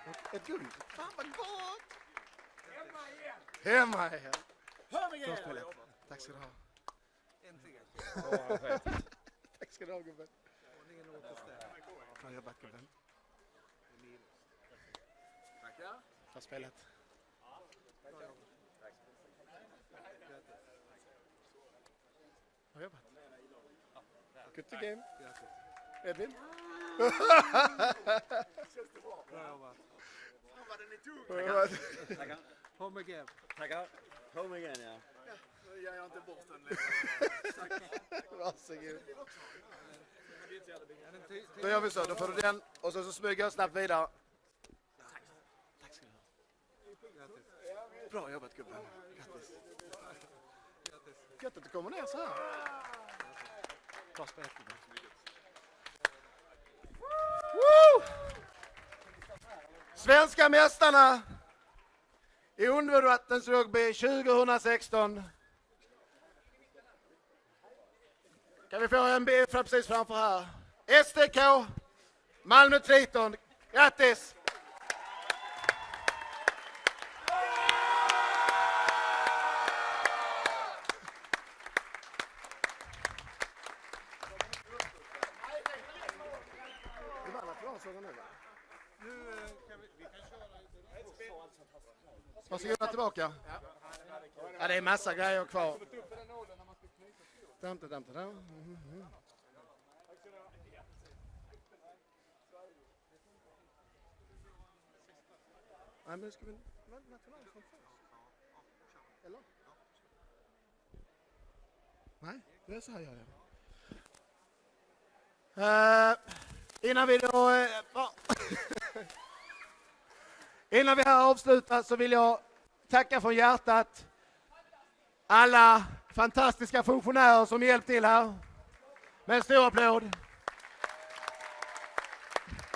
Och ett guld. Fan vad gott! Hemma igen! Tack ska du ha. Äntligen. Tack ska du ha, gubben. Ordningen återställd. Bra jobbat, gubben. Tackar. Bra spelat. Bra jobbat. Bra jobbat. Good to game. Grattis. Edvin? Bra jobbat. Bra jobbat. Tackar. Home again. Tackar. Home again, ja. Nu ger jag inte bort den. Varsågod. Då gör vi så, då får du den och så smyger jag snabbt vidare. Tack ska du ha. Bra jobbat gubben. Grattis. Gött att du kommer ner så här. Bra spelat gubben. Svenska mästarna i undervattensrugby 2016. Kan vi få en bild precis framför här? SDK, Malmö Triton. Grattis! Varsågoda tillbaka. Ja, det är massa grejer kvar. Nej, men ska vi nationalsång först? Eller? Nej, det är så här gör jag. Innan vi då... Innan vi här avslutar så vill jag tacka från hjärtat alla fantastiska funktionärer som hjälpt till här. Med en stor applåd.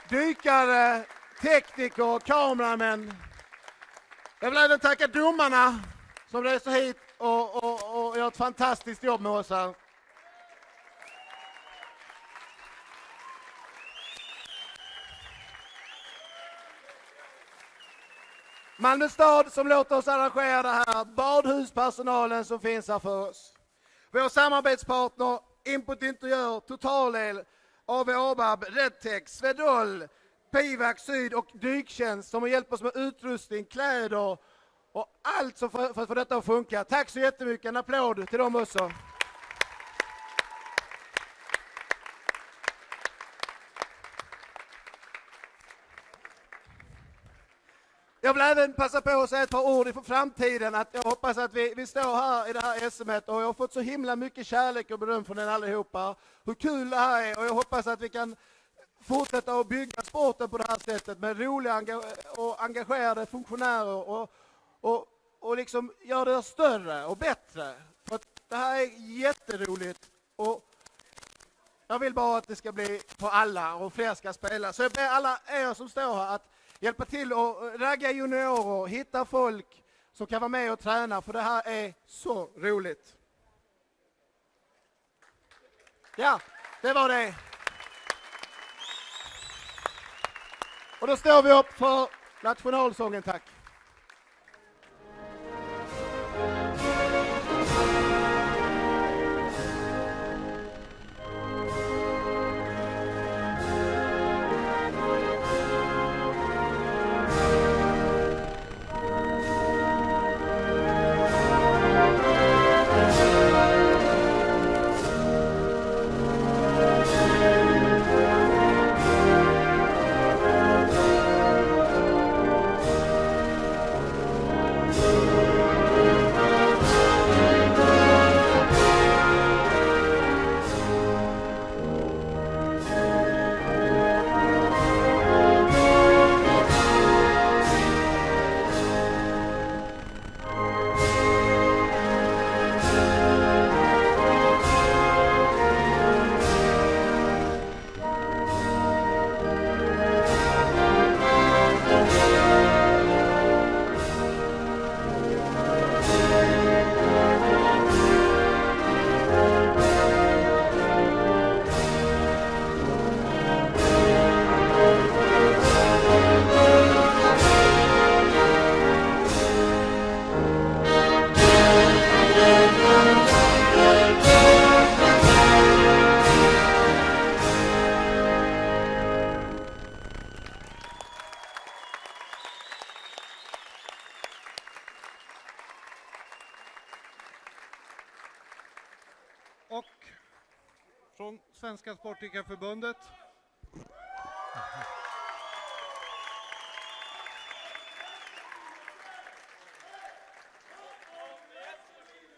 Dykare, tekniker, kameramän. Jag vill även tacka domarna som reser hit och gör ett fantastiskt jobb med oss här. Malmö stad som låter oss arrangera det här. Badhuspersonalen som finns här för oss. Vår samarbetspartner Input Interiör, Totalel, AV Abab, Redtech, Svedol, Pivac Syd och Dyktjänst som har hjälpt oss med utrustning, kläder och allt som för att få detta att funka. Tack så jättemycket. En applåd till dem också. Jag vill även passa på att säga ett par ord inför framtiden. Att jag hoppas att vi står här i det här SM:et och jag har fått så himla mycket kärlek och beröm från er allihopa. Hur kul det här är och jag hoppas att vi kan fortsätta att bygga sporten på det här sättet med roliga och engagerade funktionärer och liksom göra det större och bättre. För att det här är jätteroligt och jag vill bara att det ska bli på alla och fler ska spela. Så jag ber alla er som står här att hjälpa till och ragga juniorer, hitta folk som kan vara med och träna, för det här är så roligt. Ja, det var det. Och då står vi upp för nationalsången, tack. Och från Svenska Sportdykarförbundet